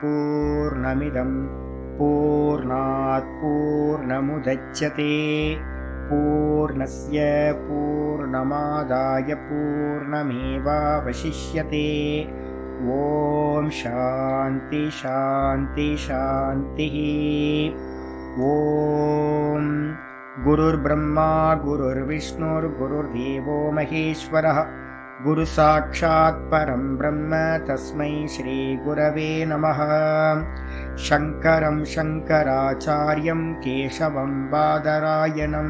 पूर्णमिदं पूर्णात् पूर्णमुदच्यते पूर्णस्य पूर्णमादाय पूर्णमेवावशिष्यते। ॐ शान्ति शान्ति शान्तिः। ॐ गुरुर्ब्रह्मा गुरुर्विष्णुर्गुरुर्देवो महेश्वरः गुरुसाक्षात् परं ब्रह्म तस्मै श्रीगुरवे नमः। शङ्करं शङ्कराचार्यं केशवं बादरायणं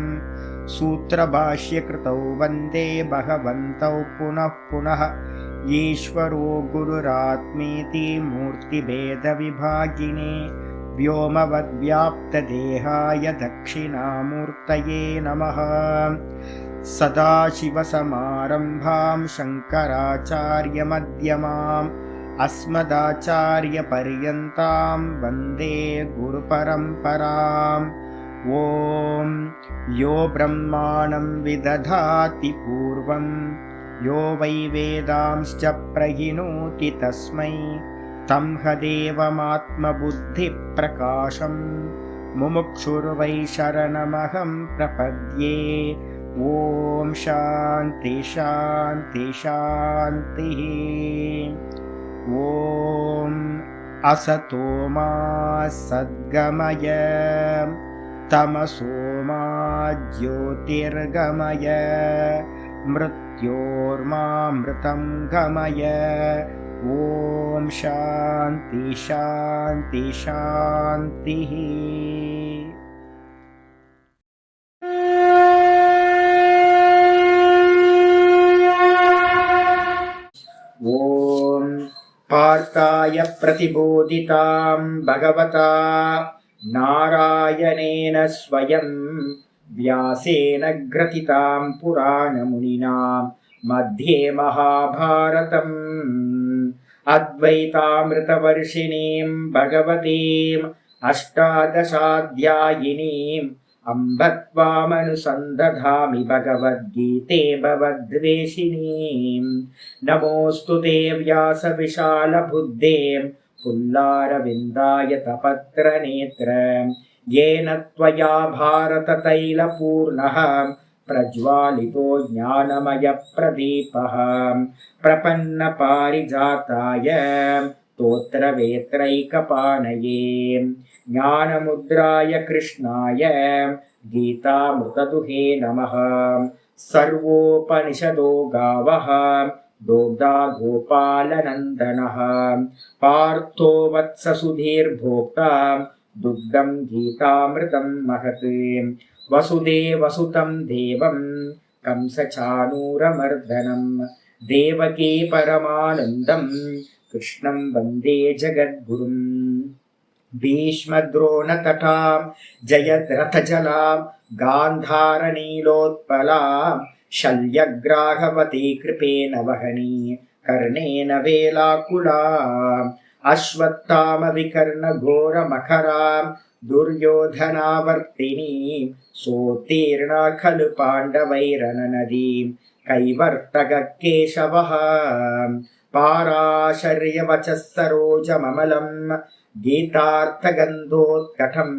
सूत्रभाष्यकृतौ वन्दे भगवन्तौ पुनः पुनः। ईश्वरो गुरुरात्मेति मूर्तिभेदविभागिने व्योमवद्व्याप्तदेहाय दक्षिणामूर्तये नमः। सदाशिवसमारम्भां शङ्कराचार्यमध्यमाम् अस्मदाचार्यपर्यन्तां वन्दे गुरुपरम्पराम्। ॐ यो ब्रह्माणं विदधाति पूर्वं यो वै वेदांश्च प्रहिणोति तस्मै तं हदेवमात्मबुद्धिप्रकाशं मुमुक्षुर्वै शरणमहं प्रपद्ये। ॐ शान्ति शान्ति शान्तिः। ॐ असतो मा सद्गमय तमसो मा ज्योतिर्गमय मृत्योर्मामृतं गमय। ॐ शान्ति शान्ति शान्तिः। ॐ पार्थाय प्रतिबोधितां भगवता नारायणेन स्वयं व्यासेन ग्रथितां पुराणमुनिना मध्ये महाभारतम् अद्वैतामृतवर्षिणीं भगवतीम् अष्टादशाध्यायिनीम् अम्ब त्वामनुसन्दधामि भगवद्गीते भवद्वेषिणीम्। नमोऽस्तु ते व्यासविशालबुद्धे पुल्लारविन्दाय तपत्रनेत्र येन त्वया भारततैलपूर्णः प्रज्वालितो ज्ञानमयप्रदीपः प्रपन्नपारिजाताय स्तोत्रवेत्रैकपाणये ज्ञानमुद्राय कृष्णाय गीतामृतदुहे नमः। सर्वोपनिषदो गावः दोग्धा गोपालनन्दनः पार्थो वत्ससुधीर्भोक्ता दुग्धं गीतामृतं महत्। वसुदेवसुतं देवं कंसचाणूरमर्दनं देवकी परमानन्दं कृष्णं वन्दे जगद्गुरुम्। भीष्मद्रोणतटां जयद्रथजलां गान्धारनीलोत्पलां शल्यग्राहवती कृपेण वहनी कर्णेन वेलाकुलाम् अश्वत्थामविकर्णघोरमखरां दुर्योधनावर्तिनीं सोत्तीर्णा खलु पाण्डवैरननदीं कैवर्तककेशवः पाराशर्यवचः सरोजममलं गीतार्थगन्धोत्कटं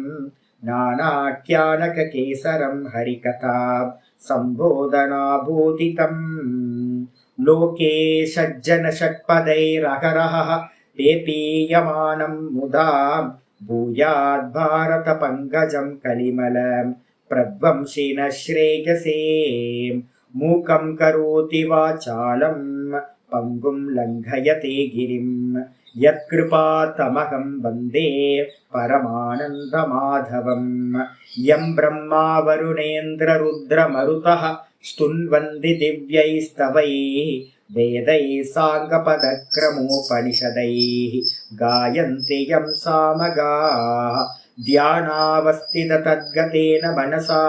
नानाख्यानककेसरं हरिकथा सम्बोधनाभूतितम्। लोके सज्जनषट्पदैरहरः पेपीयमानं मुदा भूयाद्भारतपङ्कजं कलिमलं प्रध्वंसिनः श्रेयसे। मूकं करोति वाचालं पङ्गुं लङ्घयते गिरिं यत्कृपातमहं वन्दे परमानन्दमाधवम्। यं ब्रह्मा वरुणेन्द्ररुद्रमरुतः स्तुन्वन्ति दिव्यैस्तवैः वेदैः साङ्गपदक्रमोपनिषदैः गायन्ति यं सामगाः ध्यानावस्थिततद्गतेन मनसा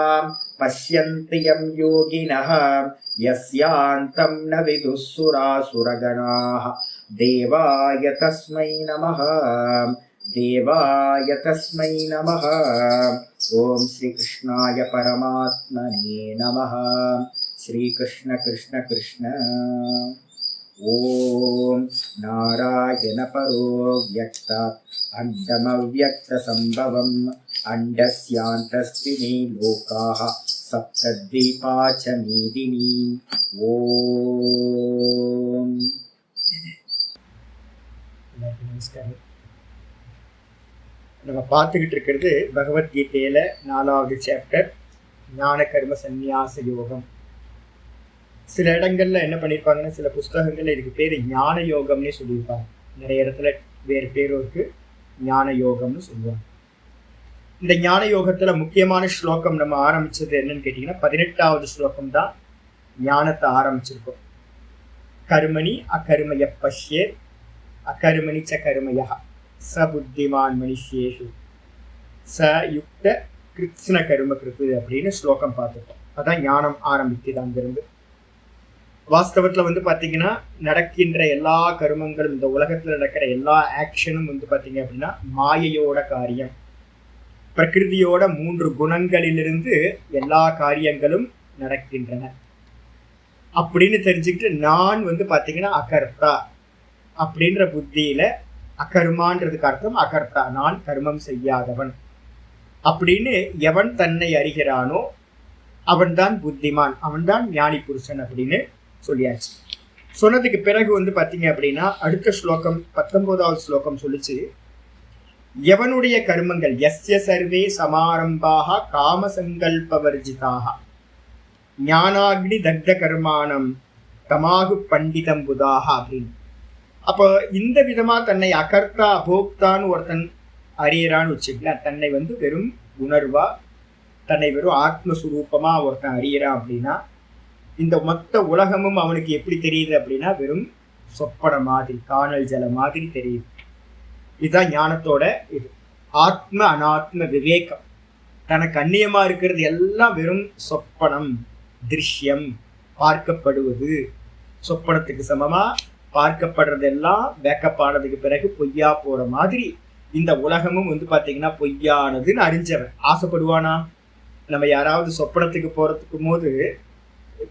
पश्यन्ति यं योगिनः यस्यान्तं न विदुः सुरासुरगणाः। देवाय तस्मै नमः देवाय तस्मै नमः। ॐ श्रीकृष्णाय परमात्मने नमः। श्रीकृष्ण कृष्ण कृष्ण। ஓம் நாராயண பரோ வியக்தாத் அண்டமவ்யக்த சம்பவம் அண்டஸ்யாந்தஸ்தினி லோகாஹ சப்தத்வீபா ச மீதினி. ஓம். நமஸ்காரம். நம்ம பார்த்துக்கிட்டு இருக்கிறது பகவத்கீதையில 4வது சாப்டர், ஞான கர்ம சந்நியாச யோகம். சில இடங்கள்ல என்ன பண்ணியிருப்பாங்கன்னா, சில புஸ்தகங்கள்ல இதுக்கு பேர் ஞான யோகம்னே சொல்லியிருப்பாங்க. நிறைய இடத்துல வேறு பேரும் இருக்கு, ஞான யோகம்னு சொல்லுவாங்க. இந்த ஞான யோகத்துல முக்கியமான ஸ்லோகம் நம்ம ஆரம்பிச்சது என்னன்னு கேட்டீங்கன்னா 18வது ஸ்லோகம் தான் ஞானத்தை ஆரம்பிச்சிருக்கோம். கர்மணி அகர்மய பஷ்யே அகர்மணி ச கர்மயா ச புத்திமான் மனுஷேஷு ச யுக்த கிருஷ்ண கர்ம கிருத்து அப்படின்னு ஸ்லோகம் பார்த்துட்டோம். அதான் ஞானம் ஆரம்பிக்குது அங்கிருந்து. வாஸ்தவத்துல பாத்தீங்கன்னா நடக்கின்ற எல்லா கர்மங்களும், இந்த உலகத்துல நடக்கிற எல்லா ஆக்ஷனும் பாத்தீங்க அப்படின்னா மாயையோட காரியம். பிரகிருதியோட 3 குணங்களிலிருந்து எல்லா காரியங்களும் நடக்கின்றன அப்படின்னு தெரிஞ்சுக்கிட்டு, நான் பாத்தீங்கன்னா அகர்த்தா அப்படின்ற புத்தியில, அகர்மான்றதுக்கு அர்த்தம் அகர்த்தா, நான் கர்மம் செய்யாதவன் அப்படின்னு எவன் தன்னை அறிகிறானோ அவன் தான் புத்திமான், அவன் தான் ஞானி புருஷன் அப்படின்னு சொல்லியாச்சு. சொன்னதுக்கு பிறகு பாத்தீங்க அப்படின்னா அடுத்த ஸ்லோகம் 19வது ஸ்லோகம் சொல்லிச்சு, எவனுடைய கர்மங்கள் யஸ்ய சர்வே சமாரம்பாக காமசங்கல்பவர்ஜிதாக ஞானாக்னி தக்த கர்மானம் தமாகு பண்டிதம் புதாக அப்படின்னு. அப்போ இந்த விதமா தன்னை அகர்த்தா போக்தான்னு ஒருத்தன் அறியறான்னு வச்சுக்கலாம். தன்னை வெறும் உணர்வா, தன்னை வெறும் ஆத்மஸ்வரூபமா ஒருத்தன் அறியறான் அப்படின்னா, இந்த மொத்த உலகமும் அவனுக்கு எப்படி தெரியுது அப்படின்னா வெறும் சொப்பன மாதிரி, காணல் ஜல மாதிரி தெரியுது. இதுதான் ஞானத்தோட இது. ஆத்ம அனாத்ம விவேகம். தனக்கு அந்நியமா இருக்கிறது எல்லாம் வெறும் சொப்பனம், திருஷ்யம், பார்க்கப்படுவது. சொப்பனத்துக்கு சமமா பார்க்கப்படுறதெல்லாம் பேக்கப் ஆனதுக்கு பிறகு பொய்யா போற மாதிரி இந்த உலகமும் பாத்தீங்கன்னா பொய்யானதுன்னு அறிஞ்சவன் ஆசைப்படுவானா? நம்ம யாராவது சொப்பனத்துக்கு போறதுக்கு போது,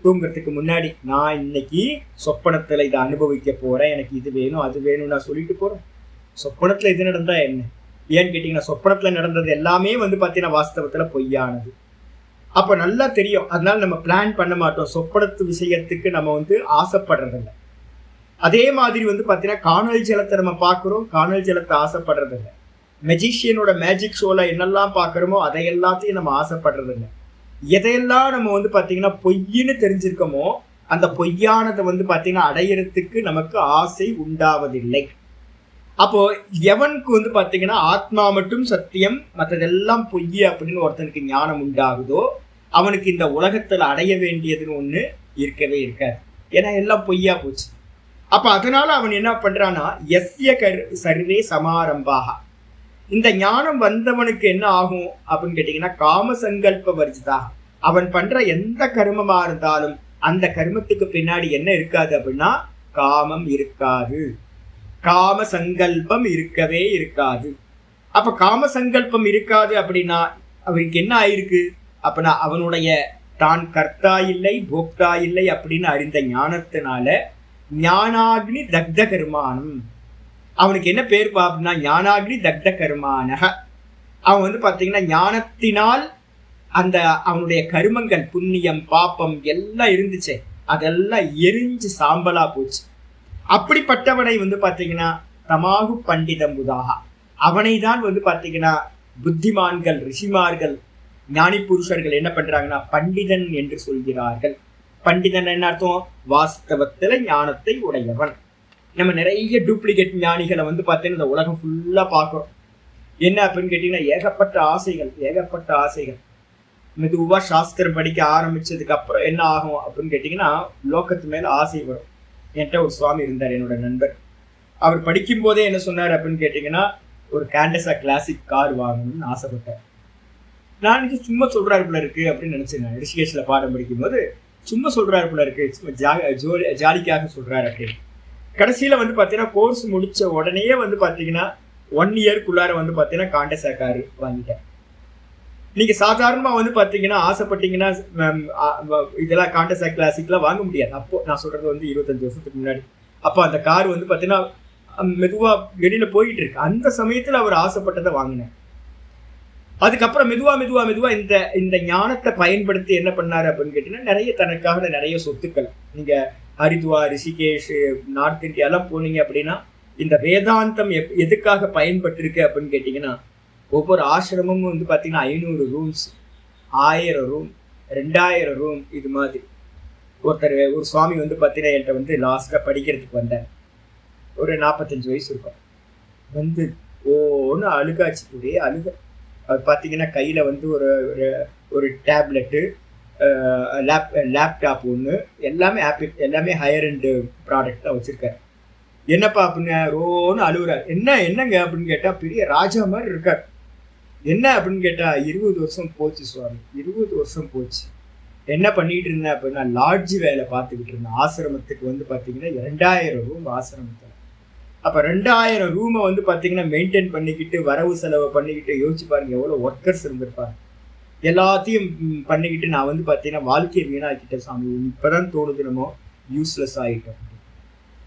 தூங்குறதுக்கு முன்னாடி, நான் இன்னைக்கு சொப்பனத்துல இதை அனுபவிக்க போறேன், எனக்கு இது வேணும் அது வேணும் நான் சொல்லிட்டு போறேன். சொப்பனத்துல இது நடந்தா என்ன? ஏன்னு கேட்டீங்கன்னா சொப்பனத்துல நடந்தது எல்லாமே பாத்தீங்கன்னா வாஸ்தவத்துல பொய்யானது. அப்ப நல்லா தெரியும். அதனால நம்ம பிளான் பண்ண மாட்டோம். சொப்பனத்து விஷயத்துக்கு நம்ம ஆசைப்படுறதில்லை. அதே மாதிரி பாத்தீங்கன்னா காணல் ஜலத்தை நம்ம பார்க்கிறோம், காணல் ஜலத்தை ஆசைப்படுறதில்லை. மெஜிஷியனோட மேஜிக் ஷோல என்னெல்லாம் பார்க்குறோமோ அதை எல்லாத்தையும் நம்ம ஆசைப்படுறதில்லை. எதையெல்லாம் நம்ம பாத்தீங்கன்னா பொய்ன்னு தெரிஞ்சிருக்கோமோ அந்த பொய்யானதை பாத்தீங்கன்னா அடையிறதுக்கு நமக்கு ஆசை உண்டாவதில்லை. அப்போ எவனுக்கு பாத்தீங்கன்னா ஆத்மா மட்டும் சத்தியம், மற்றதெல்லாம் பொய் அப்படின்னு ஒருத்தனுக்கு ஞானம் உண்டாகுதோ அவனுக்கு இந்த உலகத்துல அடைய வேண்டியதுன்னு ஒண்ணு இருக்கவே இருக்காது. ஏன்னா எல்லாம் பொய்யா போச்சு. அப்ப அதனால அவன் என்ன பண்றான்னா, எஸ்ய சர்வே சமாரம்பாக, இந்த ஞானம் வந்தவனுக்கு என்ன ஆகும் அப்படின்னு கேட்டீங்கன்னா காமசங்கல்ப வர்ஜிதாக, அவன் பண்ற எந்த கர்மமா இருந்தாலும் அந்த கர்மத்துக்கு பின்னாடி என்ன இருக்காது அப்படின்னா காமம் இருக்காது, காம சங்கல்பம் இருக்கவே இருக்காது. அப்ப காம சங்கல்பம் இருக்காது அப்படின்னா அவனுக்கு என்ன ஆயிருக்கு அப்படின்னா, அவனுடைய தான் கர்த்தா இல்லை போக்தா இல்லை அப்படின்னு அறிந்த ஞானத்தினால ஞானாக்னி தக்த கர்மானம், அவனுக்கு என்ன பேர் அப்படின்னா ஞானாக்னி தக்த கர்மானக. அவன் பாத்தீங்கன்னா ஞானத்தினால் அந்த அவனுடைய கருமங்கள், புண்ணியம் பாப்பம் எல்லாம் இருந்துச்சு, அதெல்லாம் எரிஞ்சு சாம்பலா போச்சு. அப்படிப்பட்டவனை பாத்தீங்கன்னா தமாகு பண்டிதம் புதாக, அவனை தான் பாத்தீங்கன்னா புத்திமான்கள், ரிஷிமார்கள், ஞானி புருஷர்கள் என்ன பண்றாங்கன்னா பண்டிதன் என்று சொல்கிறார்கள். பண்டிதன் என்ன அர்த்தம்? வாஸ்தவத்துல ஞானத்தை உடையவன். நம்ம நிறைய டூப்ளிகேட் ஞானிகளை பார்த்தீங்கன்னா இந்த உலகம் ஃபுல்லா பார்க்கிறோம். என்ன அப்படின்னு கேட்டீங்கன்னா ஏகப்பட்ட ஆசைகள். மெதுவா சாஸ்திரம் படிக்க ஆரம்பிச்சதுக்கு அப்புறம் என்ன ஆகும் அப்படின்னு கேட்டீங்கன்னா லோகத்து மேல ஆசை வரும். என்கிட்ட ஒரு சுவாமி இருந்தார், என்னோட நண்பர். அவர் படிக்கும் போதே என்ன சொன்னார் அப்படின்னு கேட்டீங்கன்னா, ஒரு கேண்டஸா கிளாசிக் கார் வாங்கணும்னு ஆசைப்பட்டார். நான் சும்மா சொல்றாரு போல இருக்கு அப்படின்னு நினைச்சேன். ரிஷிகேஷ்ல பாடம் படிக்கும் போது சும்மா சொல்றாரு போல இருக்கு, சும்மா ஜாலிக்காக சொல்றாரு அப்படின்னு. கடைசியில பாத்தீங்கன்னா கோர்ஸ் முடிச்ச உடனே பாத்தீங்கன்னா 1 இயர்க்குள்ளார பாத்தீங்கன்னா காண்டஸா காரு வாங்கிட்டேன். நீங்க சாதாரணமா பாத்தீங்கன்னா ஆசைப்பட்டீங்கன்னா இதெல்லாம் காண்டஸா கிளாசிக்லாம் வாங்க முடியாது. அப்போ நான் சொல்றது 25 வருஷத்துக்கு முன்னாடி. அப்போ அந்த கார் வந்து பார்த்தீங்கன்னா மெதுவா வெளியில போயிட்டு இருக்கு. அந்த சமயத்துல அவர் ஆசைப்பட்டதை வாங்கினார். அதுக்கப்புறம் மெதுவா இந்த இந்த ஞானத்தை பயன்படுத்தி என்ன பண்ணாரு அப்படின்னு கேட்டீங்கன்னா, நிறைய தனக்காக நிறைய சொத்துக்கள், நீங்க ஹரித்வார், ரிஷிகேஷ், நார்த் இந்தியாலாம் போனீங்க அப்படின்னா இந்த வேதாந்தம் எதுக்காக பயன்பட்டு இருக்கு அப்படின்னு கேட்டீங்கன்னா, ஒவ்வொரு ஆசிரமும் வந்து பார்த்தீங்கன்னா 500 ரூம்ஸ், 1000 ரூம், 2000 ரூம், இது மாதிரி. ஒரு சுவாமி வந்து பார்த்தீங்கன்னா என்கிட்ட வந்து லாஸ்டா படிக்கிறதுக்கு வந்தார். ஒரு 45 வயசு இருக்கும். வந்து ஓன்னு அழுகாச்சு, ஒரே அழுக. அது பார்த்தீங்கன்னா கையில வந்து ஒரு ஒரு டேப்லெட்டு, லேப்டாப் ஒன்று, எல்லாமே ஆப்பிள், எல்லாமே ஹையர் அண்ட் ப்ராடக்ட் தான் வச்சிருக்காரு. என்னப்பா அப்படின்னு ரோன்னு அழுகுறாரு. என்னங்க அப்படின்னு கேட்டா பெரிய ராஜா மாதிரி இருக்கார். என்ன அப்படின்னு கேட்டா 20 வருஷம் போச்சு சுவாமி, 20 வருஷம் போச்சு. என்ன பண்ணிட்டு இருந்தேன் அப்படின்னா லாட்ஜ் வேலை பார்த்துக்கிட்டு இருந்தேன். ஆசிரமத்துக்கு வந்து பார்த்தீங்கன்னா 2000 ரூம் ஆசிரமத்தில். அப்போ 2000 ரூமை வந்து பார்த்தீங்கன்னா மெயின்டைன் பண்ணிக்கிட்டு, வரவு செலவை பண்ணிக்கிட்டு, யோசிச்சு பாருங்க எவ்வளோ ஒர்க்கர்ஸ் இருந்திருப்பாங்க. எல்லாத்தையும் பண்ணிக்கிட்டு நான் வந்து பார்த்தீங்கன்னா வாழ்க்கையை வீணாக்கிட்டேன் சாமி. இப்போதான் தோணுது நம்ம யூஸ்லெஸ் ஆகிட்டோம்.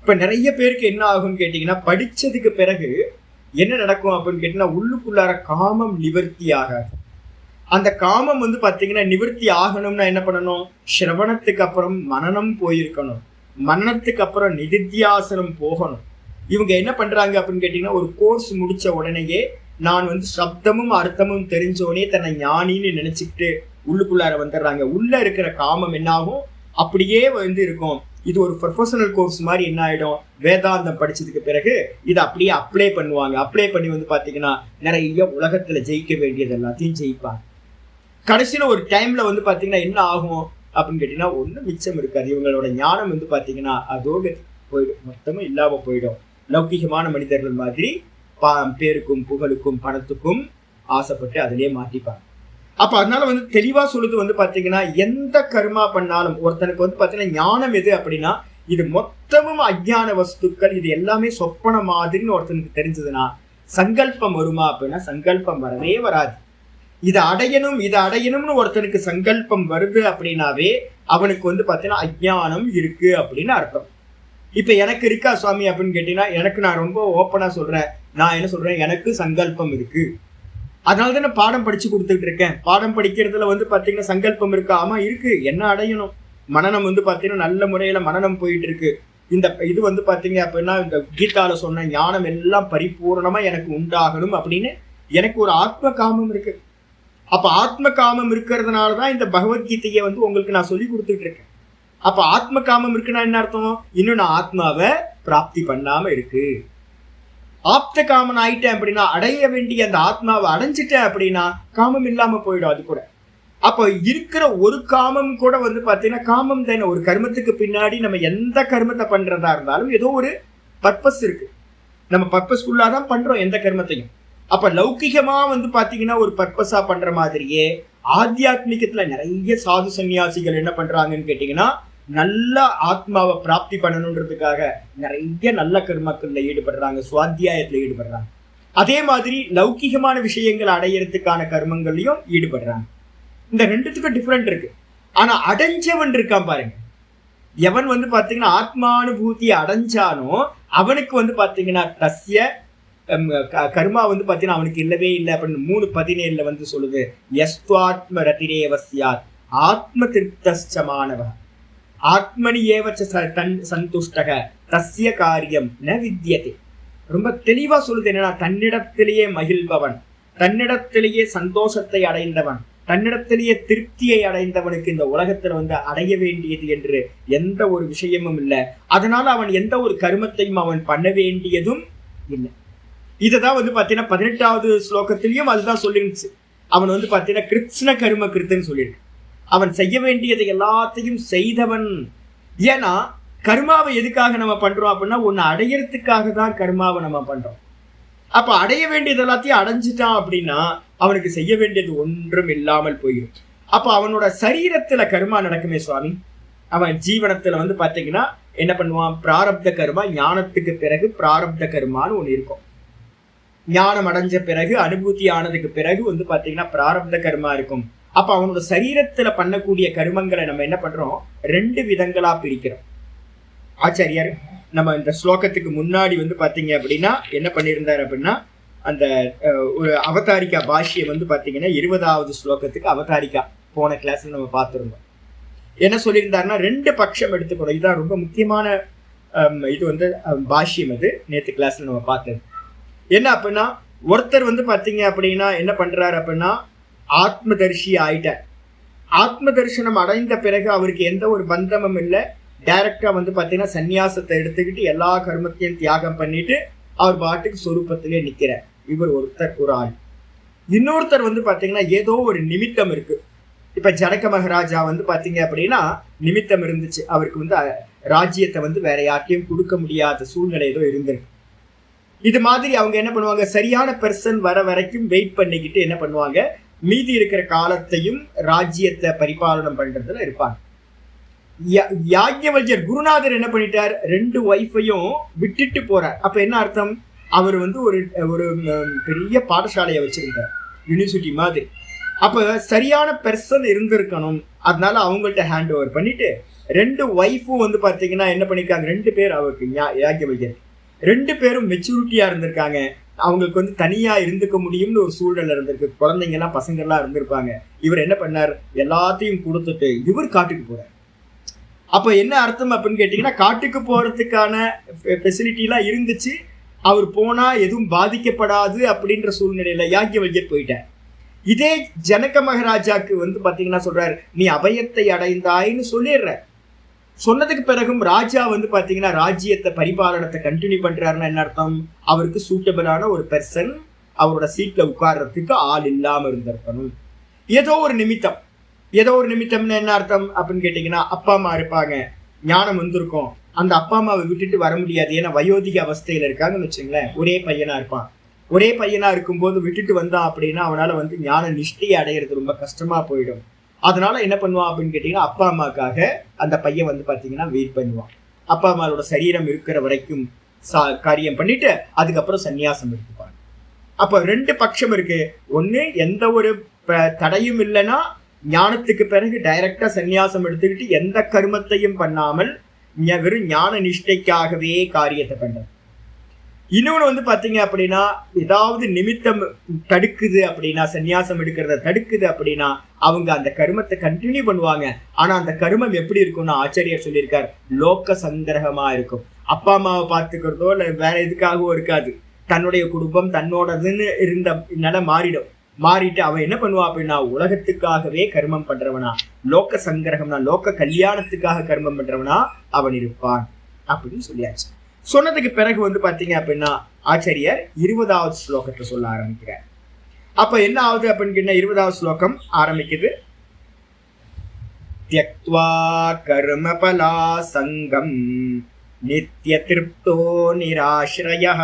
இப்போ நிறைய பேருக்கு என்ன ஆகும்னு கேட்டிங்கன்னா, படித்ததுக்கு பிறகு என்ன நடக்கும் அப்படின்னு கேட்டிங்கன்னா, உள்ளுக்குள்ளார காமம் நிவர்த்தி ஆகாது. அந்த காமம் வந்து பார்த்தீங்கன்னா நிவர்த்தி ஆகணும்னா என்ன பண்ணணும்? சிரவணத்துக்கு அப்புறம் மனனம் போயிருக்கணும், மனனத்துக்கு அப்புறம் நிதித்தியாசனம் போகணும். இவங்க என்ன பண்றாங்க அப்படின்னு கேட்டீங்கன்னா, ஒரு கோர்ஸ் முடிச்ச உடனேயே நான் வந்து சப்தமும் அர்த்தமும் தெரிஞ்சோடனே தன்னை ஞானின்னு நினைச்சுக்கிட்டு உள்ளுக்குள்ளார வந்துடுறாங்க. உள்ள இருக்கிற காமம் என்ன ஆகும்? அப்படியே வந்து இருக்கும். இது ஒரு ப்ரொஃபஷனல் கோர்ஸ் மாதிரி என்ன ஆயிடும்? வேதாந்தம் படிச்சதுக்கு பிறகு இதை அப்படியே அப்ளை பண்ணுவாங்க. அப்ளை பண்ணி வந்து பாத்தீங்கன்னா நிறைய உலகத்துல ஜெயிக்க வேண்டியது எல்லாத்தையும் ஜெயிப்பாங்க. கடைசியில ஒரு டைம்ல வந்து பாத்தீங்கன்னா என்ன ஆகும் அப்படின்னு கேட்டீங்கன்னா, ஒன்றும் மிச்சம் இருக்காது. இவங்களோட ஞானம் வந்து பாத்தீங்கன்னா அதோடு போயிடும், மொத்தமும் இல்லாம போயிடும். லௌகிகமான மனிதர்கள் மாதிரி பேருக்கும் புகழுக்கும் பணத்துக்கும் ஆசைப்பட்டு அதிலே மாட்டிப்பாங்க. அப்ப அதனால வந்து தெளிவா சொல்லுது வந்து பாத்தீங்கன்னா, எந்த கர்மா பண்ணாலும் ஒருத்தனுக்கு வந்து பாத்தீங்கன்னா ஞானம் எது அப்படின்னா, இது மொத்தமும் அஜ்ஞான வஸ்துக்கள், இது எல்லாமே சொப்பன மாதிரின்னு ஒருத்தனுக்கு தெரிஞ்சதுன்னா சங்கல்பம் வருமா அப்படின்னா சங்கல்பம் வரவே வராது. இதை அடையணும்னு ஒருத்தனுக்கு சங்கல்பம் வருது அப்படின்னாவே அவனுக்கு வந்து பாத்தீங்கன்னா அஜ்ஞானம் இருக்கு அப்படின்னு அர்த்தம். இப்ப எனக்கு இருக்கா சுவாமி அப்படின்னு கேட்டீங்கன்னா, எனக்கு நான் ரொம்ப ஓப்பனா சொல்றேன். நான் என்ன சொல்றேன், எனக்கு சங்கல்பம் இருக்கு. அதனால தான் பாடம் படிச்சு கொடுத்துட்டு இருக்கேன். பாடம் படிக்கிறதுல வந்து பாத்தீங்கன்னா சங்கல்பம் இருக்கா? ஆமா இருக்கு. என்ன அடையணும்? மனனம் வந்து பாத்தீங்கன்னா நல்ல முறையில மனனம் போயிட்டு இருக்கு. இந்த இது வந்து பாத்தீங்க அப்படின்னா இந்த கீதால சொன்ன ஞானம் எல்லாம் பரிபூர்ணமா எனக்கு உண்டாகணும் அப்படின்னு எனக்கு ஒரு ஆத்ம காமம் இருக்கு. அப்ப ஆத்ம காமம் இருக்கிறதுனாலதான் இந்த பகவத்கீதையை வந்து உங்களுக்கு நான் சொல்லி கொடுத்துட்டு இருக்கேன். அப்ப ஆத்ம காமம் இருக்குன்னா என்ன அர்த்தம்? இன்னும் நான் ஆத்மாவை பிராப்தி பண்ணாம இருக்கு. ஆப்த காமன் ஆயிட்டேன் அப்படின்னா, அடைய வேண்டிய அந்த ஆத்மாவை அடைஞ்சிட்டேன் அப்படின்னா காமம் இல்லாம போயிடும். அது கூட அப்ப இருக்கிற ஒரு காமம் கூட வந்து பாத்தீங்கன்னா காமம் தானே. ஒரு கர்மத்துக்கு பின்னாடி நம்ம எந்த கர்மத்தை பண்றதா இருந்தாலும் ஏதோ ஒரு பர்பஸ் இருக்கு. நம்ம பர்பஸ்ஃபுல்லா தான் பண்றோம் எந்த கர்மத்தையும். அப்ப லௌகிகமா வந்து பாத்தீங்கன்னா ஒரு பர்பஸா பண்ற மாதிரியே ஆத்தியாத்மிகத்துல நிறைய சாது சன்னியாசிகள் என்ன பண்றாங்கன்னு கேட்டீங்கன்னா, நல்ல ஆத்மாவை பிராப்தி பண்ணணுன்றதுக்காக நிறைய நல்ல கர்மக்கள்ல ஈடுபடுறாங்க, சுவாத்தியாயத்துல ஈடுபடுறாங்க. அதே மாதிரி லௌகிகமான விஷயங்கள் அடையறதுக்கான கர்மங்கள்லயும் ஈடுபடுறாங்க. இந்த ரெண்டுத்துக்கும் டிஃபரெண்ட் இருக்கு. ஆனா அடைஞ்சவன் இருக்கான் பாருங்க, எவன் வந்து பாத்தீங்கன்னா ஆத்மானுபூதியை அடைஞ்சானோ அவனுக்கு வந்து பாத்தீங்கன்னா தஸ்ய கர்மா வந்து பாத்தீங்கன்னா அவனுக்கு இல்லவே இல்லை அப்படின்னு 3:17 வந்து சொல்லுது. எஸ்வாத்ம ரதிரேவஸ்யாத் ஆத்ம திருப்தமானவ ஆத்மனி ஏவச்ச சந்துஷ்டக தஸ்ய காரியம் ந வித்யதே. ரொம்ப தெளிவா சொல்லுது என்னன்னா, தன்னிடத்திலேயே மகிழ்பவன், தன்னிடத்திலேயே சந்தோஷத்தை அடைந்தவன், தன்னிடத்திலேயே திருப்தியை அடைந்தவனுக்கு இந்த உலகத்துல வந்து அடைய வேண்டியது என்று எந்த ஒரு விஷயமும் இல்லை. அதனால அவன் எந்த ஒரு கர்மத்தையும் அவன் பண்ண வேண்டியதும் இல்லை. இதுதான் வந்து பாத்தீங்கன்னா 18வது ஸ்லோகத்திலையும் அதுதான் சொல்லிருந்துச்சு. அவன் வந்து பாத்தீங்கன்னா கிருஷ்ண கர்ம கிருத்துன்னு சொல்லியிருக்கு. அவன் செய்ய வேண்டியதை எல்லாத்தையும் செய்தவன். ஏன்னா கர்மாவை எதுக்காக நம்ம பண்றோம் அப்படின்னா, ஒன்னு அடையறதுக்காக தான் கர்மாவை நம்ம பண்றோம். அப்ப அடைய வேண்டியது எல்லாத்தையும் அடைஞ்சிட்டான் அப்படின்னா அவனுக்கு செய்ய வேண்டியது ஒன்றும் இல்லாமல் போயிடும். அப்ப அவனோட சரீரத்துல கர்மா நடக்குமே சுவாமி. அவன் ஜீவனத்துல வந்து பாத்தீங்கன்னா என்ன பண்ணுவான்? பிராரப்த கர்மா, ஞானத்துக்கு பிறகு பிராரப்த கர்மான்னு ஒண்ணு இருக்கும். ஞானம் அடைஞ்ச பிறகு, அனுபூதி ஆனதுக்கு பிறகு வந்து பாத்தீங்கன்னா பிராரப்த கர்மா இருக்கும். அப்ப அவனோட சரீரத்துல பண்ணக்கூடிய கர்மங்களை நம்ம என்ன பண்றோம்? 2 விதங்களா பிரிக்கிறோம். ஆச்சாரியார் நம்ம இந்த ஸ்லோகத்துக்கு முன்னாடி வந்து பார்த்தீங்க அப்படின்னா என்ன பண்ணியிருந்தார் அப்படின்னா அந்த ஒரு அவதாரிக்கா பாஷ்யம் வந்து பார்த்தீங்கன்னா 20வது ஸ்லோகத்துக்கு அவதாரிக்கா போன கிளாஸ்ல நம்ம பார்த்துருந்தோம். என்ன சொல்லியிருந்தாருன்னா 2 பட்சம் எடுத்துக்கணும். இதுதான் ரொம்ப முக்கியமான இது வந்து பாஷ்யம். அது நேற்று கிளாஸ்ல நம்ம பார்த்தது என்ன அப்படின்னா, ஒருத்தர் வந்து பார்த்தீங்க அப்படின்னா என்ன பண்றாரு அப்படின்னா ஆத்ம தரிசி ஆயிட்டார். ஆத்ம தரிசனம் அடைந்த பிறகு அவருக்கு எந்த ஒரு பந்தமும் இல்லை. டைரக்டா வந்து பார்த்தீங்கன்னா சன்னியாசத்தை எடுத்துக்கிட்டு எல்லா கர்மத்தையும் தியாகம் பண்ணிட்டு அவர் பாட்டுக்கு சொரூபத்திலே நிற்கிறார். இவர் ஒரு ஆள். இன்னொருத்தர் வந்து பார்த்தீங்கன்னா ஏதோ ஒரு நிமித்தம் இருக்கு. இப்ப ஜனக மகாராஜா வந்து பார்த்தீங்க அப்படின்னா நிமித்தம் இருந்துச்சு. அவருக்கு வந்து ராஜ்யத்தை வந்து வேற யார்ட்டையும் கொடுக்க முடியாத சூழ்நிலை ஏதோ இருந்திருக்கு. இது மாதிரி அவங்க என்ன பண்ணுவாங்க, சரியான பெர்சன் வர வரைக்கும் வெயிட் பண்ணிக்கிட்டு என்ன பண்ணுவாங்க, மீதி இருக்கிற காலத்தையும் ராஜ்யத்தை பரிபாலனம் பண்றதுல இருப்பாங்க. யாக்ஞவல்யர் குருநாதர் என்ன பண்ணிட்டார், 2 ஒய்ஃபையும் விட்டுட்டு போறார். அப்ப என்ன அர்த்தம், அவர் வந்து ஒரு பெரிய பாடசாலையை வச்சிருந்தார், யூனிவர்சிட்டி மாதிரி. அப்ப சரியான பெர்சன் இருந்திருக்கணும். அதனால அவங்கள்ட்ட ஹேண்ட் ஓவர் பண்ணிட்டு 2 ஒய்ஃபும் வந்து பாத்தீங்கன்னா என்ன பண்ணிருக்காங்க, 2 பேர் அவருக்கு யாக்ஞவல்யர் 2 பேரும் மெச்சூரிட்டியா இருந்திருக்காங்க. அவங்களுக்கு வந்து தனியா இருந்துக்க முடியும்னு ஒரு சூழல் இருந்திருக்கு. குழந்தைங்க எல்லாம் பசங்க எல்லாம் இருந்திருப்பாங்க. இவர் என்ன பண்ணார், எல்லாத்தையும் கொடுத்துட்டு இவர் காட்டுக்கு போறார். அப்ப என்ன அர்த்தம் அப்படின்னு கேட்டீங்கன்னா, காட்டுக்கு போறதுக்கான ஃபெசிலிட்டி எல்லாம் இருந்துச்சு. அவர் போனா எதுவும் பாதிக்கப்படாது அப்படின்ற சூழ்நிலையில யாக்ஞவல்யர் போயிட்டார். இதே ஜனக மகாராஜாக்கு வந்து பாத்தீங்கன்னா சொல்றாரு, நீ அபயத்தை அடைந்தாயின்னு சொல்லிடுற. சொன்னதுக்கு பிறகும் ராஜா வந்து பாத்தீங்கன்னா ராஜ்யத்தை பரிபாலனத்தை கண்டினியூ பண்றாருன்னா என்ன அர்த்தம், அவருக்கு சூட்டபிளான ஒரு பெர்சன் அவரோட சீட்ல உட்கார்றதுக்கு ஆள் இல்லாம இருந்திருக்கணும். ஏதோ ஒரு நிமித்தம்னு என்ன அர்த்தம் அப்படின்னு கேட்டீங்கன்னா, அப்பா அம்மா இருப்பாங்க, ஞானம் வந்திருக்கும், அந்த அப்பா அம்மாவை விட்டுட்டு வர முடியாது. ஏன்னா வயோதிக அவஸ்தையில இருக்காங்கன்னு வச்சுங்களேன். ஒரே பையனா இருப்பான். ஒரே பையனா இருக்கும்போது விட்டுட்டு வந்தான் அப்படின்னா அவனால வந்து ஞான நிஷ்டையை அடையிறது ரொம்ப கஷ்டமா போயிடும். அதனால என்ன பண்ணுவான் அப்படின்னு கேட்டீங்கன்னா, அப்பா அம்மாக்காக அந்த பையன் வந்து பாத்தீங்கன்னா வெயிட் பண்ணுவான். அப்பா அம்மாவோட சரீரம் இருக்கிற வரைக்கும் காரியம் பண்ணிட்டு அதுக்கப்புறம் சன்னியாசம் எடுத்துப்பாங்க. அப்ப 2 பட்சம் இருக்கு. ஒண்ணு, எந்த ஒரு தடையும் இல்லைன்னா ஞானத்துக்கு பிறகு டைரக்டா சன்னியாசம் எடுத்துக்கிட்டு எந்த கர்மத்தையும் பண்ணாமல் வெறும் ஞான நிஷ்டைக்காகவே காரியத்தை பண்றது. இன்னொன்று வந்து பார்த்தீங்க அப்படின்னா, ஏதாவது நிமித்தம் தடுக்குது அப்படின்னா, சன்னியாசம் எடுக்கிறத தடுக்குது அப்படின்னா அவங்க அந்த கர்மத்தை கண்டினியூ பண்ணுவாங்க. ஆனால் அந்த கர்மம் எப்படி இருக்கும்னு ஆச்சாரியர் சொல்லியிருக்கார், லோக்க சங்கிரகமா இருக்கும். அப்பா அம்மாவை பார்த்துக்கிறதோ இல்லை வேற எதுக்காகவோ இருக்காது. தன்னுடைய குடும்பம் தன்னோடதுன்னு இருந்த மாறிட்டு அவன் என்ன பண்ணுவான் அப்படின்னா உலகத்துக்காகவே கர்மம் பண்றவனா, லோக்க சங்கிரகம்னா லோக்க கல்யாணத்துக்காக கர்மம் பண்றவனா அவன் இருப்பான் அப்படின்னு சொல்லியாச்சு. சொன்னதுக்கு பிறகு வந்து பாத்தீங்க அப்படின்னா ஆச்சாரியர் 20வது ஸ்லோகத்தை சொல்ல ஆரம்பிக்கிறார். அப்ப என்ன ஆகுது அப்படின்னு கேட்டா 20வது ஸ்லோகம் ஆரம்பிக்குது. த்யக்த்வா கர்மபலா சங்கம் நித்ய திருப்தோ நிராஸ்ரயः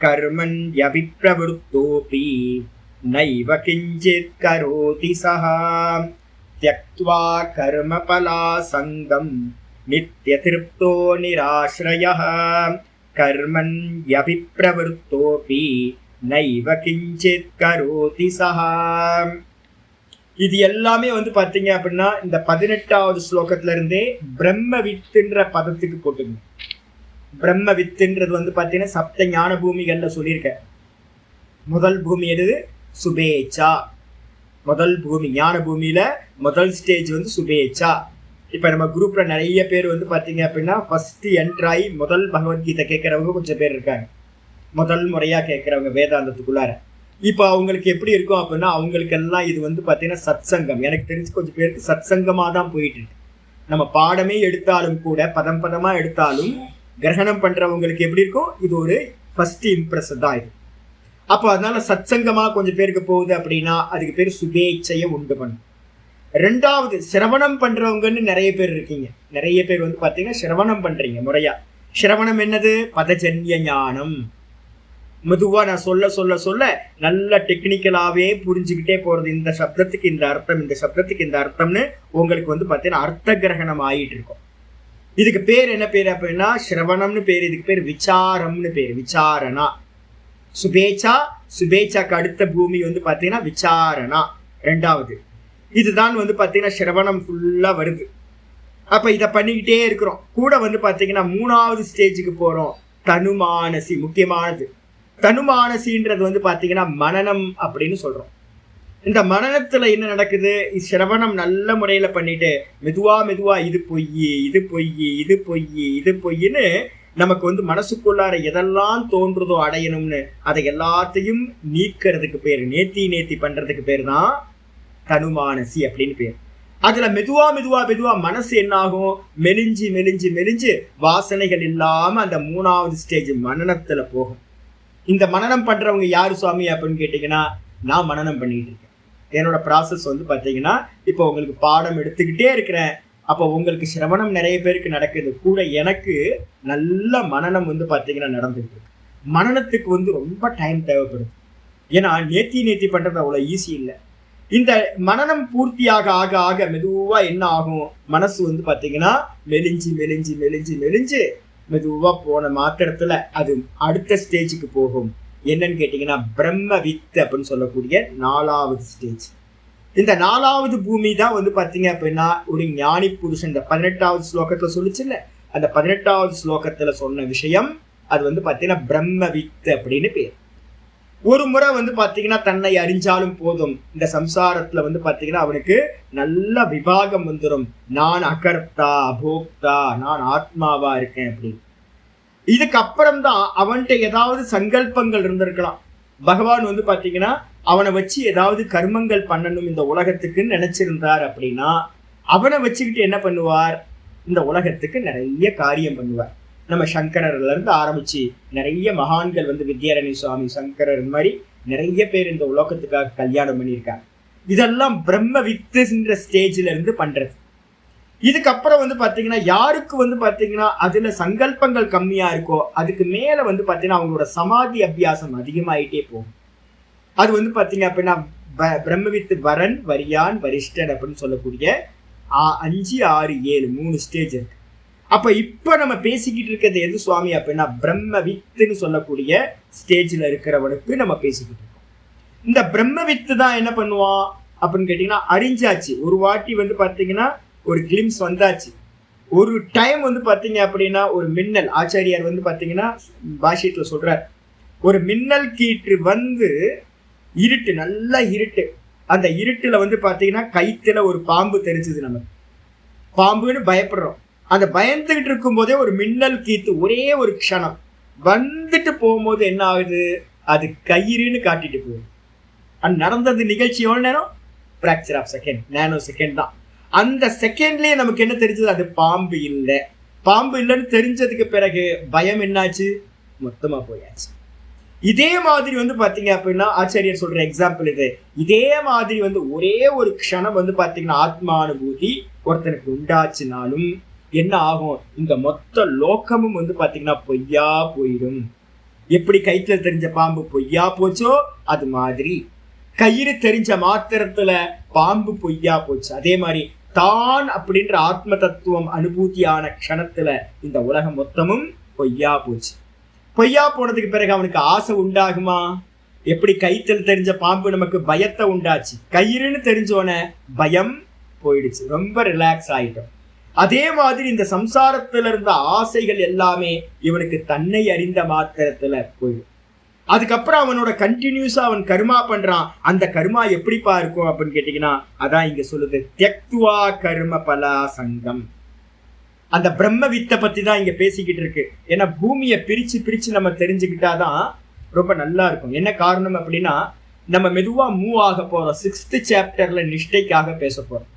கர்மண்யபிப்ரவருத்தோபி நைவ கிஞ்சித் கரோதி சஹ. த்யக்த்வா கர்மபலா சங்கம் நித்ய திருப்தோ நிராஸ்ரயः கர்மண்யபிப்ரவருத்தோபி நைவ கிஞ்சித் கரோதி சஹ. இது எல்லாமே வந்து பாத்தீங்க அப்படின்னா இந்த 18வது ஸ்லோகத்துல இருந்தே பிரம்ம வித்துன்ற பதத்துக்கு போட்டுங்க. பிரம்ம வித்துன்றது வந்து பாத்தீங்கன்னா சப்த ஞான பூமிகள்ல சொல்லியிருக்க. முதல் பூமி எது, சுபேச்சா. முதல் பூமி ஞான பூமியில முதல் ஸ்டேஜ் வந்து சுபேச்சா. இப்ப நம்ம குரூப்ல நிறைய பேர் வந்து பாத்தீங்க அப்படின்னா ஃபர்ஸ்ட் என்ட்ராயி முதல் பகவத்கீதை கேட்கறவங்க கொஞ்சம் பேர் இருக்காங்க. முதல் முறையா கேட்கறவங்க வேதாந்தத்துக்குள்ளார. இப்ப அவங்களுக்கு எப்படி இருக்கும் அப்படின்னா அவங்களுக்கெல்லாம் இது வந்து பாத்தீங்கன்னா சத் சங்கம். எனக்கு தெரிஞ்சு கொஞ்சம் பேருக்கு சத் சங்கமா தான் போயிட்டு இருக்கு. நம்ம பாடமே எடுத்தாலும் கூட பதம் பதமா எடுத்தாலும் கிரகணம் பண்றவங்களுக்கு எப்படி இருக்கும், இது ஒரு ஃபர்ஸ்ட் இம்ப்ரெஷன் தான் இது. அப்போ அதனால சத் சங்கமா கொஞ்சம் பேருக்கு போகுது அப்படின்னா அதுக்கு பேர் சுபேச்சையை உண்டு பண்ணும். 2வது சிரவணம் பண்றவங்கன்னு நிறைய பேர் இருக்கீங்க. நிறைய பேர் வந்து பாத்தீங்கன்னா சிரவணம் பண்றீங்க முறையா. சிரவணம் என்னது, பதஜன்ய ஞானம். மெதுவா நான் சொல்ல சொல்ல சொல்ல நல்ல டெக்னிக்கலாவே புரிஞ்சுக்கிட்டே போறது. இந்த சப்தத்துக்கு இந்த அர்த்தம், இந்த சப்தத்துக்கு இந்த அர்த்தம்னு உங்களுக்கு வந்து பாத்தீங்கன்னா அர்த்த கிரகணம் ஆகிட்டு இருக்கும். இதுக்கு பேர் என்ன பேர் அப்படின்னா சிரவணம்னு பேர். இதுக்கு பேர் விசாரம்னு பேர், விசாரணா. சுபேச்சா, சுபேச்சாக்கு அடுத்த பூமி வந்து பாத்தீங்கன்னா விசாரணா 2வது. இதுதான் வந்து பாத்தீங்கன்னா சிரவணம் ஃபுல்லா வருது. அப்ப இதை பண்ணிக்கிட்டே இருக்கிறோம். கூட வந்து பாத்தீங்கன்னா 3வது ஸ்டேஜுக்கு போறோம். தனுமானசி, முக்கியமானது. தனுமானசின்றது வந்து பாத்தீங்கன்னா மனனம் அப்படின்னு சொல்றோம். இந்த மனனத்துல என்ன நடக்குது? சிரவணம் நல்ல முறையில பண்ணிட்டு மெதுவா மெதுவா இது பொய், இது பொய், இது பொய், இது பொய்ன்னு நமக்கு வந்து மனசுக்குள்ளார எதெல்லாம் தோன்றுதோ அடையணும்னு அதை எல்லாத்தையும் நீக்கிறதுக்கு பேர், நேத்தி பண்றதுக்கு பேர் தான் தனுமானசி அப்படின்னு பேர். அதுல மெதுவா மெதுவா மெதுவா மனசு என்ன ஆகும்? மெலிஞ்சு மெலிஞ்சு மெலிஞ்சு வாசனைகள் இல்லாம அந்த 3வது ஸ்டேஜ் மனனத்துல போகும். இந்த மனனம் பண்றவங்க யாரு சுவாமி அப்படின்னு கேட்டீங்கன்னா, நான் மனனம் பண்ணிட்டு இருக்கேன். என்னோட ப்ராசஸ் வந்து பாத்தீங்கன்னா, இப்போ உங்களுக்கு பாடம் எடுத்துக்கிட்டே இருக்கிறேன். அப்போ உங்களுக்கு சிரவணம் நிறைய பேருக்கு நடக்குது, கூட எனக்கு நல்ல மனனம் வந்து பாத்தீங்கன்னா நடந்துட்டு இருக்கு. மனனத்துக்கு வந்து ரொம்ப டைம் தேவைப்படுது. ஏன்னா நேத்தி பண்றது அவ்வளவு ஈஸி இல்லை. இந்த மனனம் பூர்த்தியாக ஆக ஆக மெதுவா என்ன ஆகும்? மனசு வந்து பாத்தீங்கன்னா மெலிஞ்சு மெலிஞ்சு மெலிஞ்சு மெலிஞ்சு மெதுவா போன மாத்திரத்துல அது அடுத்த ஸ்டேஜுக்கு போகும். என்னன்னு கேட்டீங்கன்னா பிரம்ம வித் அப்படின்னு சொல்லக்கூடிய 4வது ஸ்டேஜ். இந்த 4வது பூமி தான் வந்து பாத்தீங்க அப்படின்னா ஒரு ஞானி புருஷன். இந்த 18வது ஸ்லோகத்துல சொல்லிச்சு இல்ல, அந்த 18வது ஸ்லோகத்துல சொன்ன விஷயம் அது வந்து பாத்தீங்கன்னா பிரம்ம வித் அப்படின்னு பேர். ஒரு முறை வந்து பாத்தீங்கன்னா தன்னை அறிஞ்சாலும் போதும், இந்த சம்சாரத்துல வந்து பாத்தீங்கன்னா அவனுக்கு நல்ல விபாகம் வந்துடும். நான் அகர்த்தா அபோக்தா, நான் ஆத்மாவா இருக்கேன் அப்படின்னு. இதுக்கப்புறம் தான் அவன்கிட்ட ஏதாவது சங்கல்பங்கள் இருந்திருக்கலாம். பகவான் வந்து பாத்தீங்கன்னா அவனை வச்சு ஏதாவது கர்மங்கள் பண்ணணும் இந்த உலகத்துக்குன்னு நினைச்சிருந்தார் அப்படின்னா அவனை வச்சுக்கிட்டு என்ன பண்ணுவார்? இந்த உலகத்துக்கு நிறைய காரியம் பண்ணுவார். நம்ம சங்கரர்ல இருந்து ஆரம்பிச்சு நிறைய மகான்கள் வந்து வித்யாரணி சுவாமி, சங்கரர், இந்த மாதிரி நிறைய பேர் இந்த உலகத்துக்காக கல்யாணம் பண்ணியிருக்காங்க. இதெல்லாம் பிரம்ம வித்துன்ற ஸ்டேஜ்ல இருந்து பண்றது. இதுக்கப்புறம் வந்து பாத்தீங்கன்னா யாருக்கு வந்து பாத்தீங்கன்னா அதுல சங்கல்பங்கள் கம்மியா இருக்கோ அதுக்கு மேல வந்து பாத்தீங்கன்னா அவங்களோட சமாதி அபியாசம் அதிகமாயிட்டே போகும். அது வந்து பாத்தீங்க அப்படின்னா பிரம்மவித்து வரன், வரியான், வரிஷ்டன் அப்படின்னு சொல்லக்கூடிய 5, 6, 7 3 ஸ்டேஜ் இருக்கு. அப்ப இப்ப நம்ம பேசிக்கிட்டு இருக்கிறது எது சுவாமி அப்படின்னா பிரம்ம வித்துன்னு சொல்லக்கூடிய ஸ்டேஜ்ல இருக்கிறவனுக்கு நம்ம பேசிக்கிட்டு இருக்கோம். இந்த பிரம்ம வித்து தான் என்ன பண்ணுவான் அப்படின்னு கேட்டீங்கன்னா அறிஞ்சாச்சு. ஒரு வாட்டி வந்து பாத்தீங்கன்னா ஒரு கிளிம்ஸ் வந்தாச்சு. ஒரு டைம் வந்து பாத்தீங்க அப்படின்னா ஒரு மின்னல், ஆச்சாரியார் வந்து பாத்தீங்கன்னா பாஷ்யத்துல சொல்றார், ஒரு மின்னல் கீற்று வந்து இருட்டு, நல்ல இருட்டு. அந்த இருட்டுல வந்து பாத்தீங்கன்னா கைத்துல ஒரு பாம்பு தெரிஞ்சது. நமக்கு பாம்புன்னு பயப்படுறோம். அந்த பயந்துகிட்டு இருக்கும் போதே ஒரு மின்னல் கீத்து ஒரே ஒரு க்ஷணம் வந்துட்டு போகும்போது என்ன ஆகுது? அது கயிறுன்னு காட்டிட்டு போகுது. அது நடந்தது நிகழ்ச்சி எவ்வளவு நேரம்? Fraction of second, nano second தான். அந்த செகண்ட்லயே நமக்கு என்ன தெரிஞ்சது? அது பாம்பு இல்லை. பாம்பு இல்லைன்னு தெரிஞ்சதுக்கு பிறகு பயம் என்னாச்சு? மொத்தமா போயாச்சு. இதே மாதிரி வந்து பாத்தீங்க அப்படின்னா ஆச்சாரியர் சொல்ற எக்ஸாம்பிள் இது. இதே மாதிரி வந்து ஒரே ஒரு க்ஷணம் வந்து பாத்தீங்கன்னா ஆத்மானுபூதி ஒருத்தனுக்கு உண்டாச்சுனாலும் என்ன ஆகும்? இந்த மொத்த லோகமும் வந்து பாத்தீங்கன்னா பொய்யா போயிடும். எப்படி கைத்துல தெரிஞ்ச பாம்பு பொய்யா போச்சோ அது மாதிரி கயிறு தெரிஞ்ச மாத்திரத்துல பாம்பு பொய்யா போச்சு. அதே மாதிரி தான் அப்படின்ற ஆத்ம தத்துவம் அனுபூதியான க்ஷணத்துல இந்த உலகம் மொத்தமும் பொய்யா போச்சு. பொய்யா போனதுக்கு பிறகு அவனுக்கு ஆசை உண்டாகுமா? எப்படி கைத்துல தெரிஞ்ச பாம்பு நமக்கு பயத்தை உண்டாச்சு, கயிறுன்னு தெரிஞ்சோன பயம் போயிடுச்சு, ரொம்ப ரிலாக்ஸ் ஆயிட்டோம். அதே மாதிரி இந்த சம்சாரத்துல இருந்த ஆசைகள் எல்லாமே இவனுக்கு தன்னை அறிந்த மாத்திரத்துல போயிடும். அதுக்கப்புறம் அவனோட கண்டினியூஸா அவன் கர்மா பண்றான். அந்த கர்மா எப்படிப்பா இருக்கும் அப்படின்னு கேட்டீங்கன்னா அதான் இங்க சொல்லுது, தியக்துவா கர்ம பலா சங்கம். அந்த பிரம்ம வித்தை பத்தி தான் இங்க பேசிக்கிட்டு இருக்கு. ஏன்னா பூமியை பிரிச்சு பிரிச்சு நம்ம தெரிஞ்சுக்கிட்டாதான் ரொம்ப நல்லா இருக்கும். என்ன காரணம் அப்படின்னா நம்ம மெதுவா மூவ் ஆக போறோம். 6th சாப்டர்ல நிஷ்டைக்காக பேச போறோம்.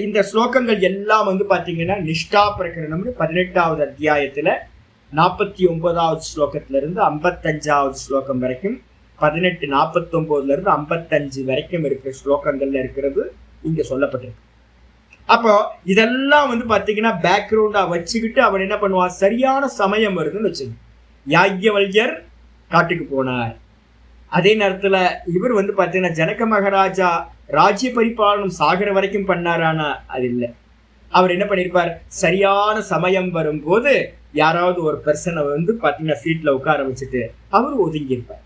இந்த ஸ்லோகங்கள் எல்லாம் வந்து பாத்தீங்கன்னா நிஷ்டா பிரகரணம்னு 18வது அத்தியாயத்துல 49வது ஸ்லோகத்துல இருந்து 55வது ஸ்லோகம் வரைக்கும், 18, 49ல இருந்து 55 வரைக்கும் இருக்கிற ஸ்லோகங்கள்ல இருக்கிறது இங்க சொல்லப்பட்டிருக்கு. அப்போ இதெல்லாம் வந்து பாத்தீங்கன்னா பேக்ரவுண்டா வச்சுக்கிட்டு அவன் என்ன பண்ணுவான்? சரியான சமயம் வருதுன்னு வச்சுங்க. யாக்ஞவல்யர் காட்டுக்கு போனார். அதே நேரத்துல இவர் வந்து பாத்தீங்கன்னா ஜனக மகாராஜா ராஜ்ய பரிபாலனம் சாகர வரைக்கும் பண்ணாரானா அது இல்லை. அவர் என்ன பண்ணிருப்பார்? சரியான சமயம் வரும்போது யாராவது ஒரு பர்சனை வந்து பாத்தீங்கன்னா சீட்ல உட்கார வச்சுட்டு அவர் ஒதுங்கி இருப்பார்.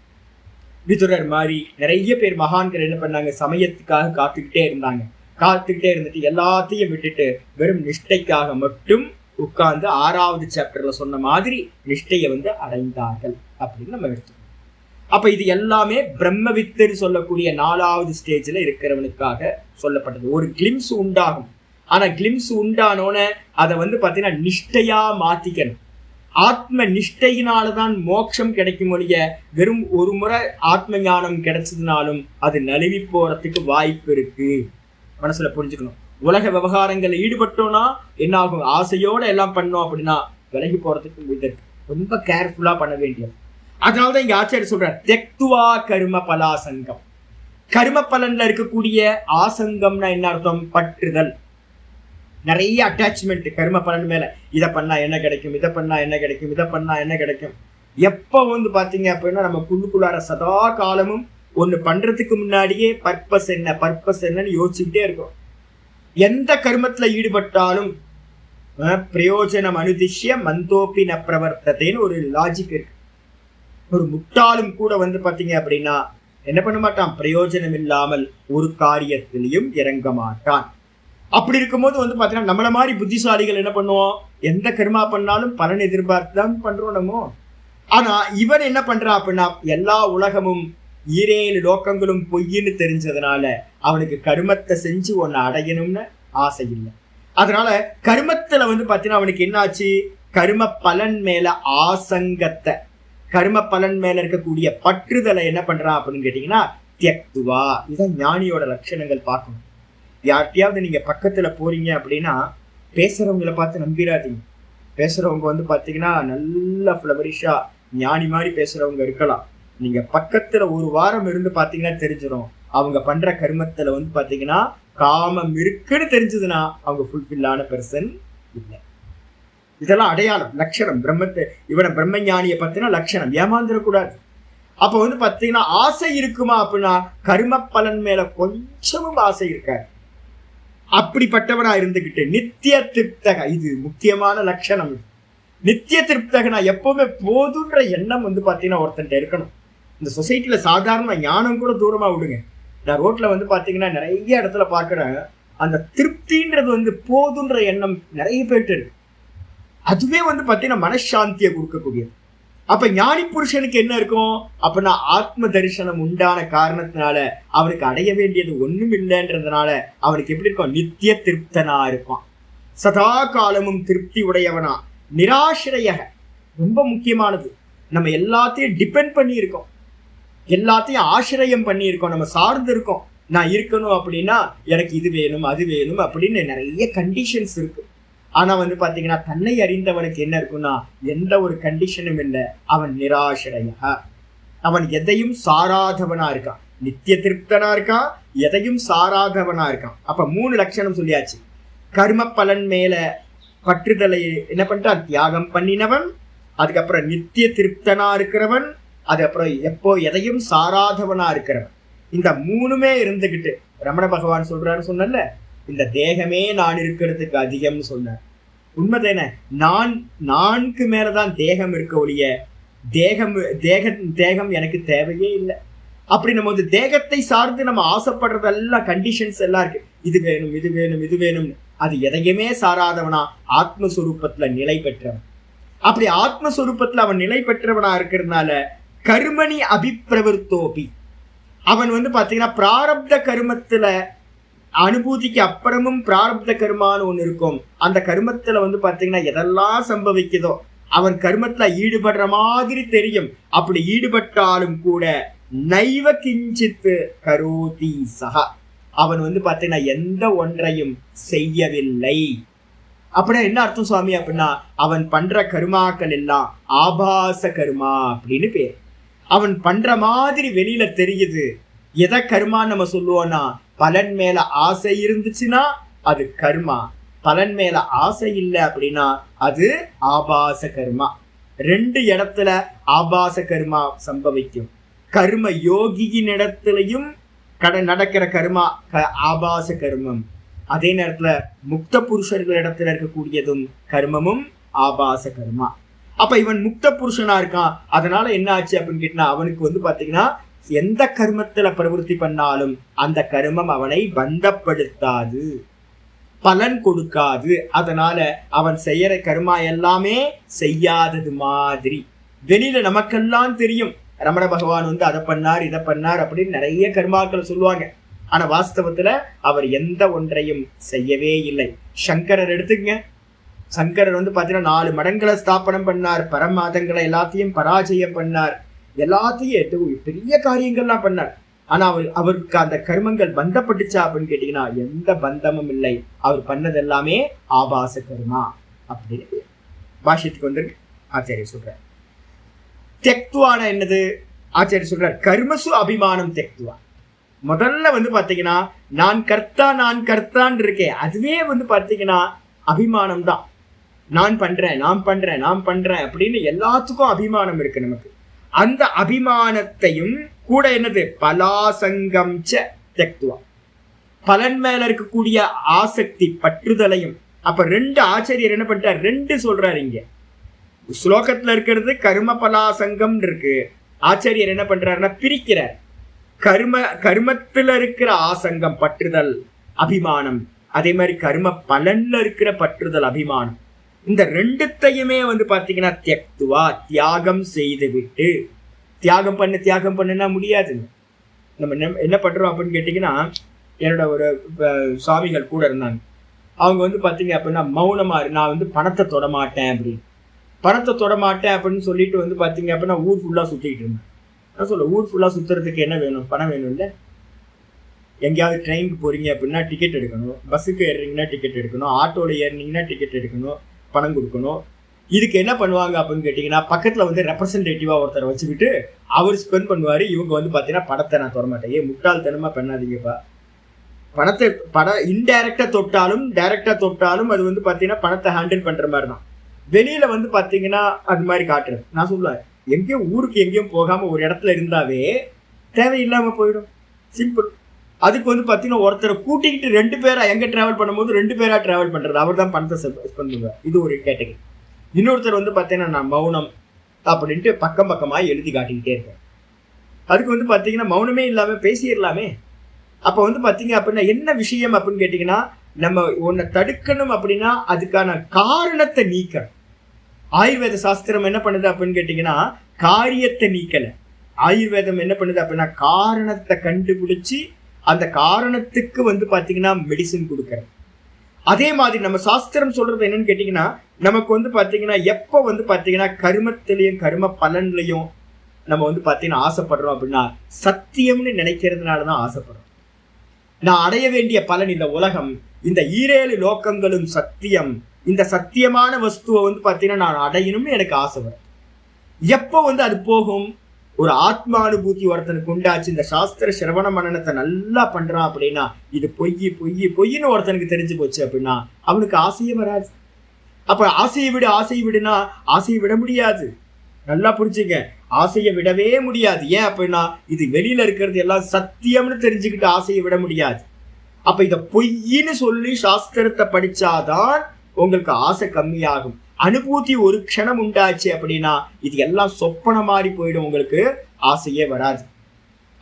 விதுரர் மாதிரி நிறைய பேர் மகான்கள் என்ன பண்ணாங்க? சமயத்துக்காக காத்துக்கிட்டே இருந்தாங்க. காத்துக்கிட்டே இருந்துட்டு எல்லாத்தையும் விட்டுட்டு வெறும் நிஷ்டைக்காக மட்டும் உட்கார்ந்து 6வது சாப்டர்ல சொன்ன மாதிரி நிஷ்டையை அடைந்தார்கள் அப்படின்னு நம்ம எடுத்துக்கணும். அப்ப இது எல்லாமே பிரம்மவித்துன்னு சொல்லக்கூடிய 4வது ஸ்டேஜ்ல இருக்கிறவனுக்காக சொல்லப்பட்டது. ஒரு கிளிம்ஸ் உண்டாகும். ஆனா கிளிம்ஸ் உண்டானோன அதை பாத்தீங்கன்னா நிஷ்டையா மாத்திக்கணும். ஆத்ம நிஷ்டையினால்தான் மோட்சம் கிடைக்கும் ஒழிய வெறும் ஒரு முறை ஆத்ம ஞானம் கிடைச்சதுனாலும் அது நழுவி போறதுக்கு வாய்ப்பு இருக்கு. மனசுல புரிஞ்சுக்கணும். உலக விவகாரங்கள்ல ஈடுபட்டோம்னா என்ன ஆகும்? ஆசையோட எல்லாம் பண்ணோம் அப்படின்னா விலகி போறதுக்கு இருக்கு. ரொம்ப கேர்ஃபுல்லா பண்ண வேண்டியது. அதனாலதான் இங்க ஆச்சாரியர் சொல்றார், தெக்துவா கர்ம பலாசங்கம். கர்ம பலன்ல இருக்கக்கூடிய ஆசங்கம்னா என்ன அர்த்தம்? பற்றுதல், நிறைய அட்டாச்மெண்ட் கர்ம பலன் மேல. இதை பண்ணா என்ன கிடைக்கும், இதை பண்ணா என்ன கிடைக்கும், இதை பண்ணா என்ன கிடைக்கும். எப்ப பாத்தீங்க அப்படின்னா நம்ம குள்ளுக்குள்ளார சதா காலமும் ஒண்ணு பண்றதுக்கு முன்னாடியே பர்பஸ் என்னன்னு யோசிச்சுக்கிட்டே இருக்கும். எந்த கர்மத்துல ஈடுபட்டாலும் பிரயோஜனம் அனுதிஷ்ய மந்தோப்பி ந பிரவர்த்தத்தைன்னு ஒரு லாஜிக் இருக்கு. ஒரு முட்டாளும் கூட பாத்தீங்க அப்படின்னா என்ன பண்ண மாட்டான்? பிரயோஜனம் இல்லாமல் ஒரு காரியத்திலையும் இறங்க மாட்டான். அப்படி இருக்கும்போது பாத்தீங்கன்னா நம்மள மாதிரி புத்திசாலிகள் என்ன பண்ணுவோம்? எந்த கர்மா பண்ணாலும் பலன் எதிர்பார்த்து தான் பண்றோம் நம்ம. ஆனா இவன் என்ன பண்றான் அப்படின்னா எல்லா உலகமும் 7 லோகங்களும் பொய்ன்னு தெரிஞ்சதுனால அவனுக்கு கர்மத்தை செஞ்சு ஒன்னு அடையணும்னு ஆசை இல்லை. அதனால கர்மத்துல பாத்தீங்கன்னா அவனுக்கு என்ன ஆச்சு? கர்ம பலன் மேல ஆசங்கத்தை, கர்ம பலன் மேல இருக்கக்கூடிய பற்றுதலை என்ன பண்றான் அப்படின்னு கேட்டீங்கன்னா தியக்துவா. இதுதான் ஞானியோட லட்சணங்கள். பார்க்கணும். யார்கிட்டயாவது நீங்க பக்கத்துல போறீங்க அப்படின்னா பேசுறவங்களை பார்த்து நம்பிடாதீங்க. பேசுறவங்க பாத்தீங்கன்னா நல்ல ஃபிளவரிஷா ஞானி மாதிரி பேசுறவங்க இருக்கலாம். நீங்க பக்கத்துல ஒரு வாரம் இருந்து பாத்தீங்கன்னா தெரிஞ்சிடும் அவங்க பண்ற கர்மத்துல பாத்தீங்கன்னா காமம் இருக்குன்னு தெரிஞ்சதுன்னா அவங்க ஃபுல்ஃபில்லான பெர்சன் இல்லை. இதெல்லாம் அடையாளம், லட்சணம். இவனை பிரம்ம ஞானியை பத்தின லட்சணம். ஏமாந்துடக்கூடாது. அப்ப பாத்தீங்கன்னா ஆசை இருக்குமா அப்படின்னா கர்ம பலன் மேல கொஞ்சமும் ஆசை இருக்காது. அப்படிப்பட்டவனா இருந்துகிட்டு நித்திய திருப்தக, இது முக்கியமான லட்சணம். நித்திய திருப்தகனா எப்பவுமே போதுன்ற எண்ணம் பாத்தீங்கன்னா ஒருத்தன்ட்ட இருக்கணும். இந்த சொசைட்டில சாதாரண ஞானம் கூட தூரமா விடுங்க. நான் ரோட்ல பாத்தீங்கன்னா நிறைய இடத்துல பாக்குறேன். அந்த திருப்தின்றது போதுன்ற எண்ணம் நிறைய பேர்ட்டு இருக்கு. அதுவே பாத்தீங்கன்னா மனசாந்தியை கொடுக்கக்கூடியது. அப்ப ஞானி புருஷனுக்கு என்ன இருக்கும் அப்படின்னா ஆத்ம தரிசனம் உண்டான காரணத்தினால அவனுக்கு அடைய வேண்டியது ஒண்ணும் இல்லைன்றதுனால அவனுக்கு எப்படி இருக்கும்? நித்திய திருப்தனா இருப்பான். சதா காலமும் திருப்தி உடையவனா. நிராசிரிய, ரொம்ப முக்கியமானது. நம்ம எல்லாத்தையும் டிபெண்ட் பண்ணி இருக்கோம், எல்லாத்தையும் ஆசிரியம் பண்ணி இருக்கோம், நம்ம சார்ந்து இருக்கோம். நான் இருக்கணும் அப்படின்னா எனக்கு இது வேணும் அது வேணும் அப்படின்னு நிறைய கண்டிஷன்ஸ் இருக்கு. ஆனா பாத்தீங்கன்னா தன்னை அறிந்தவனுக்கு என்ன இருக்குன்னா எந்த ஒரு கண்டிஷனும் இல்லை. அவன் நிராசிரிய, அவன் எதையும் சாராதவனா இருக்கான். நித்திய திருப்தனா இருக்கான், எதையும் சாராதவனா இருக்கான். அப்ப 3 லட்சணம் சொல்லியாச்சு. கர்ம பலன் மேல பற்றுதலை என்ன பண்றான்? தியாகம் பண்ணினவன். அதுக்கப்புறம் நித்திய திருப்தனா இருக்கிறவன். அதுக்கப்புறம் எப்போ எதையும் சாராதவனா இருக்கிறவன். இந்த 3மே இருந்துகிட்டு ரமண பகவான் சொல்றான்னு சொன்னல, இந்த தேகமே நான் இருக்கிறதுக்கு அதிகம்னு சொன்னார். உண்மைதானே? நான்கு மேலதான் தேகம் இருக்க ஒழிய தேகம் எனக்கு தேவையே இல்லை. அப்படி நம்ம தேகத்தை சார்ந்து நம்ம ஆசைப்படுறதெல்லாம் கண்டிஷன்ஸ் எல்லாம் இருக்கு. இது வேணும் இது வேணும் இது வேணும்னு. அது எதையுமே சாராதவனா ஆத்மஸ்வரூபத்துல நிலை பெற்றவன். அப்படி ஆத்மஸ்வரூபத்துல அவன் நிலை பெற்றவனா இருக்கிறதுனால கர்மணி அபிப்பிரவருத்தோபி, அவன் பாத்தீங்கன்னா பிராரப்த கர்மத்துல அனுபூதிக்கு அப்புறமும் பிராரப்த கர்மான்னு ஒண்ணு இருக்கும். அந்த கர்மத்துல பாத்தீங்கன்னா எதெல்லாம் சம்பவிக்குதோ அவன் கர்மத்துல ஈடுபடுற மாதிரி தெரியும். அப்படி ஈடுபட்டாலும் கூட நைவ கிஞ்சித்து கரோதி சஹா, அவன் பாத்தீங்கன்னா எந்த ஒன்றையும் செய்யவில்லை. அப்படின்னா என்ன அர்த்தம் சுவாமி அப்படின்னா அவன் பண்ற கர்மாக்கள் எல்லாம் ஆபாச கர்மா அப்படின்னு பேர். அவன் பண்ற மாதிரி வெளியில தெரியுது. எதை கர்மான்னு நம்ம சொல்லுவோம்னா பலன் மேல ஆசை இருந்துச்சுன்னா அது கர்மா, பலன் மேல ஆசை இல்லை அப்படின்னா அது ஆபாச கர்மா. 2 இடத்துல ஆபாச கர்மா சம்பவிக்கும். கர்ம யோகியின் இடத்துலையும் நடக்கிற கர்மா ஆபாச கர்மம். அதே நேரத்துல முக்த புருஷர்கள் இடத்துல இருக்கக்கூடியதும் கர்மமும் ஆபாச கர்மா. அப்ப இவன் முக்த புருஷனா இருக்கான். அதனால என்ன ஆச்சு அப்படின்னு கேட்டா அவனுக்கு பாத்தீங்கன்னா எந்த கர்மத்துல பிரவருத்தி பண்ணாலும் அந்த கர்மம் அவனை பந்தப்படுத்தாது, பலன் கொடுக்காது. அதனால அவன் செய்யற கர்மா எல்லாமே செய்யாதது மாதிரி. வெளியில நமக்கெல்லாம் தெரியும் ரமண பகவான் அதை பண்ணார் இதை பண்ணார் அப்படின்னு நிறைய கர்மாக்களை சொல்லுவாங்க. ஆனா வாஸ்தவத்துல அவர் எந்த ஒன்றையும் செய்யவே இல்லை. சங்கரர் எடுத்துக்கங்க. சங்கரர் பாத்தீங்கன்னா 4 மடங்களை ஸ்தாபனம் பண்ணார், பரமாதங்களை எல்லாத்தையும் பராஜயம் பண்ணார், எல்லாத்தையும் பெரிய காரியங்கள்லாம் பண்ணார். ஆனா அவருக்கு அந்த கர்மங்கள் பந்தப்பட்டுச்சா அப்படின்னு கேட்டீங்கன்னா எந்த பந்தமும் இல்லை. அவர் பண்ணது எல்லாமே ஆபாச கர்மா அப்படின்னு பாஷ்யத்துக்கு ஆச்சாரிய சொல்றார். தெக்துவான என்னது? ஆச்சாரிய சொல்றார் கர்மசு அபிமானம் தெக்துவா. முதல்ல பாத்தீங்கன்னா நான் கர்த்தான் இருக்கேன், அதுவே பாத்தீங்கன்னா அபிமானம் தான். நான் பண்றேன் அப்படின்னு எல்லாத்துக்கும் அபிமானம் இருக்கு நமக்கு. அந்த அபிமானத்தையும் கூட என்னது பலாசங்கம் தெக்துவா, பலன் மேல இருக்கக்கூடிய ஆசக்தி பற்றுதலையும். அப்ப 2 ஆச்சாரியர் என்ன பண்ணிட்டார்? 2 சொல்றாரு இங்க. ஸ்லோகத்துல இருக்கிறது கர்ம பலாசங்கம் இருக்கு. ஆச்சாரியர் என்ன பண்றாருன்னா பிரிக்கிறார். கர்மத்துல இருக்கிற ஆசங்கம் பற்றுதல் அபிமானம், அதே மாதிரி கர்ம பலன்ல இருக்கிற பற்றுதல் அபிமானம். இந்த 2த்தையுமே பாத்தீங்கன்னா தியக்துவா, தியாகம் செய்து விட்டு. தியாகம் பண்ணுன்னா முடியாதுங்க. நம்ம என்ன பண்றோம் அப்படின்னு கேட்டீங்கன்னா, என்னோட ஒரு சுவாமிகள் கூட இருந்தாங்க. அவங்க பாத்தீங்க அப்படின்னா மௌனமா நான் பணத்தை தொடமாட்டேன் அப்படின்னு. பணத்தை தொடமாட்டேன் அப்படின்னு சொல்லிட்டு பாத்தீங்க அப்படின்னா ஊர் ஃபுல்லா சுத்திக்கிட்டு இருந்தேன். நான் சொல்ல ஊர் ஃபுல்லா சுத்துறதுக்கு என்ன வேணும்? பணம் வேணும் இல்லை? எங்கேயாவது ட்ரெயினுக்கு போறீங்க அப்படின்னா டிக்கெட் எடுக்கணும், பஸ்ஸுக்கு ஏறுறீங்கன்னா டிக்கெட் எடுக்கணும், ஆட்டோல ஏறினீங்கன்னா டிக்கெட் எடுக்கணும், பணம் கொடுக்கணும். இதுக்கு என்ன பண்ணுவாங்க அப்படின்னு கேட்டீங்கன்னா பக்கத்துல ரெப்ரசன்டேட்டிவா ஒருத்தரை வச்சுக்கிட்டு அவர் ஸ்பெண்ட் பண்ணுவாரு. இவங்க பாத்தீங்கன்னா பணத்தை நான் தொடமாட்டேன். முட்டாள்தனமா பண்ணாதீங்கப்பா. பணத்தை இன்டைரக்டா தொட்டாலும் டைரக்டா தொட்டாலும் அது பாத்தீங்கன்னா பணத்தை ஹேண்டில் பண்ற மாதிரி தான். வெளியில பாத்தீங்கன்னா அது மாதிரி காட்டுறது. நான் சொல்லுவேன், எங்கேயும் ஊருக்கு எங்கேயும் போகாம ஒரு இடத்துல இருந்தாவே தேவையில்லாம போயிடும். சிம்பிள். அதுக்கு பாத்தீங்கன்னா ஒருத்தரை கூட்டிக்கிட்டு 2 பேரா எங்க டிராவல் பண்ணும்போது 2 பேரா டிராவல் பண்றது, அவர் தான் பணத்தை ஸ்பெண்ட் பண்ணுவார். இது ஒரு கேட்டகரி. இன்னொருத்தர் பாத்தீங்கன்னா நான் மௌனம் அப்படின்ட்டு பக்கமா எழுதி காட்டிக்கிட்டே இருக்கேன். அதுக்கு பாத்தீங்கன்னா மௌனமே இல்லாம பேசிடலாமே. அப்ப பாத்தீங்க அப்படின்னா என்ன விஷயம் அப்படின்னு கேட்டீங்கன்னா, நம்ம ஒன்னை தடுக்கணும் அப்படின்னா அதுக்கான காரணத்தை நீக்கணும். ஆயுர்வேத சாஸ்திரம் என்ன பண்ணுது அப்படின்னு கேட்டீங்கன்னா காரியத்தை நீக்கல. ஆயுர்வேதம் என்ன பண்ணுது அப்படின்னா காரணத்தை கண்டுபிடிச்சு அந்த காரணத்துக்கு பாத்தீங்கன்னா மெடிசின் கொடுக்கறது. அதே மாதிரி நம்ம சாஸ்திரம் சொல்றது என்னன்னு கேட்டீங்கன்னா, நமக்கு பாத்தீங்கன்னா எப்ப பாத்தீங்கன்னா கர்மத்திலையும் கர்ம பலன்லையும் நம்ம பாத்தீங்கன்னா ஆசைப்படுறோம் அப்படின்னா சத்தியம்னு நினைக்கிறதுனாலதான் ஆசைப்படுறோம். நான் அடைய வேண்டிய பலன் இந்த உலகம், இந்த 7 லோகங்களும் சத்தியம், இந்த சத்தியமான வஸ்துவை பாத்தீங்கன்னா நான் அடையணும்னு எனக்கு ஆசை வரும். எப்போ அது போகும்? ஒரு ஆத்மானுபூதி ஒருத்தனுக்கு உண்டாச்சு, இந்த சாஸ்திர சிரவண மனனத்தை நல்லா பண்றான் அப்படின்னா இது பொய்ன்னு ஒருத்தனுக்கு தெரிஞ்சு போச்சு அப்படின்னா அவனுக்கு ஆசையே வராது. அப்ப ஆசையை விடுனா ஆசையை விட முடியாது. நல்லா புரிஞ்சுங்க, ஆசையை விடவே முடியாது. ஏன் அப்படின்னா இது வெளியில இருக்கிறது எல்லாம் சத்தியம்னு தெரிஞ்சுக்கிட்டு ஆசையை விட முடியாது. அப்ப இத பொய்ன்னு சொல்லி சாஸ்திரத்தை படிச்சாதான் உங்களுக்கு ஆசை கம்மியாகும். அனுபூதி ஒரு க்ஷணம் உண்டாச்சு அப்படின்னா இது எல்லாம் சொப்பன மாதிரி போயிடும், உங்களுக்கு ஆசையே வராது.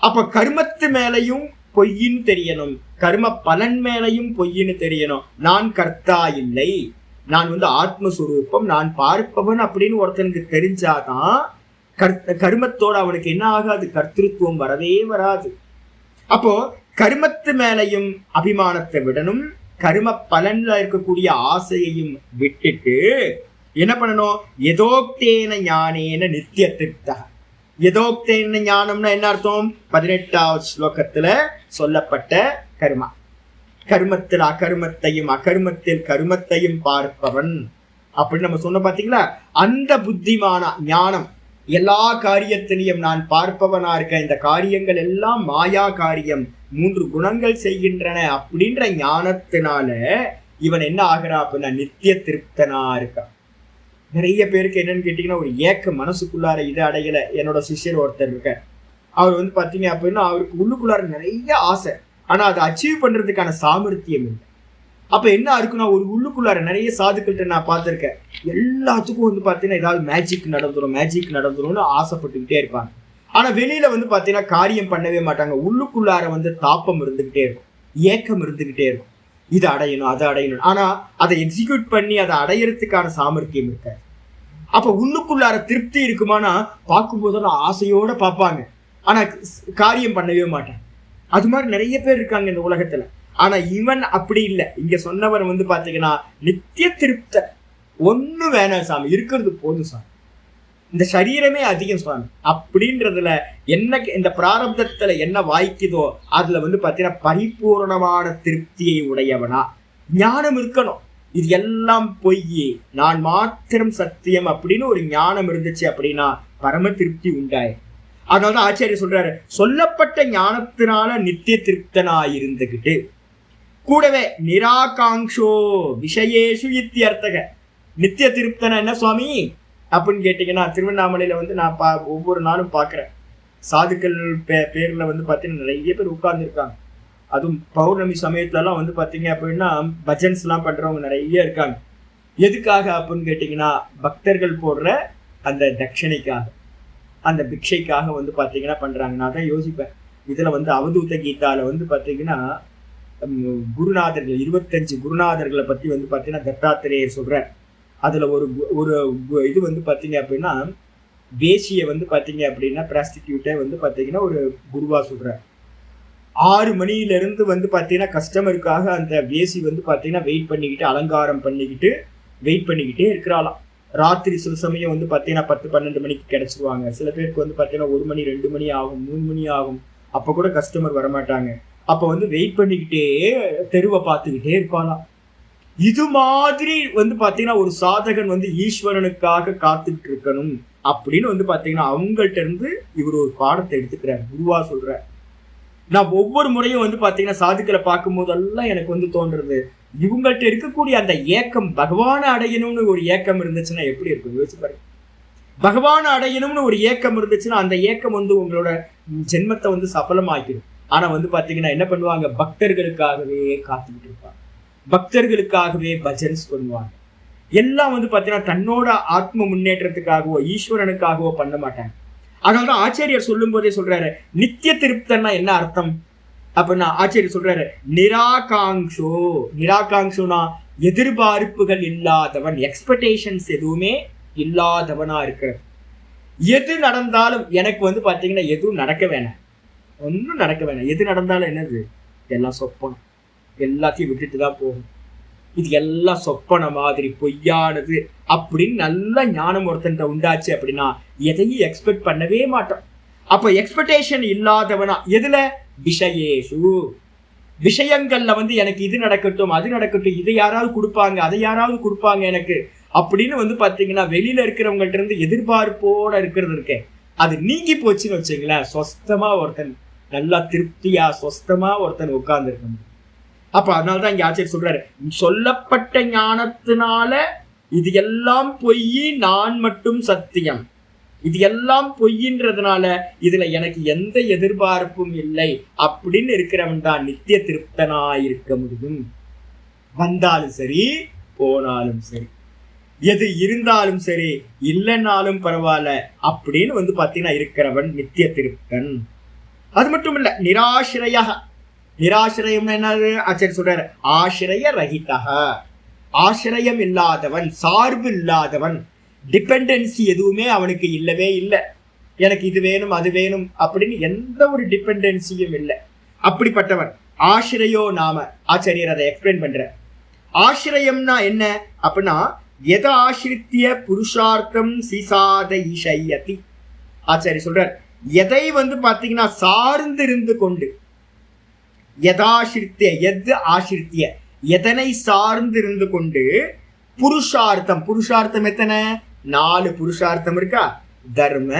அப்ப கர்மத்து மேலையும் பொய்ன்னு தெரியணும், கர்ம பலன் மேலையும் பொய்ன்னு தெரியணும். நான் கர்த்தா இல்லை, நான் ஆத்மஸ்வரூபம், நான் பார்ப்பவன் அப்படின்னு ஒருத்தனுக்கு தெரிஞ்சாதான் கர்மத்தோட அவனுக்கு என்ன ஆகாது? கர்த்திருவம் வரவே வராது. அப்போ கர்மத்து மேலையும் அபிமானத்தை விடணும், கர்ம பலன்ல இருக்கக்கூடிய ஆசையையும் விட்டுட்டு என்ன பண்ணணும்? யதோக்தேன ஞானேன நித்திய திருப்தா. யதோக்தேன ஞானம்னா என்ன அர்த்தம்? 18வது ஸ்லோகத்துல சொல்லப்பட்ட கர்மா. கர்மத்தில் அகர்மத்தையும் அகர்மத்தில் கர்மத்தையும் பார்ப்பவன் அப்படின்னு நம்ம சொன்ன பாத்தீங்களா? அந்த புத்திமான ஞானம், எல்லா காரியத்திலையும் நான் பார்ப்பவனா இருக்க, இந்த காரியங்கள் எல்லாம் மாயா காரியம், 3 குணங்கள் செய்கின்றன அப்படின்ற ஞானத்தினால இவன் என்ன ஆகிறான் அப்படின்னா நித்திய திருப்தனா இருக்கான். நிறைய பேருக்கு என்னன்னு கேட்டீங்கன்னா ஒரு ஏக்க மனசுக்குள்ளார இதை அடையல. என்னோட சிஷ்யர் ஒருத்தர் இருக்க, அவர் பாத்தீங்க அப்படின்னா அவருக்கு உள்ளுக்குள்ளார நிறைய ஆசை, ஆனா அதை அச்சீவ் பண்றதுக்கான சாமர்த்தியம் இல்லை. அப்ப என்ன இருக்குன்னா ஒரு உள்ளுக்குள்ளார நிறைய சாதுக்கள்கிட்ட நான் பார்த்திருக்கேன், எல்லாத்துக்கும் பாத்தீங்கன்னா ஏதாவது மேஜிக் நடந்துரும் ஆசைப்பட்டுக்கிட்டே இருப்பாங்க. ஆனா வெளியில வந்து பாத்தீங்கன்னா காரியம் பண்ணவே மாட்டாங்க. உள்ளுக்குள்ளார வந்து தாப்பம் இருந்துகிட்டே இருக்கும், ஏக்கம் இருந்துகிட்டே இருக்கும். இதை அடையணும், அதை அடையணும். ஆனா அதை எக்ஸிக்யூட் பண்ணி அதை அடையறதுக்கான சாமர்த்தியம் இருக்காது. அப்ப உள்ளுக்குள்ளார திருப்தி இருக்குமானா பார்க்கும் போதெல்லாம் ஆசையோட பார்ப்பாங்க, ஆனா காரியம் பண்ணவே மாட்டாங்க. அது மாதிரி நிறைய பேர் இருக்காங்க இந்த உலகத்துல. ஆனா இவன் அப்படி இல்லை. இங்க சொன்னவன் வந்து பாத்தீங்கன்னா நித்திய திருப்த, ஒண்ணு வேணாம் சாமி, இருக்கிறது போதும் சாமி, இந்த சரீரமே அதிகம் சுவாமி அப்படின்றதுல என்ன இந்த பிராரப்தத்துல என்ன வாய்க்குதோ அதுல வந்து பாத்தீங்கன்னா பரிபூர்ணமான திருப்தியை உடையவனா. ஞானம் இருக்கணும், இது எல்லாம் பொய், நான் மாத்திரம் சத்தியம் அப்படின்னு ஒரு ஞானம் இருந்துச்சு அப்படின்னா பரம திருப்தி உண்டாய். அதனாலதான் ஆச்சாரியர் சொல்றாரு, சொல்லப்பட்ட ஞானத்தினால நித்திய திருப்தனாயிருந்துகிட்டு கூடவே நிராகாங்ஷோ விஷயேஷு இத்தியர்த்தக. நித்திய திருப்தனா என்ன சுவாமி அப்படின்னு கேட்டீங்கன்னா, திருவண்ணாமலையில வந்து நான் ஒவ்வொரு நாளும் பார்க்குறேன், சாதுக்கள் பேர்ல வந்து பார்த்தீங்கன்னா நிறைய பேர் உட்கார்ந்துருக்காங்க. அதுவும் பௌர்ணமி சமயத்துலலாம் வந்து பார்த்தீங்க அப்படின்னா பஜன்ஸ்லாம் பண்ணுறவங்க நிறைய இருக்காங்க. எதுக்காக அப்படின்னு கேட்டிங்கன்னா, பக்தர்கள் போடுற அந்த தட்சணைக்காக, அந்த பிக்ஷைக்காக வந்து பார்த்தீங்கன்னா பண்ணுறாங்க. நான் தான் யோசிப்பேன், இதில் வந்து அவதூத கீதாவில் வந்து பார்த்தீங்கன்னா குருநாதர்கள் 25 குருநாதர்களை பற்றி வந்து பார்த்தீங்கன்னா தத்தாத்திரேயர் சொல்கிறார். அதில் ஒரு இது வந்து பார்த்தீங்க அப்படின்னா வேசியை வந்து பார்த்தீங்க அப்படின்னா பிராஸ்டிடியூட்டை வந்து பார்த்தீங்கன்னா ஒரு குருவா சொல்கிறார். 6 மணியிலிருந்து வந்து பார்த்தீங்கன்னா கஸ்டமருக்காக அந்த வேசி வந்து பார்த்தீங்கன்னா வெயிட் பண்ணிக்கிட்டு அலங்காரம் பண்ணிக்கிட்டு வெயிட் பண்ணிக்கிட்டே இருக்கிறாளாம். ராத்திரி சில சமயம் வந்து பார்த்தீங்கன்னா 10-12 மணிக்கு கிடச்சிருவாங்க. சில பேருக்கு வந்து பார்த்தீங்கன்னா 1 மணி 2 மணி ஆகும், 3 மணி ஆகும். அப்போ கூட கஸ்டமர் வரமாட்டாங்க. அப்போ வந்து வெயிட் பண்ணிக்கிட்டே தெருவை பார்த்துக்கிட்டே இருப்பாளாம். இது மாதிரி வந்து பாத்தீங்கன்னா ஒரு சாதகன் வந்து ஈஸ்வரனுக்காக காத்துக்கிட்டு இருக்கணும் அப்படின்னு வந்து பாத்தீங்கன்னா அவங்கள்ட்ட இருந்து இவர் ஒரு பாடத்தை எடுத்துக்கிறார், குருவா சொல்றார். நான் ஒவ்வொரு முறையும் வந்து பாத்தீங்கன்னா சாதுக்களை பார்க்கும் போதெல்லாம் எனக்கு வந்து தோன்றது, இவங்கள்ட்ட இருக்கக்கூடிய அந்த ஏக்கம் பகவானை அடையணும்னு ஒரு ஏக்கம் இருந்துச்சுன்னா எப்படி இருக்கும் யோசிச்சு பாருங்க. பகவானை அடையணும்னு ஒரு ஏக்கம் இருந்துச்சுன்னா அந்த ஏக்கம் வந்து உங்களோட ஜென்மத்தை வந்து சஃபலமாக்கிடும். ஆனா வந்து பாத்தீங்கன்னா என்ன பண்ணுவாங்க, பக்தர்களுக்காகவே காத்துக்கிட்டு இருப்பாங்க, பக்தர்களுக்காகவே பஜன்ஸ் பண்ணுவாங்க. எல்லாம் வந்து பார்த்தீங்கன்னா தன்னோட ஆத்ம முன்னேற்றத்துக்காகவோ ஈஸ்வரனுக்காகவோ பண்ண மாட்டாங்க. அதனால்தான் ஆச்சாரியர் சொல்லும் போதே சொல்றாரு, நித்திய திருப்தன்னா என்ன அர்த்தம் அப்படின்னா ஆச்சாரியர் சொல்றாரு, நிராகாங்ஷோ. நிராகாங்ஷோனா எதிர்பார்ப்புகள் இல்லாதவன், எக்ஸ்பெக்டேஷன்ஸ் எதுவுமே இல்லாதவனா இருக்கிறது. எது நடந்தாலும் எனக்கு வந்து பார்த்தீங்கன்னா எதுவும் நடக்க வேணாம், ஒன்றும் நடக்க வேணாம். எது நடந்தாலும் என்னது, எல்லாம் சொப்பனம், எல்லாத்தையும் விட்டுட்டு தான் போகும், இது எல்லாம் சொப்பன மாதிரி பொய்யானது அப்படின்னு நல்ல ஞானம் ஒருத்தன் உண்டாச்சு அப்படின்னா எதையும் எக்ஸ்பெக்ட் பண்ணவே மாட்டோம். அப்போ எக்ஸ்பெக்டேஷன் இல்லாதவனா எதுல, விஷயேஷு. விஷயங்கள்ல வந்து எனக்கு இது நடக்கட்டும் அது நடக்கட்டும், இதை யாராவது கொடுப்பாங்க அதை யாராவது கொடுப்பாங்க எனக்கு அப்படின்னு வந்து பார்த்தீங்கன்னா வெளியில இருக்கிறவங்கள்ட்ட இருந்து எதிர்பார்ப்போட இருக்கிறது இருக்கேன், அது நீங்கி போச்சுன்னு வச்சுங்களேன், சொஸ்தமா ஒருத்தன் நல்லா திருப்தியா சொஸ்தமா ஒருத்தன் உட்கார்ந்து இருக்க. அப்ப அதனாலதான் இங்க ஆச்சரிய சொல்றாரு, சொல்லப்பட்ட ஞானத்தினால இது எல்லாம் பொய், நான் மட்டும் சத்தியம், இது எல்லாம் பொய்ன்றதுனால இதுல எனக்கு எந்த எதிர்பார்ப்பும் இல்லை அப்படின்னு இருக்கிறவன் தான் நித்திய திருப்தனாயிருக்க முடியும். வந்தாலும் சரி போனாலும் சரி, எது இருந்தாலும் சரி இல்லைன்னாலும் பரவாயில்ல அப்படின்னு வந்து பாத்தீங்கன்னா இருக்கிறவன் நித்திய திருப்தன். அது மட்டும் இல்ல, நிராசிரயா. நிராசிரயம் என்னது ஆச்சரிய சொல்றாரு, ஆசிரிய ரஹிதா. ஆசிரியம் இல்லாதவன், சார்பு இல்லாதவன், டிபெண்டன்சி எதுவுமே அவனுக்கு இல்லவே இல்லை. எனக்கு இது வேணும் அது வேணும் அப்படின்னு எந்த ஒரு டிபெண்டன்சியும் இல்லை, அப்படிப்பட்டவன். ஆசிரியோ நாம, ஆச்சரியர் அதை எக்ஸ்பிளைன் பண்ற. ஆசிரியம்னா என்ன அப்படின்னா, எத ஆசிரித்திய புருஷார்த்தம் சிசாத ஈஷயதி. ஆச்சாரிய சொல்றார், எதை வந்து பாத்தீங்கன்னா சார்ந்து இருந்து கொண்டு, எதாசிரித்திய எது ஆசிரித்திய எதனை சார்ந்து இருந்து கொண்டு, புருஷார்த்தம். புருஷார்த்தம் எத்தனை, 4 புருஷார்த்தம் இருக்கா, தர்ம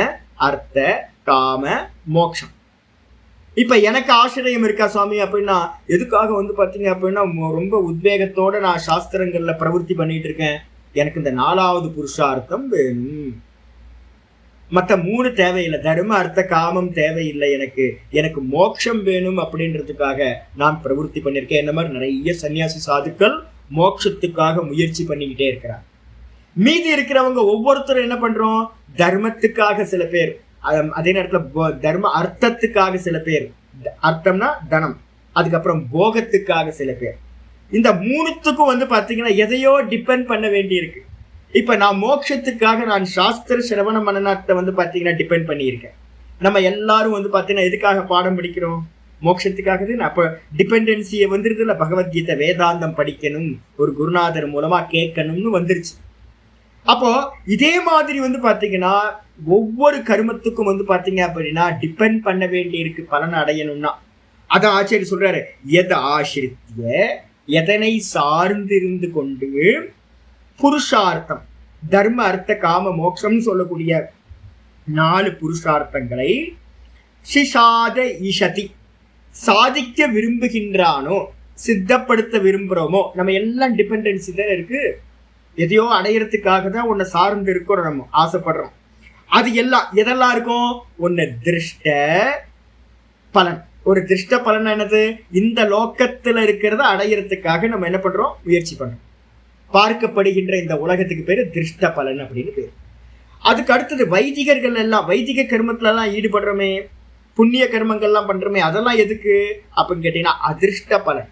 அர்த்த காம மோட்சம். இப்ப எனக்கு ஆசிரியம் இருக்கா சுவாமி அப்படின்னா, எதுக்காக வந்து பாத்தீங்க அப்படின்னா ரொம்ப உத்வேகத்தோட நான் சாஸ்திரங்கள்ல பிரவருத்தி பண்ணிட்டு இருக்கேன், எனக்கு இந்த 4வது புருஷார்த்தம் வேணும், மற்ற 3 தேவையில்லை, தர்ம அர்த்த காமம் தேவையில்லை, எனக்கு மோட்சம் வேணும் அப்படின்றதுக்காக நான் பிரவருத்தி பண்ணியிருக்கேன். இந்த மாதிரி நிறைய சன்னியாசி சாதுக்கள் மோட்சத்துக்காக முயற்சி பண்ணிக்கிட்டே இருக்கிறாங்க. மீதி இருக்கிறவங்க ஒவ்வொருத்தரும் என்ன பண்றோம், தர்மத்துக்காக சில பேர், அதே நேரத்தில் தர்ம அர்த்தத்துக்காக சில பேர், அர்த்தம்னா தனம், அதுக்கப்புறம் போகத்துக்காக சில பேர். இந்த மூணுத்துக்கும் வந்து பார்த்தீங்கன்னா எதையோ டிபெண்ட் பண்ண வேண்டி இருக்கு. இப்போ நான் மோட்சத்துக்காக நான் சாஸ்திர சிரவண மனநாத்தை வந்து பார்த்தீங்கன்னா டிபெண்ட் பண்ணியிருக்கேன். நம்ம எல்லாரும் வந்து பார்த்தீங்கன்னா எதுக்காக பாடம் படிக்கிறோம்? மோட்சத்துக்காகது. அப்போ டிபெண்டன்சியை வந்துருது இல்லை, பகவத்கீதை வேதாந்தம் படிக்கணும், ஒரு குருநாதர் மூலமா கேட்கணும்னு வந்துருச்சு. அப்போ இதே மாதிரி வந்து பார்த்தீங்கன்னா ஒவ்வொரு கர்மத்துக்கும் வந்து பார்த்தீங்க அப்படின்னா டிபெண்ட் பண்ண வேண்டி இருக்கு பலனை அடையணும்னா. அதான் ஆச்சாரியர் சொல்றாரு, எதை ஆசிரித்திய, எதனை சார்ந்திருந்து கொண்டு புருஷார்த்தம், தர்ம அர்த்த காம மோட்சம் சொல்லக்கூடிய 4 புருஷார்த்தங்களை சிஷாத ஈஷதி சாதிக்க விரும்புகின்றானோ, சித்தப்படுத்த விரும்புகிறோமோ. நம்ம எல்லாம் டிபெண்டன்சி தான் இருக்கு. எதையோ அடையிறதுக்காக தான் உன்னை சார்ந்து இருக்கிறோம், நம்ம ஆசைப்படுறோம். அது எல்லாம் எதெல்லாம் இருக்கும்? ஒன்று திருஷ்ட பலன். ஒரு திருஷ்ட பலன் என்னது? இந்த லோக்கத்தில் இருக்கிறத அடையிறதுக்காக நம்ம என்ன பண்றோம்? முயற்சி பண்றோம். பார்க்கப்படுகின்ற இந்த உலகத்துக்கு பேரு திருஷ்ட பலன் அப்படின்னு பேரு. அதுக்கு அடுத்தது வைதிகர்கள் எல்லாம் வைதிக கர்மத்துல எல்லாம் ஈடுபடுறோமே, புண்ணிய கர்மங்கள்லாம் பண்றோமே, அதெல்லாம் எதுக்கு அப்படின்னு கேட்டீங்கன்னா அதிர்ஷ்ட பலன்.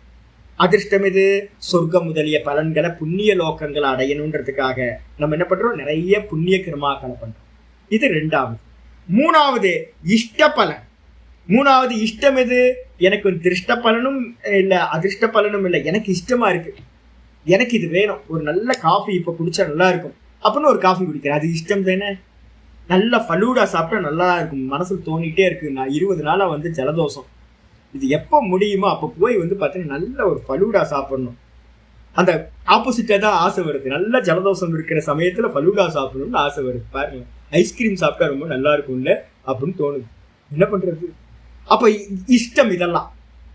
அதிர்ஷ்டம் இது சொர்க்கம் முதலிய பலன்களை புண்ணிய லோக்கங்களை அடையணுன்றதுக்காக நம்ம என்ன பண்றோம்? நிறைய புண்ணிய கர்மாக்களை பண்றோம். இது 2வது. 3வது இஷ்ட பலன். 3வது இஷ்டம் எது? எனக்கு திருஷ்ட பலனும் இல்லை, அதிர்ஷ்ட பலனும் இல்லை, எனக்கு இஷ்டமா இருக்கு, எனக்கு இது வேணும். ஒரு நல்ல காஃபி இப்போ குடிச்சா நல்லா இருக்கும் அப்படின்னு ஒரு காஃபி குடிக்கிறேன், அது இஷ்டம் தானே. நல்ல ஃபலூடா சாப்பிட்டா நல்லா இருக்கும், மனசுல தோணிட்டே இருக்கு. நான் 20 நாளா வந்து ஜலதோஷம், இது எப்போ முடியுமோ அப்போ போய் வந்து பார்த்தீங்கன்னா நல்ல ஒரு ஃபலூடா சாப்பிடணும். அந்த ஆப்போசிட்டாக தான் ஆசை வருது. நல்ல ஜலதோஷம் இருக்கிற சமயத்தில் ஃபலூடா சாப்பிடணும்னு ஆசை வருது. பாருங்க, ஐஸ்கிரீம் சாப்பிட்டா ரொம்ப நல்லா இருக்கும்ல அப்படின்னு தோணுது. என்ன பண்றது? அப்போ இஷ்டம் இதெல்லாம்.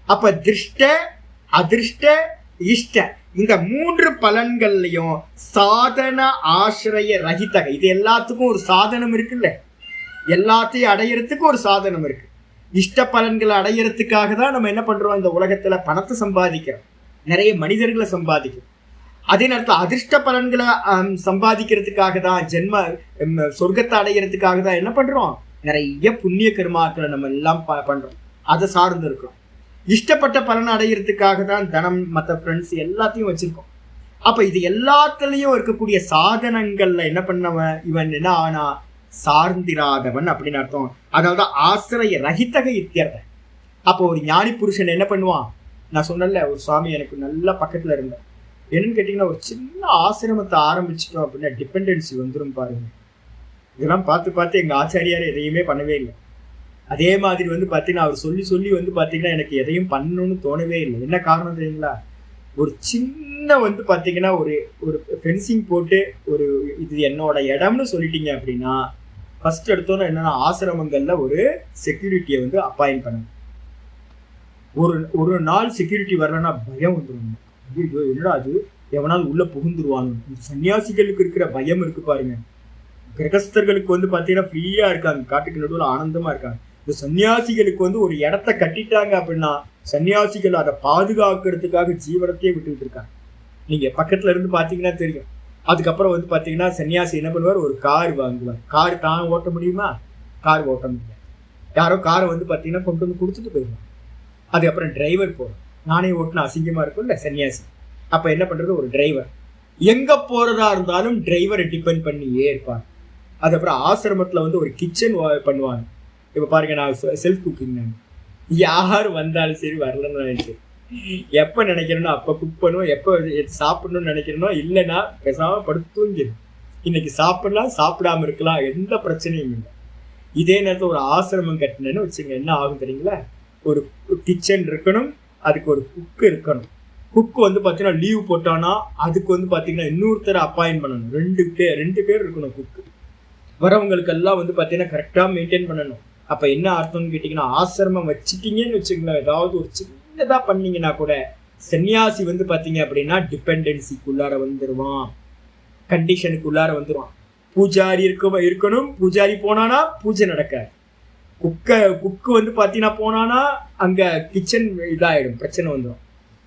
அப்போ திருஷ்ட, அதிர்ஷ்ட, இஷ்ட, இந்த 3 பலன்கள்லையும் சாதன ஆசிரிய ரகிதக, இது எல்லாத்துக்கும் ஒரு சாதனம் இருக்குல்ல, எல்லாத்தையும் அடையிறதுக்கு ஒரு சாதனம் இருக்கு. இஷ்ட பலன்களை அடையிறதுக்காக தான் நம்ம என்ன பண்றோம்? இந்த உலகத்துல பணத்தை சம்பாதிக்கிறோம், நிறைய மனிதர்களை சம்பாதிக்கிறோம். அதே நேரத்தில் அதிர்ஷ்ட பலன்களை சம்பாதிக்கிறதுக்காக தான், ஜென்ம சொர்க்கத்தை அடையிறதுக்காக தான் என்ன பண்றோம்? நிறைய புண்ணிய கர்மாக்களை நம்ம எல்லாம் பண்றோம், அதை சார்ந்து இருக்கிறோம். இஷ்டப்பட்ட பலனை அடையிறதுக்காக தான் தனம், மற்ற ஃப்ரெண்ட்ஸ் எல்லாத்தையும் வச்சிருக்கோம். அப்ப இது எல்லாத்துலயும் இருக்கக்கூடிய சாதனங்கள்ல என்ன பண்ணவன் இவன் என்ன ஆனா சார்ந்திராதவன் அப்படின்னு அர்த்தம். அதாவது ஆசிரிய ரகிதக இத்தியர்த்த. அப்போ ஒரு ஞானி புருஷன் என்ன பண்ணுவான்? நான் சொன்னல, ஒரு சுவாமி எனக்கு நல்ல பக்கத்துல இருந்தேன். என்னன்னு கேட்டீங்கன்னா, ஒரு சின்ன ஆசிரமத்தை ஆரம்பிச்சிட்டோம் அப்படின்னா டிபெண்டன்சி வந்துடும் பாருங்க. இதெல்லாம் பார்த்து பார்த்து எங்க ஆச்சாரியார் எதையுமே பண்ணவே இல்லை. அதே மாதிரி வந்து பார்த்தீங்கன்னா அவர் சொல்லி சொல்லி வந்து பார்த்தீங்கன்னா எனக்கு எதையும் பண்ணணும்னு தோணவே இல்லை. என்ன காரணம் தெரியுங்களா? ஒரு சின்ன வந்து பார்த்தீங்கன்னா ஒரு ஒரு ஃபென்சிங் போட்டு ஒரு இது என்னோட இடம்னு சொல்லிட்டீங்க அப்படின்னா ஃபர்ஸ்ட் எடுத்தோன்னா என்னன்னா ஆசிரமங்கள்ல ஒரு செக்யூரிட்டியை வந்து அப்பாயிண்ட் பண்ணணும். ஒரு நாள் செக்யூரிட்டி வரலன்னா பயம் வந்துடும். ஐயோ என்னடா அது, எவனாவது உள்ள புகுந்துருவாங்க. சன்னியாசிகளுக்கு இருக்கிற பயம் இருக்கு பாருங்க. கிரகஸ்தர்களுக்கு வந்து பார்த்தீங்கன்னா ஃப்ரீயா இருக்காங்க, காட்டுக்கு நடுவில் ஆனந்தமா இருக்காங்க. இந்த சன்னியாசிகளுக்கு வந்து ஒரு இடத்த கட்டிட்டாங்க அப்படின்னா சன்னியாசிகள் அதை பாதுகாக்கிறதுக்காக ஜீவனத்தையே விட்டுக்கிட்டு இருக்காங்க. நீங்க பக்கத்துல இருந்து பாத்தீங்கன்னா தெரியும். அதுக்கப்புறம் வந்து பாத்தீங்கன்னா சன்னியாசி என்ன பண்ணுவார்? ஒரு கார் வாங்குவார். கார் தான் ஓட்ட முடியுமா? கார் ஓட்ட முடியாது. யாரோ காரை வந்து பாத்தீங்கன்னா கொண்டு வந்து கொடுத்துட்டு போயிடுவாங்க. அதுக்கப்புறம் டிரைவர் போறோம். நானே ஓட்டுனா அசிங்கமா இருக்கும்ல சன்னியாசி. அப்ப என்ன பண்றது? ஒரு டிரைவர். எங்க போறதா இருந்தாலும் டிரைவரை டிபெண்ட் பண்ணியே இருப்பாங்க. அதுக்கப்புறம் ஆசிரமத்துல வந்து ஒரு கிச்சன் பண்ணுவாங்க. இப்ப பாருங்க, நான் செல்ஃப் குக்கிங், நான் யார் வந்தாலும் சரி வரலன்னு நினைக்கிறேன். எப்ப நினைக்கிறேனோ அப்ப குக் பண்ணுவோம், எப்ப சாப்பிடணும்னு நினைக்கிறேனோ இல்லைன்னா பேசாம படுத்து தூங்கிடும். இன்னைக்கு சாப்பிடலாம், சாப்பிடாம இருக்கலாம், எந்த பிரச்சனையும் இல்லை. இதே நேரத்தில் ஒரு ஆசிரமம் கட்டினேன்னு வச்சுங்க, என்ன ஆகும் தெரியுங்களா? ஒரு கிச்சன் இருக்கணும், அதுக்கு ஒரு குக் இருக்கணும். குக் வந்து பார்த்தீங்கன்னா லீவ் போட்டானா அதுக்கு வந்து பார்த்தீங்கன்னா இன்னொருத்தரை அப்பாயின்ட் பண்ணணும். ரெண்டு பேர் இருக்கணும் குக்கு. வரவங்களுக்கெல்லாம் வந்து பார்த்தீங்கன்னா கரெக்டாக மெயின்டைன் பண்ணணும். அப்போ என்ன அர்த்தம்னு கேட்டிங்கன்னா, ஆசிரமம் வச்சுட்டீங்கன்னு வச்சுங்களேன், ஏதாவது ஒரு சின்னதாக பண்ணீங்கன்னா கூட சன்னியாசி வந்து பார்த்தீங்க அப்படின்னா டிபெண்டன்சிக்குள்ளார வந்துடுவான், கண்டிஷனுக்குள்ளார வந்துடுவான். பூஜாரி இருக்கணும், பூஜாரி போனானா பூஜை நடக்காது. குக்கு வந்து பார்த்தீங்கன்னா போனானா அங்கே கிச்சன் இதாகிடும், பிரச்சனை வந்துடும்.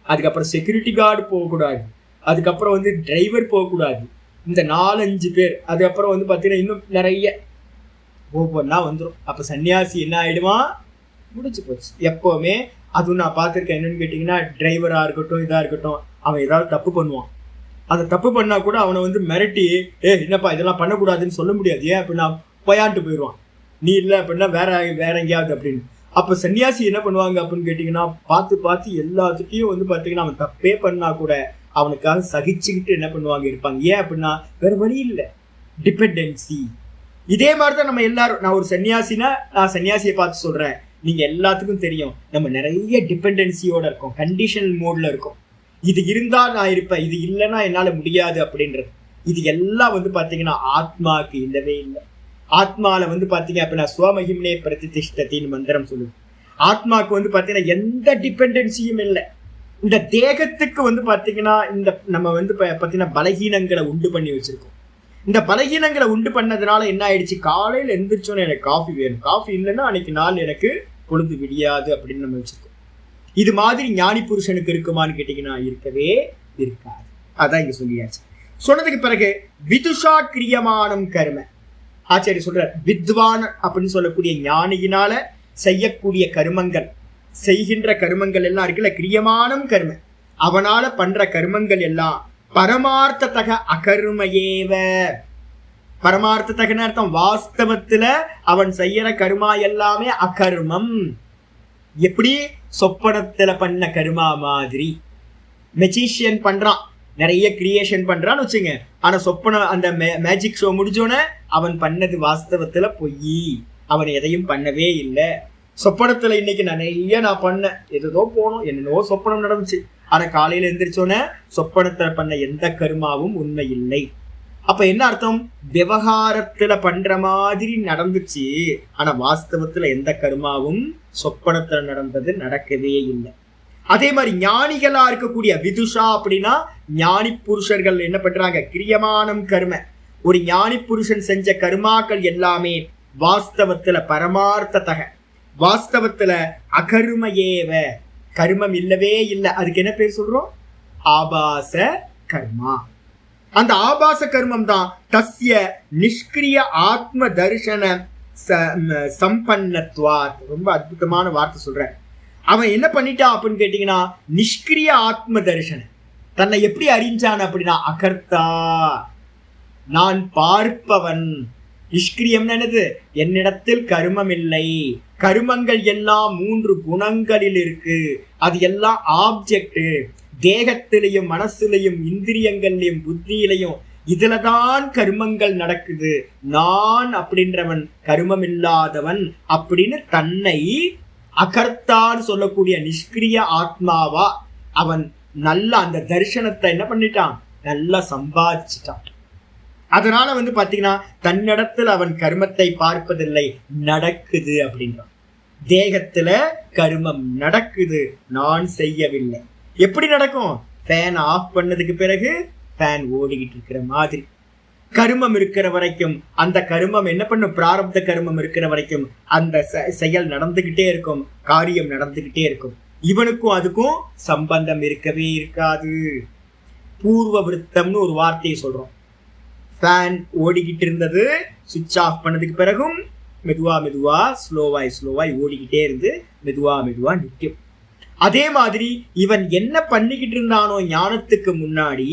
அதுக்கப்புறம் செக்யூரிட்டி கார்டு போகக்கூடாது, அதுக்கப்புறம் வந்து டிரைவர் போகக்கூடாது. இந்த 4-5 பேர். அதுக்கப்புறம் வந்து பார்த்தீங்கன்னா இன்னும் நிறைய ஒவ்வொன்றா வந்துடும். அப்போ சன்னியாசி என்ன ஆயிடுவான், முடிச்சு போச்சு. எப்போவுமே அதுவும் நான் பார்த்துருக்கேன். என்னன்னு கேட்டிங்கன்னா, டிரைவராக இருக்கட்டும் இதாக இருக்கட்டும், அவன் ஏதாவது தப்பு பண்ணுவான். அதை தப்பு பண்ணால் கூட அவனை வந்து மிரட்டி, என்னப்பா இதெல்லாம் பண்ணக்கூடாதுன்னு சொல்ல முடியாது. ஏன் அப்படின்னா போயான்ட்டு போயிடுவான். நீ இல்லை அப்படின்னா வேற எங்கேயாவது அப்படின்னு. அப்போ சன்னியாசி என்ன பண்ணுவாங்க அப்படின்னு கேட்டிங்கன்னா, பார்த்து எல்லாத்துட்டையும் வந்து பார்த்தீங்கன்னா அவன் தப்பே பண்ணா கூட அவனுக்காக சகிச்சுக்கிட்டு என்ன பண்ணுவாங்க இருப்பாங்க. ஏன் அப்படின்னா வேற வழி இல்லை, டிபெண்டன்சி. இதே மாதிரி தான் நம்ம எல்லாரும். நான் ஒரு சன்னியாசினா நான் சன்னியாசியை பார்த்து சொல்கிறேன், நீங்கள் எல்லாத்துக்கும் தெரியும் நம்ம நிறைய டிபெண்டன்சியோட இருக்கோம், கண்டிஷனல் மோடில் இருக்கோம். இது இருந்தால் நான் இருப்பேன், இது இல்லைன்னா என்னால் முடியாது அப்படின்றது. இது எல்லாம் வந்து பார்த்தீங்கன்னா ஆத்மாவுக்கு இல்லவே இல்லை. ஆத்மாவில் வந்து பார்த்தீங்க அப்படின்னா ஸ்வமகிம்னே பிரதிஷ்டத்தின்னு மந்திரம் சொல்லுது. ஆத்மாவுக்கு வந்து பார்த்தீங்கன்னா எந்த டிபெண்டன்சியும் இல்லை. இந்த தேகத்துக்கு வந்து பார்த்தீங்கன்னா இந்த நம்ம வந்து பார்த்தீங்கன்னா பலகீனங்களை உண்டு பண்ணி வச்சிருக்கோம். இந்த பலகீனங்களை உண்டு பண்ணதுனால என்ன ஆயிடுச்சு, காலையில் எழுந்திரிச்சோன்னு எனக்கு காஃபி வேணும், காஃபி இல்லைன்னா அன்னைக்கு நாள் எனக்கு பொழுது விடியாது அப்படின்னு நம்ம வச்சிருக்கோம். இது மாதிரி ஞானி புருஷனுக்கு இருக்குமான்னு கேட்டிங்கன்னா இருக்கவே இருக்காது. அதான் இங்கே சொல்லியாச்சு. சொன்னதுக்கு பிறகு விதுஷா கிரியமானம் கர்ம. ஆச்சாரிய சொல்றார், வித்வான் அப்படின்னு சொல்லக்கூடிய ஞானியினால செய்யக்கூடிய கர்மங்கள், செய்கின்ற கர்மங்கள் எல்லாம் இருக்குல்ல, கிரியமானம் கர்ம, அவனால பண்ற கர்மங்கள் எல்லாம் பரமார்த்தத்தக அகர்மயேவ. பரமார்த்தத்தகன்னு அர்த்தம் வாஸ்தவத்துல அவன் செய்யற கர்மா எல்லாமே அகர்மம். எப்படி, சொப்பனத்துல பண்ண கர்மா மாதிரி. மெஜிஷியன் பண்றான், நிறைய கிரியேஷன் பண்றான்னு வச்சுங்க, ஆனா சொப்பனம் அந்த மேஜிக் ஷோ முடிஞ்சோன்னே அவன் பண்ணது வாஸ்தவத்துல பொய், அவன் எதையும் பண்ணவே இல்லை. சொப்பனத்துல இன்னைக்கு நிறைய நான் பண்ணேன், எதோ போனோம், என்னென்னவோ சொப்பனம் நடந்துச்சு, ஆனா காலையில எழுந்திரிச்சோன்னே சொப்பனத்துல பண்ண எந்த கர்மாவும் உண்மை இல்லை. அப்ப என்ன அர்த்தம், விவகாரத்துல பண்ற மாதிரி நடந்துச்சு, ஆனா வாஸ்தவத்துல எந்த கர்மாவும் சொப்பனத்துல நடந்தது நடக்கவே இல்லை. அதே மாதிரி ஞானிகளா இருக்கக்கூடிய விதுஷா அப்படின்னா ஞானி புருஷர்கள் என்ன பண்றாங்க, கிரியமானம் கர்ம. ஒரு ஞானி புருஷன் செஞ்ச கர்மாக்கள் எல்லாமே வாஸ்தவத்துல பரமார்த்தத்தக, வாஸ்தவத்துல அகர்மயேவ, கர்மம் இல்லவே இல்லை. அதுக்கு என்ன பேர் சொல்றோம், ஆபாச கர்மா. அந்த ஆபாச கர்மம் தான் தஸ்ய நிஷ்கிரிய ஆத்ம தர்ஷன சம்பன்னத்வாத். ரொம்ப அற்புதமான வார்த்தை சொல்றேன். அவன் என்ன பண்ணிட்டான் அப்படின்னு கேட்டீங்கன்னா, நிஷ்கிரிய ஆத்ம தரிசன, தன்னை எப்படி அறிஞ்சான் அப்படின்னா அகர்த்தா, நான் பார்ப்பவன். நிஷ்கிரியம் என்னது, என்னிடத்தில் கர்மம் இல்லை, கர்மங்கள் எல்லாம் 3 குணங்களில் இருக்கு, அது எல்லாம் ஆப்ஜெக்ட், தேகத்திலையும் மனசுலையும் இந்திரியங்கள்லையும் புத்தியிலையும் இதுலதான் கர்மங்கள் நடக்குது, நான் அப்படின்றவன் கர்மம் இல்லாதவன் அப்படின்னு தன்னை அகர்த்தான்னு சொல்லக்கூடிய நிஷ்கிரிய ஆத்மாவா அவன் நல்ல அந்த தரிசனத்தை என்ன பண்ணிட்டான், நல்லா சம்பாதிச்சிட்டான். அதனால வந்து பாத்தீங்கன்னா தன்னிடத்தில் அவன் கர்மத்தை பார்ப்பதில்லை, நடக்குது அப்படின்றான். தேகத்துல கர்மம் நடக்குது, நான் செய்யவில்லை. எப்படி நடக்கும், ஃபேன் ஆஃப் பண்ணதுக்கு பிறகு ஃபேன் ஓடிக்கிட்டு இருக்கிற மாதிரி. கர்மம் இருக்கிற வரைக்கும் அந்த கர்மம் என்ன பண்ணும், பிராரப்த கர்மம் இருக்கிற வரைக்கும் அந்த செயல் நடந்துகிட்டே இருக்கும், காரியம் நடந்துகிட்டே இருக்கும். இவனுக்கும் அதுக்கும் சம்பந்தம் இருக்கவே இருக்காது. பூர்வ விருத்தம்னு ஒரு வார்த்தையை சொல்றோம். ஃபேன் ஓடிக்கிட்டு இருந்தது, சுவிட்ச் ஆஃப் பண்ணதுக்கு பிறகும் மெதுவா ஸ்லோவாய் ஓடிக்கிட்டே இருந்து மெதுவா நிற்கும். அதே மாதிரி இவன் என்ன பண்ணிக்கிட்டு இருந்தானோ ஞானத்துக்கு முன்னாடி,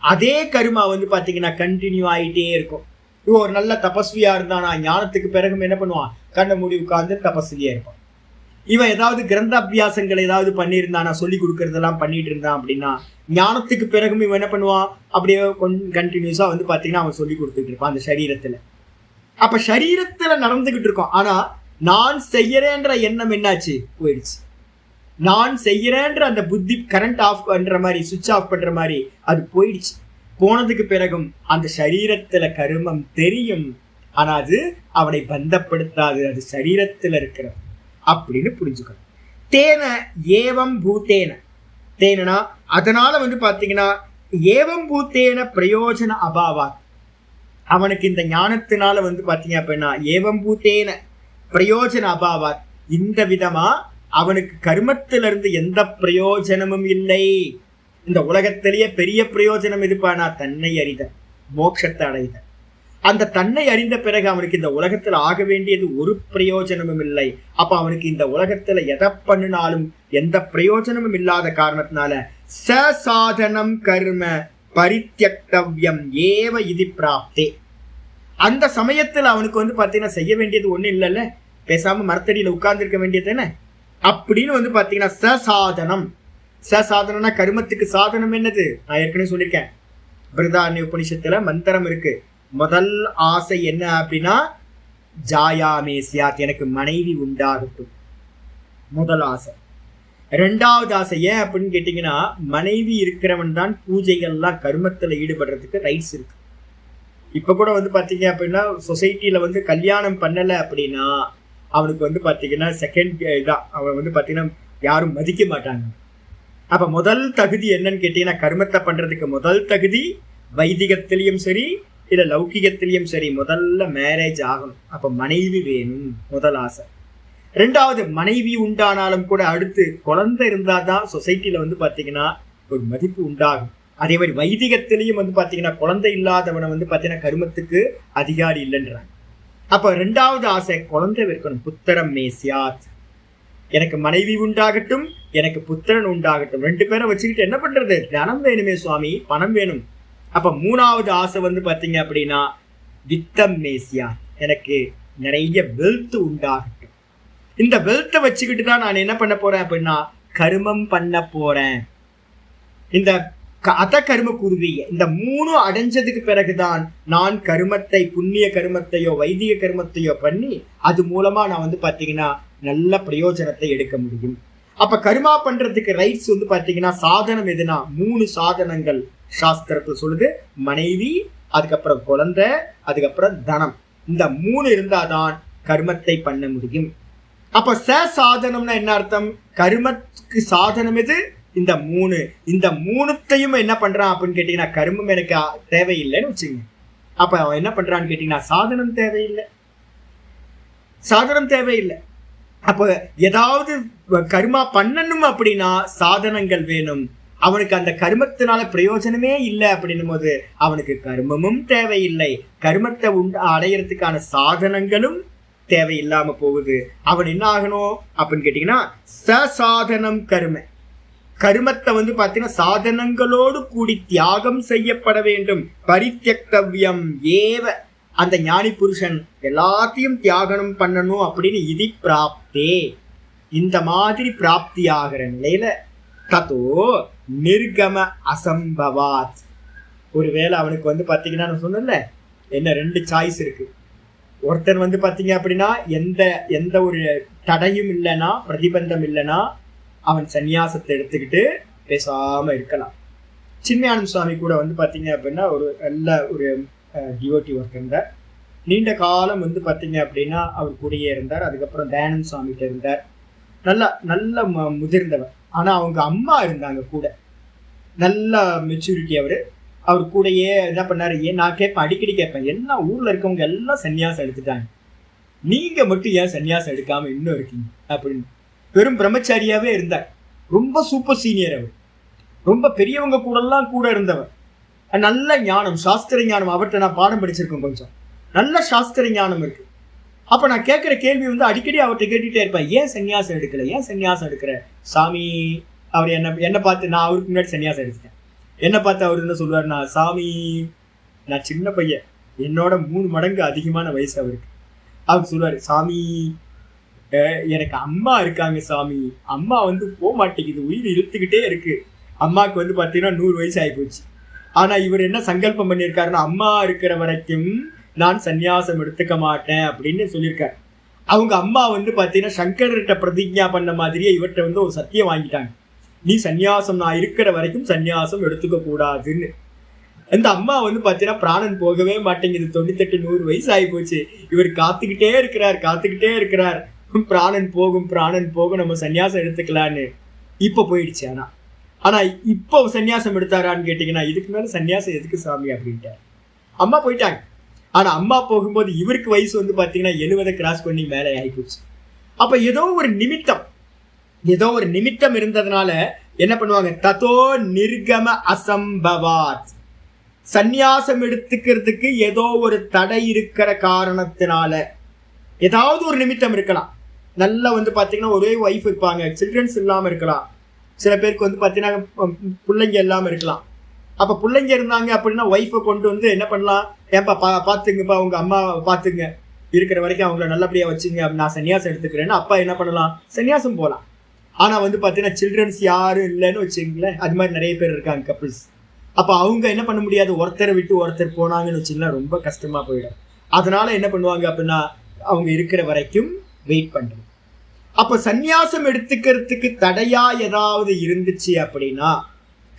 அதே கர்மா வந்து பாத்தீங்கன்னா கண்டினியூ ஆகிட்டே இருக்கும். இவன் ஒரு நல்ல தபஸ்வியா இருந்தானா, ஞானத்துக்கு பிறகும் என்ன பண்ணுவான், கண்ணை மூடி உட்கார்ந்து தபஸ்வியா இருப்பான். இவன் ஏதாவது கிரந்த அபியாசங்கள் ஏதாவது பண்ணியிருந்தானா, சொல்லி கொடுக்கறதெல்லாம் பண்ணிட்டு இருந்தான் அப்படின்னா, ஞானத்துக்கு பிறகும் இவன் என்ன பண்ணுவான், அப்படியே கொஞ்சம் கண்டினியூஸா வந்து பாத்தீங்கன்னா அவன் சொல்லி கொடுத்துட்டு இருப்பான் அந்த சரீரத்துல. அப்ப சரீரத்துல நடந்துகிட்டு இருக்கோம், ஆனா நான் செய்யறேன்ற எண்ணம் என்னாச்சு, போயிடுச்சு. நான் செய்யறேன்ற அந்த புத்தி கரண்ட் ஆஃப் பண்ற மாதிரி, சுவிட்ச் ஆஃப் பண்ற மாதிரி அது போயிடுச்சு. போனதுக்கு பிறகும் அந்த சரீரத்துல கர்மம் தெரியும், ஆனா அது அவனை பந்தப்படுத்தாது, அது சரீரத்துல இருக்கிற அப்படின்னு புரிஞ்சுக்கணும். தேன ஏவம் பூத்தேன, தேனா அதனால வந்து பாத்தீங்கன்னா ஏவம் பூத்தேன பிரயோஜன அபாவா, அவனுக்கு இந்த ஞானத்தினால வந்து பாத்தீங்க அப்படின்னா ஏவம் பூத்தேன பிரயோஜன அபாவா, இந்த விதமா அவனுக்கு கர்மத்திலிருந்து எந்த பிரயோஜனமும் இல்லை. இந்த உலகத்திலேயே பெரிய பிரயோஜனம் இருப்பானா, தன்னை அறிதல், மோட்சத்தை அடைதல். அந்த தன்னை அறிந்த பிறகு அவனுக்கு இந்த உலகத்துல ஆக வேண்டியது ஒரு பிரயோஜனமும் இல்லை. அப்ப அவனுக்கு இந்த உலகத்துல எதை பண்ணினாலும் எந்த பிரயோஜனமும் இல்லாத காரணத்தினால சசாதனம் கர்ம பரித்யக்தவ்யம் ஏவ இது பிராப்தே. அந்த சமயத்துல அவனுக்கு பாத்தீங்கன்னா செய்ய வேண்டியது ஒண்ணு இல்லைல்ல, பேசாம மரத்தடியில உட்கார்ந்து இருக்க வேண்டியது என்ன அப்படின்னு பாத்தீங்கன்னா சசாதனம். சசாதனம்னா கர்மத்துக்கு சாதனம் என்னது? நான் ஏற்கனவே சொல்லியிருக்கேன், பிருதாரண்ய உபனிஷத்துல மந்திரம் இருக்கு. முதல் ஆசை என்ன அப்படின்னா ஜாயாமே சியாத், எனக்கு மனைவி உண்டாகட்டும், முதல் ஆசை. ரெண்டாவது ஆசை ஏன் அப்படின்னு கேட்டீங்கன்னா, மனைவி இருக்கிறவன் தான் பூஜைகள்லாம் கர்மத்துல ஈடுபடுறதுக்கு ரைட்ஸ் இருக்கு. இப்ப கூட பாத்தீங்க அப்படின்னா சொசைட்டில கல்யாணம் பண்ணல அப்படின்னா அவனுக்கு பாத்தீங்கன்னா செகண்ட் இதான், அவன் பாத்தீங்கன்னா யாரும் மதிக்க மாட்டாங்க. அப்ப முதல் தகுதி என்னன்னு கேட்டீங்கன்னா, கர்மத்தை பண்றதுக்கு முதல் தகுதி வைதிகத்திலையும் சரி இல்ல லௌகிகத்திலையும் சரி முதல்ல மேரேஜ் ஆகணும். அப்ப மனைவி வேணும், முதல் ஆசை. ரெண்டாவது, மனைவி உண்டானாலும் கூட அடுத்து குழந்தை இருந்தாதான் சொசைட்டில பாத்தீங்கன்னா ஒரு மதிப்பு உண்டாகும். அதே மாதிரி வைதிகத்திலையும் பாத்தீங்கன்னா குழந்தை இல்லாதவனை பாத்தீங்கன்னா கர்மத்துக்கு அதிகாரி இல்லைன்றாங்க. அப்ப ரெண்டாவது ஆசை குழந்தை இருக்கணும், புத்திரம் மேசியாத், எனக்கு மனைவி உண்டாகட்டும், எனக்கு புத்திரன் உண்டாகட்டும். ரெண்டு பேரும் வச்சுக்கிட்டு என்ன பண்றது, தனம் வேணுமே சுவாமி, பணம் வேணும். அப்ப மூணாவது ஆசை பாத்தீங்க அப்படின்னா வித்தம் மேசியா, எனக்கு நிறைய வெல்த் உண்டாகட்டும். இந்த வெல்த்தை வச்சுக்கிட்டு தான் நான் என்ன பண்ண போறேன் அப்படின்னா கர்மம் பண்ண போறேன். இந்த அத கர்ம குருவி, இந்த மூணு அடைஞ்சதுக்கு பிறகுதான் நான் கர்மத்தை, புண்ணிய கர்மத்தையோ வைதிக கர்மத்தையோ பண்ணி அது மூலமா நான் பாத்தீங்கன்னா நல்ல பிரயோஜனத்தை எடுக்க முடியும். அப்ப கர்மா பண்றதுக்கு ரைட்ஸ் பாத்தீங்கன்னா சாதனம் எதுனா மூணு சாதனங்கள் சாஸ்திரத்துல சொல்லுது. மனைவி, அதுக்கப்புறம் குழந்தை, அதுக்கப்புறம் தனம். இந்த மூணு இருந்தாதான் கர்மத்தை பண்ண முடியும். அப்ப சாதனம்னா என்ன அர்த்தம்? கர்மத்துக்கு சாதனம் எது? இந்த மூணு. இந்த மூணுத்தையும் என்ன பண்றான் அப்படின்னு கேட்டீங்கன்னா கர்மம் எனக்கு தேவையில்லைன்னு வச்சுங்க. அப்ப அவன் என்ன பண்றான்னு கேட்டீங்கன்னா சாதனம் தேவையில்லை, சாதனம் தேவையில்லை. அப்ப ஏதாவது கர்மா பண்ணணும் அப்படின்னா சாதனங்கள் வேணும். அவனுக்கு அந்த கர்மத்தினால பிரயோஜனமே இல்லை அப்படின்னும் போது அவனுக்கு கர்மமும் தேவையில்லை, கர்மத்தை அடையறதுக்கான சாதனங்களும் தேவையில்லாம போகுது. அவன் என்ன ஆகணும் அப்படின்னு கேட்டீங்கன்னா சசாதனம் கர்ம, கர்மத்தை பாத்தீங்கன்னா சாதனங்களோடு கூடி தியாகம் செய்யப்பட வேண்டும். பரித்யக்தவ்யம் ஏவ, அந்த ஞானி புருஷன் எல்லாத்தையும் தியாகம் பண்ணணும் அப்படின்னு இதி பிராப்தே, இந்த மாதிரி பிராப்தி ஆகிற நிலையில தத்தோ நிர்கம அசம்பவாத். ஒருவேளை அவனுக்கு பாத்தீங்கன்னா நான் சொன்னேன்ல, என்ன ரெண்டு சாய்ஸ் இருக்கு. ஒருத்தன் பாத்தீங்க அப்படின்னா எந்த ஒரு தடையும் இல்லைன்னா, பிரதிபந்தம் இல்லைன்னா அவன் சன்னியாசத்தை எடுத்துக்கிட்டு பேசாம இருக்கலாம். சின்மயானந்த சுவாமி கூட பாத்தீங்க அப்படின்னா ஒரு நல்ல ஒரு டிவோட்டி ஒர்க் இருந்தார். நீண்ட காலம் பாத்தீங்க அப்படின்னா அவர் கூடயே இருந்தார். அதுக்கப்புறம் தயானந்த சுவாமிகிட்ட இருந்தார். நல்ல முதிர்ந்தவர். ஆனா அவங்க அம்மா இருந்தாங்க கூட, நல்ல மெச்சூரிட்டி. அவர் கூடயே என்ன பண்ணாரு, நான் கேட்பேன், அடிக்கடி கேட்பேன், எல்லாம் ஊர்ல இருக்கவங்க எல்லாம் சன்னியாசம் எடுத்துட்டாங்க, நீங்க மட்டும் ஏன் சன்னியாசம் எடுக்காம இன்னும் இருக்கீங்க அப்படின்னு. வெறும் பிரம்மச்சாரியாவே இருந்தார். ரொம்ப சூப்பர் சீனியர். அவர் ரொம்ப பெரியவங்க கூட இருந்தவர். நல்ல ஞானம், சாஸ்திர ஞானம். அவர்கிட்ட நான் பாடம் படிச்சிருக்கேன், கொஞ்சம் நல்ல சாஸ்திர ஞானம் இருக்கு. அப்ப நான் கேட்கிற கேள்வி அடிக்கடி அவர்கிட்ட கேட்டுட்டே இருப்பேன், ஏன் சன்னியாசம் எடுக்கல, ஏன் சன்னியாசம் எடுக்கிற சாமி. அவர் என்ன பார்த்து, நான் அவருக்கு முன்னாடி சன்னியாசம் எடுத்துட்டேன், என்ன பார்த்து அவர் என்ன சொல்லுவார், நான் சாமி, நான் சின்ன பையன், என்னோட 3 மடங்கு அதிகமான வயசு அவருக்கு. அவர் சொல்லுவார், சாமி எனக்கு அம்மா இருக்காங்க சாமி, அம்மா போக மாட்டேங்குது, உயிர் இழுத்துக்கிட்டே இருக்கு. அம்மாவுக்கு பாத்தீங்கன்னா 100 வயசு ஆகி போச்சு. ஆனா இவர் என்ன சங்கல்பம் பண்ணியிருக்காருன்னா, அம்மா இருக்கிற வரைக்கும் நான் சன்னியாசம் எடுத்துக்க மாட்டேன் அப்படின்னு சொல்லியிருக்காரு. அவங்க அம்மா பாத்தீங்கன்னா சங்கர்கிட்ட பிரதிஜ்ஞா பண்ண மாதிரியே இவர்கிட்ட ஒரு சத்தியம் வாங்கிட்டாங்க, நீ சன்னியாசம் நான் இருக்கிற வரைக்கும் சன்னியாசம் எடுத்துக்க கூடாதுன்னு. அந்த அம்மா பாத்தீங்கன்னா பிராணன் போகவே மாட்டேங்குது, 98-100 வயசு ஆகி போச்சு. இவர் காத்துக்கிட்டே இருக்கிறார், பிராணன் போகும், நம்ம சன்னியாசம் எடுத்துக்கலான்னு. இப்ப போயிடுச்சு. ஆனா இப்போ சன்னியாசம் எடுத்தாரான்னு கேட்டீங்கன்னா, இதுக்கு மேல சன்னியாசம் எதுக்கு சாமி அப்படின்ட்டார். அம்மா போயிட்டாங்க. ஆனா அம்மா போகும்போது இவருக்கு வயசு பாத்தீங்கன்னா 70 கிராஸ் பண்ணி மேலே ஆகிப்போச்சு. அப்ப ஏதோ ஒரு நிமித்தம் இருந்ததுனால என்ன பண்ணுவாங்க, தத்தோ நிர்கம அசம்பவாத், சந்நியாசம் எடுத்துக்கிறதுக்கு ஏதோ ஒரு தடை இருக்கிற காரணத்தினால, ஏதாவது ஒரு நிமித்தம் இருக்கலாம். நல்லா வந்து பார்த்தீங்கன்னா ஒரே ஒய்ஃப் இருப்பாங்க, சில்ட்ரன்ஸ் இல்லாமல் இருக்கலாம். சில பேருக்கு வந்து பார்த்தீங்கன்னா பிள்ளைங்க இல்லாமல் இருக்கலாம். அப்போ பிள்ளைங்க இருந்தாங்க அப்படின்னா ஒய்ஃபை கொண்டு வந்து என்ன பண்ணலாம், ஏன்பா பார்த்துங்கப்பா உங்க அம்மாவை பார்த்துங்க, இருக்கிற வரைக்கும் அவங்கள நல்லபடியாக வச்சுங்க, நான் சன்னியாசம் எடுத்துக்கிறேன்னு அப்பா என்ன பண்ணலாம், சன்னியாசம் போகலாம். ஆனால் வந்து பார்த்தீங்கன்னா சில்ட்ரன்ஸ் யாரும் இல்லைன்னு வச்சுங்களேன், அது மாதிரி நிறைய பேர் இருக்காங்க கப்பிள்ஸ். அப்போ அவங்க என்ன பண்ண முடியாது, ஒருத்தரை விட்டு ஒருத்தர் போனாங்கன்னு வச்சுங்களேன், ரொம்ப கஷ்டமாக போயிடும். அதனால என்ன பண்ணுவாங்க அப்படின்னா அவங்க இருக்கிற வரைக்கும் வெயிட் பண்ணுறது. அப்போ சந்நியாசம் எடுத்துக்கிறதுக்கு தடையா ஏதாவது இருந்துச்சு அப்படின்னா,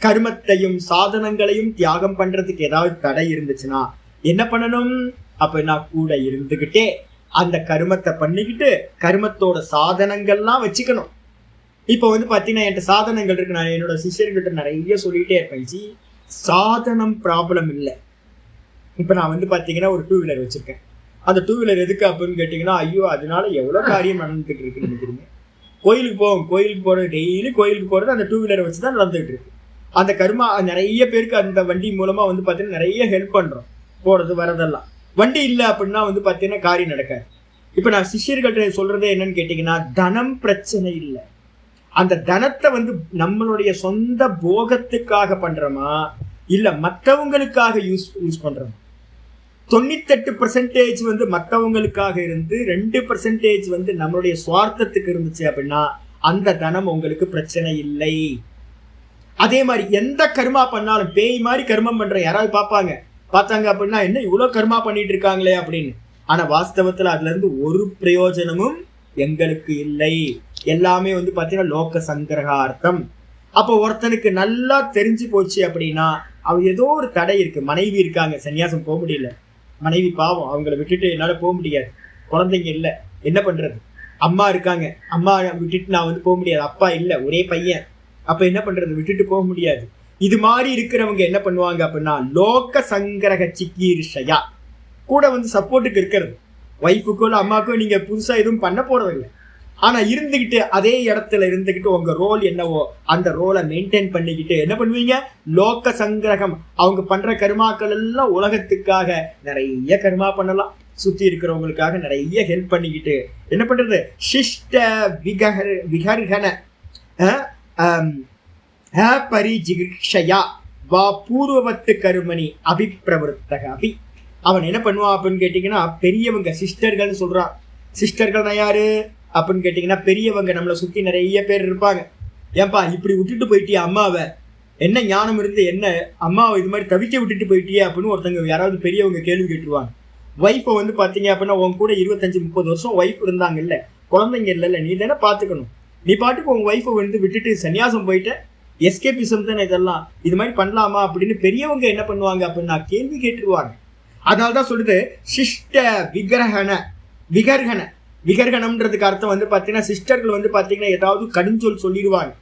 கர்மத்தையும் சாதனங்களையும் தியாகம் பண்றதுக்கு ஏதாவது தடை இருந்துச்சுன்னா என்ன பண்ணணும் அப்படின்னா, கூட இருந்துகிட்டே அந்த கர்மத்தை பண்ணிக்கிட்டு கர்மத்தோட சாதனங்கள்லாம் வச்சுக்கணும். இப்போ வந்து பார்த்தீங்கன்னா என்கிட்ட சாதனங்கள் இருக்கு, நான் என்னோட சிஷ்யர்கிட்ட நிறைய சொல்லிகிட்டே இருப்பேன், ஜி சாதனம் ப்ராப்ளம் இல்லை. இப்போ நான் வந்து பார்த்தீங்கன்னா ஒரு 2 வீலர் வச்சுருக்கேன். அந்த 2 வீலர் எதுக்கு அப்படின்னு கேட்டிங்கன்னா, ஐயோ அதனால எவ்வளோ காரியம் நடந்துகிட்டு இருக்குன்னு நினைக்கிறீங்க. கோயிலுக்கு போகிறது, டெய்லி கோயிலுக்கு போகிறது அந்த 2 வீலரை வச்சு தான் நடந்துகிட்டு இருக்கு. அந்த கர்மா நிறைய பேருக்கு அந்த வண்டி மூலமாக வந்து பார்த்தீங்கன்னா நிறைய ஹெல்ப் பண்ணுறோம், போகிறது வரதெல்லாம். வண்டி இல்லை அப்படின்னா வந்து பார்த்தீங்கன்னா காரியம் நடக்காது. இப்போ நான் சிஷ்யர்கள்ட்ட சொல்கிறதே என்னன்னு கேட்டிங்கன்னா, தனம் பிரச்சனை இல்லை. அந்த தனத்தை வந்து நம்மளுடைய சொந்த போகத்துக்காக பண்ணுறோமா இல்லை மற்றவங்களுக்காக யூஸ் பண்ணுறோமா? 98% வந்து மற்றவங்களுக்காக இருந்து 2% வந்து நம்மளுடைய சுவார்த்தத்துக்கு இருந்துச்சு அப்படின்னா அந்த தனம் உங்களுக்கு பிரச்சனை இல்லை. அதே மாதிரி எந்த கர்மா பண்ணாலும், பேய் மாதிரி கர்மம் பண்ற யாராவது பார்த்தாங்க அப்படின்னா என்ன இவ்வளோ கர்மா பண்ணிட்டு இருக்காங்களே அப்படின்னு. ஆனா வாஸ்தவத்துல அதுல இருந்து ஒரு பிரயோஜனமும் எங்களுக்கு இல்லை. எல்லாமே வந்து பார்த்தீங்கன்னா லோக சங்கிரகார்த்தம். அப்போ ஒருத்தனுக்கு நல்லா தெரிஞ்சு போச்சு அப்படின்னா அவன் ஏதோ ஒரு தடை இருக்கு. மனைவி இருக்காங்க, சன்னியாசம் போக முடியல, மனைவி பாவம், அவங்கள விட்டுட்டு என்னால் போக முடியாது, குழந்தைங்க இல்லை, என்ன பண்ணுறது? அம்மா இருக்காங்க, அம்மா விட்டுட்டு நான் வந்து போக முடியாது, அப்பா இல்லை, ஒரே பையன், அப்போ என்ன பண்ணுறது, விட்டுட்டு போக முடியாது. இது மாதிரி இருக்கிறவங்க என்ன பண்ணுவாங்க அப்படின்னா லோக சங்கிரக சிக்கீர்ஷயா கூட வந்து சப்போர்ட்டுக்கு இருக்கிறது. ஒய்ஃபுக்கோ இல்லை அம்மாக்கோ நீங்கள் புதுசாக எதுவும் பண்ண போகிறதில்லை, ஆனால் இருந்துக்கிட்டு அதே இடத்துல இருந்துக்கிட்டு உங்கள் ரோல் என்னவோ அந்த ரோலை மெயின்டைன் பண்ணிக்கிட்டு என்ன பண்ணுவீங்க, லோக சங்கிரகம். அவங்க பண்ணுற கர்மாக்கள் எல்லாம் உலகத்துக்காக நிறைய கர்மா பண்ணலாம், சுற்றி இருக்கிறவங்களுக்காக நிறைய ஹெல்ப் பண்ணிக்கிட்டு என்ன பண்ணுறது, சிஷ்ட விகர்கன பரிஜிகிருஷயா வா பூர்வவத்து கருமணி அபிப்பிரவருத்தக அபி. அவன் என்ன பண்ணுவான் அப்படின்னு கேட்டிங்கன்னா, பெரியவங்க சிஸ்டர்கள்னு சொல்கிறான். சிஸ்டர்கள்னா யாரு அப்படின்னு கேட்டிங்கன்னா பெரியவங்க, நம்மளை சுற்றி நிறைய பேர் இருப்பாங்க. ஏன்பா இப்படி விட்டுட்டு போயிட்டியா அம்மாவை, என்ன ஞானம் இருந்து என்ன அம்மாவை இது மாதிரி தவிக்க விட்டுட்டு போயிட்டியே அப்படின்னு ஒருத்தங்க யாராவது பெரியவங்க கேள்வி கேட்டுருவாங்க. ஒய்ஃபை வந்து பார்த்தீங்க அப்படின்னா உன் கூட 25-30 வருஷம் ஒய்ஃப் இருந்தாங்கல்ல, குழந்தைங்க இல்லைல்ல, நீ தானே பார்த்துக்கணும். நீ பாட்டுக்கு உங்கள் ஒய்ஃபை வந்து விட்டுட்டு சன்னியாசம் போயிட்டு எஸ்கேபிசம் தானே இதெல்லாம், இது மாதிரி பண்ணலாமா அப்படின்னு பெரியவங்க என்ன பண்ணுவாங்க அப்படின்னா கேள்வி கேட்டுருவாங்க. அதனால தான் சொல்லுது சிஷ்ட விகர்கன. விகர்கணம்ன்றதுக்கு அர்த்தம் வந்து பார்த்தீங்கன்னா சிஸ்டர்கள் வந்து பார்த்தீங்கன்னா ஏதாவது கடுஞ்சொல் சொல்லிடுவாங்க,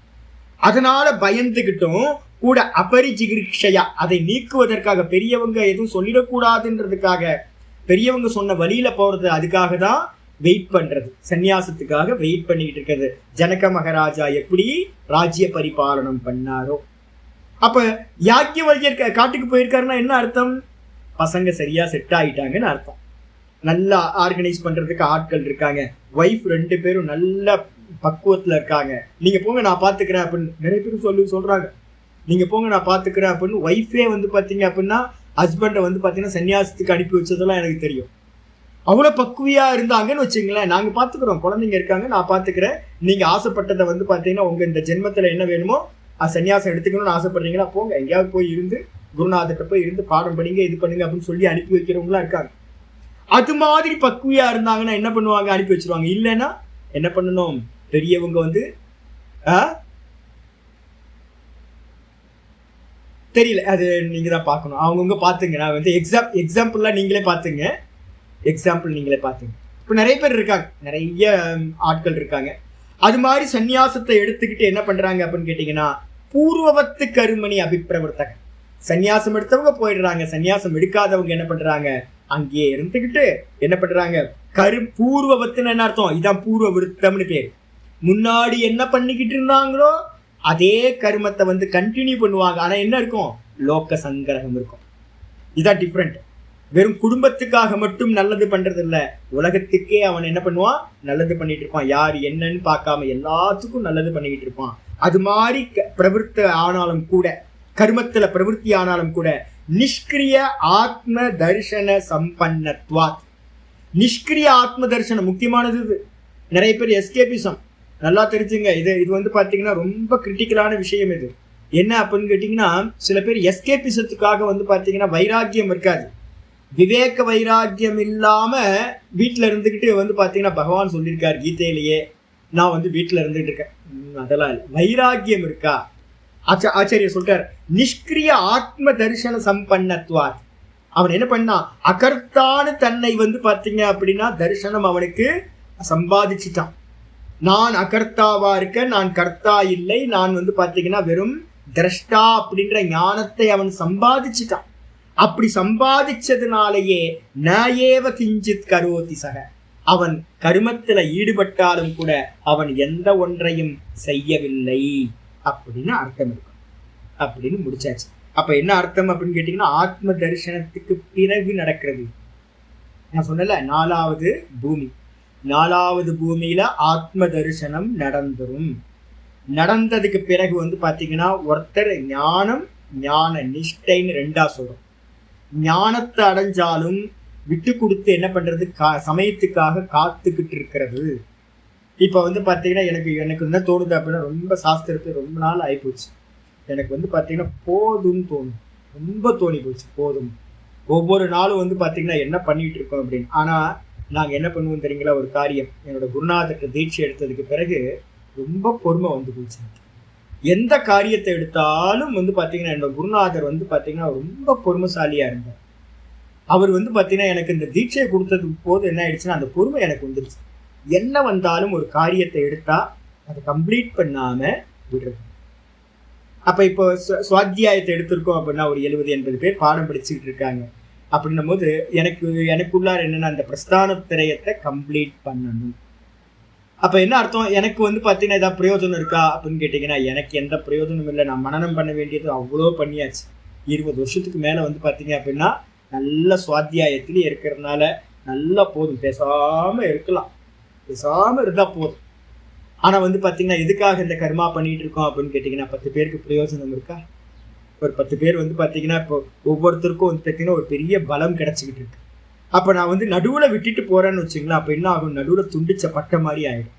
அதனால பயந்துக்கிட்டும் கூட அபரிஜிகிருஷயா அதை நீக்குவதற்காக, பெரியவங்க எதுவும் சொல்லிடக்கூடாதுன்றதுக்காக பெரியவங்க சொன்ன வழியில போறது, அதுக்காக தான் வெயிட் பண்றது, சன்னியாசத்துக்காக வெயிட் பண்ணிக்கிட்டு இருக்கிறது. ஜனக மகாராஜா எப்படி ராஜ்ய பரிபாலனம் பண்ணாரோ. அப்ப யாக்கியவல்யர் காட்டுக்கு போயிருக்காருன்னா என்ன அர்த்தம், பசங்க சரியா செட் ஆகிட்டாங்கன்னு அர்த்தம். நல்லா ஆர்கனைஸ் பண்றதுக்கு ஆட்கள் இருக்காங்க, ஒய்ஃப் 2 பேரும் நல்ல பக்குவத்துல இருக்காங்க, நீங்க போங்க நான் பாத்துக்கிறேன் அப்படின்னு நிறைய பேர் சொல்றாங்க. நீங்க போங்க நான் பாத்துக்கிறேன் அப்படின்னு ஒய்ஃபே வந்து பாத்தீங்க அப்படின்னா ஹஸ்பண்டை வந்து பாத்தீங்கன்னா சன்னியாசத்துக்கு அனுப்பி வச்சதெல்லாம் எனக்கு தெரியும். அவ்வளோ பக்குவியா இருந்தாங்கன்னு வச்சுங்களேன், நாங்கள் பார்த்துக்குறோம், குழந்தைங்க இருக்காங்க, நான் பார்த்துக்கிறேன், நீங்கள் ஆசைப்பட்டதை வந்து பார்த்தீங்கன்னா உங்கள் இந்த ஜென்மத்தில் என்ன வேணுமோ சன்னியாசம் எடுத்துக்கணும்னு ஆசைப்படுறீங்களா, போங்க எங்கேயாவது போய் இருந்து குருநாதர்கிட்ட போய் இருந்து பாடம் படிங்க, இது பண்ணுங்க அப்படின்னு சொல்லி அனுப்பி வைக்கிறவங்களாம் இருக்காங்க. அது மாதிரி பக்குவியா இருந்தாங்கன்னா என்ன பண்ணுவாங்க, அனுப்பி வச்சிருவாங்க. இல்லைன்னா என்ன பண்ணணும், பெரியவங்க வந்து தெரியல, அது நீங்கள் தான் பார்க்கணும், அவங்கவுங்க பார்த்துங்க. நான் வந்து எக்ஸாம்பிள்லாம் நீங்களே பார்த்துங்க, இப்போ நிறைய பேர் இருக்காங்க, நிறைய ஆட்கள் இருக்காங்க. அது மாதிரி சன்னியாசத்தை எடுத்துக்கிட்டு என்ன பண்றாங்க அப்படின்னு கேட்டீங்கன்னா பூர்வவத்து கருமணி அபிப்பிரவர்த்தக. சன்னியாசம் எடுத்தவங்க போயிடுறாங்க, சன்னியாசம் எடுக்காதவங்க என்ன பண்றாங்க, அங்கேயே இருந்துக்கிட்டு என்ன பண்றாங்க, பூர்வவத்துன்னு என்ன அர்த்தம், இதான் பூர்வ விருத்தம்னு பேர். முன்னாடி என்ன பண்ணிக்கிட்டு இருந்தாங்களோ அதே கர்மத்தை வந்து கண்டினியூ பண்ணுவாங்க. ஆனா என்ன இருக்கும், லோக சங்கிரகம் இருக்கும். இதான் டிஃப்ரெண்ட். வெறும் குடும்பத்துக்காக மட்டும் நல்லது பண்றது இல்ல, உலகத்துக்கே அவன் என்ன பண்ணுவான், நல்லது பண்ணிட்டு இருப்பான். யார் என்னன்னு பார்க்காம எல்லாத்துக்கும் நல்லது பண்ணிக்கிட்டு இருப்பான். அது மாதிரி பிரவருத்தி ஆனாலும் கூட, கர்மத்துல பிரவருத்தி ஆனாலும் கூட நிஷ்கிரிய ஆத்ம தர்ஷன சம்பன்னத்வாத். நிஷ்கிரிய ஆத்ம தர்ஷனம் முக்கியமானது. இது நிறைய பேர் எஸ்கேபிசம், நல்லா தெரிஞ்சுங்க. இது வந்து பாத்தீங்கன்னா ரொம்ப கிரிட்டிக்கலான விஷயம். இது என்ன அப்படின்னு கேட்டீங்கன்னா, சில பேர் எஸ்கேபிசத்துக்காக வந்து பாத்தீங்கன்னா வைராக்கியம் இருக்காது, விவேக வைராக்கியம் இல்லாம வீட்டுல இருந்துகிட்டு வந்து பாத்தீங்கன்னா, பகவான் சொல்லியிருக்காரு கீதையிலேயே, நான் வந்து வீட்டுல இருந்துட்டு இருக்கேன், அதெல்லாம் இல்லை. வைராக்கியம் இருக்கா? ஆச்சாரியர் சொல்றார், நிஷ்கிரிய ஆத்ம தரிசன சம்பன்னத்வாத். அவன் என்ன பண்ணா, அகர்த்தான்னு தன்னை வந்து பாத்தீங்க அப்படின்னா தரிசனம் அவனுக்கு சம்பாதிச்சுட்டான். நான் அகர்த்தாவா இருக்க, நான் கர்த்தா இல்லை, நான் வந்து பாத்தீங்கன்னா வெறும் திரஷ்டா அப்படின்ற ஞானத்தை அவன் சம்பாதிச்சுட்டான். அப்படி சம்பாதிச்சதுனாலேயே நயேவ கிஞ்சித் கரோதி சக, அவன் கருமத்துல ஈடுபட்டாலும் கூட அவன் எந்த ஒன்றையும் செய்யவில்லை அப்படின்னு அர்த்தம் இருக்கும் அப்படின்னு முடிச்சாச்சு. அப்ப என்ன அர்த்தம் அப்படின்னு கேட்டீங்கன்னா, ஆத்ம தரிசனத்துக்கு பிறகு நடக்கிறது. நான் சொன்னல 4வது பூமி, 4வது பூமியில ஆத்ம தரிசனம் நடந்துரும். நடந்ததுக்கு பிறகு வந்து பாத்தீங்கன்னா ஒருத்தர் ஞானம் ஞான நிஷ்டைன்னு 2ஆ சொல்றோம். ஞானத்தை அடைஞ்சாலும் விட்டு கொடுத்து என்ன பண்றது, சமயத்துக்காக காத்துக்கிட்டு இருக்கிறது. இப்ப வந்து பாத்தீங்கன்னா எனக்கு என்ன தோணுது அப்படின்னா, ரொம்ப சாஸ்திரத்தை ரொம்ப நாள் ஆயிப்போச்சு. எனக்கு வந்து பாத்தீங்கன்னா போதும்னு தோணும், ரொம்ப தோணி போச்சு போதும். ஒவ்வொரு நாளும் வந்து பாத்தீங்கன்னா என்ன பண்ணிட்டு இருக்கோம் அப்படின்னு. ஆனா நாங்க என்ன பண்ணுவோம் தெரியுங்களா, ஒரு காரியம், என்னோட குருநாதர்கிட்ட தீட்சை எடுத்ததுக்கு பிறகு ரொம்ப பொறுமை வந்து போச்சு. எந்த காரியத்தை எடுத்தாலும் வந்து பாத்தீங்கன்னா என்னோட குருநாதர் வந்து பாத்தீங்கன்னா ரொம்ப பொறுமைசாலியா இருந்தார். அவர் வந்து பாத்தீங்கன்னா எனக்கு இந்த தீட்சையை கொடுத்ததுக்கு போது என்ன ஆயிடுச்சுன்னா, அந்த பொறுமை எனக்கு வந்துருச்சு. என்ன வந்தாலும் ஒரு காரியத்தை எடுத்தா அதை கம்ப்ளீட் பண்ணாம விடுறது. அப்ப இப்போ சுவாத்தியாயத்தை எடுத்திருக்கோம் அப்படின்னா ஒரு 70-80 பேர் பாடம் படிச்சுக்கிட்டு இருக்காங்க அப்படின்னும் போது எனக்குள்ளார என்னன்னா, அந்த பிரஸ்தான திரயத்தை கம்ப்ளீட் பண்ணணும். அப்ப என்ன அர்த்தம், எனக்கு வந்து பாத்தீங்கன்னா ஏதாவது பிரயோஜனம் இருக்கா அப்படின்னு கேட்டீங்கன்னா, எனக்கு எந்த பிரயோஜனமும் இல்லை. நான் மனனம் பண்ண வேண்டியது அவ்வளோ பண்ணியாச்சு. 20 வருஷத்துக்கு மேல வந்து பாத்தீங்க அப்படின்னா நல்ல சுவாத்தியாயத்திலே இருக்கிறதுனால நல்லா போதும், பேசாம இருக்கலாம், பேசாம இருந்தா போதும். ஆனா வந்து பாத்தீங்கன்னா எதுக்காக இந்த கர்மா பண்ணிட்டு இருக்கோம் அப்படின்னு கேட்டீங்கன்னா, 10 பேருக்கு பிரயோஜனம் இருக்கா? ஒரு 10 பேர் வந்து பாத்தீங்கன்னா இப்போ ஒவ்வொருத்தருக்கும் வந்து பாத்தீங்கன்னா ஒரு பெரிய பலம் கிடைச்சிக்கிட்டு இருக்கு. அப்ப நான் வந்து நடுவுல விட்டுட்டு போறேன்னு வச்சுங்களேன், அப்ப என்ன ஆகும், நடுவுல துண்டிச்ச பட்ட மாதிரி ஆயிடும்.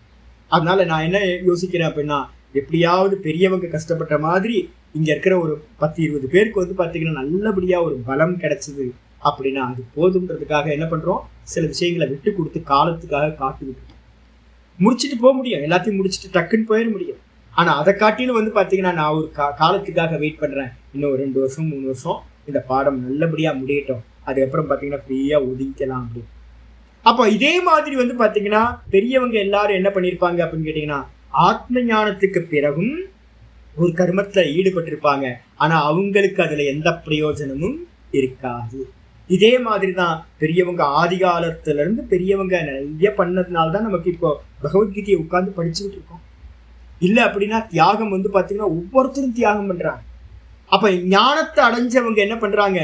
அதனால நான் என்ன யோசிக்கிறேன் அப்படின்னா, எப்படியாவது பெரியவங்க கஷ்டப்பட்ட மாதிரி இங்க இருக்கிற ஒரு 10-20 பேருக்கு வந்து பாத்தீங்கன்னா நல்லபடியா ஒரு பலம் கிடைச்சது அப்படின்னா அது போதுன்றதுக்காக என்ன பண்றோம், சில விஷயங்களை விட்டு கொடுத்து காலத்துக்காக காத்துக்கிட்டு முடிச்சுட்டு போக முடியும், எல்லாத்தையும் முடிச்சுட்டு டக்குன்னு போயிட முடியும். ஆனா அதை காட்டிலும் வந்து பாத்தீங்கன்னா நான் ஒரு காலத்துக்காக வெயிட் பண்றேன், இன்னும் 2 வருஷம் 3 வருஷம் இந்த பாடம் நல்லபடியா முடியட்டும், அதுக்கப்புறம் பாத்தீங்கன்னா ஃப்ரீயா ஒதுக்கலாம் அப்படின்னு. அப்போ இதே மாதிரி வந்து பாத்தீங்கன்னா பெரியவங்க எல்லாரும் என்ன பண்ணிருப்பாங்க அப்படின்னு கேட்டீங்கன்னா, ஆத்ம ஞானத்துக்கு பிறகும் ஒரு கர்மத்துல ஈடுபட்டிருப்பாங்க. ஆனா அவங்களுக்கு அதுல எந்த பிரயோஜனமும் இருக்காது. இதே மாதிரிதான் பெரியவங்க ஆதி காலத்துல இருந்து பெரியவங்க நிறைய பண்ணதுனால்தான் நமக்கு இப்போ பகவத்கீதையை உட்கார்ந்து படிச்சுக்கிட்டு இருக்கோம். இல்ல அப்படின்னா தியாகம் வந்து பாத்தீங்கன்னா ஒவ்வொருத்தரும் தியாகம் பண்றாங்க. அப்ப ஞானத்தை அடைஞ்சவங்க என்ன பண்றாங்க,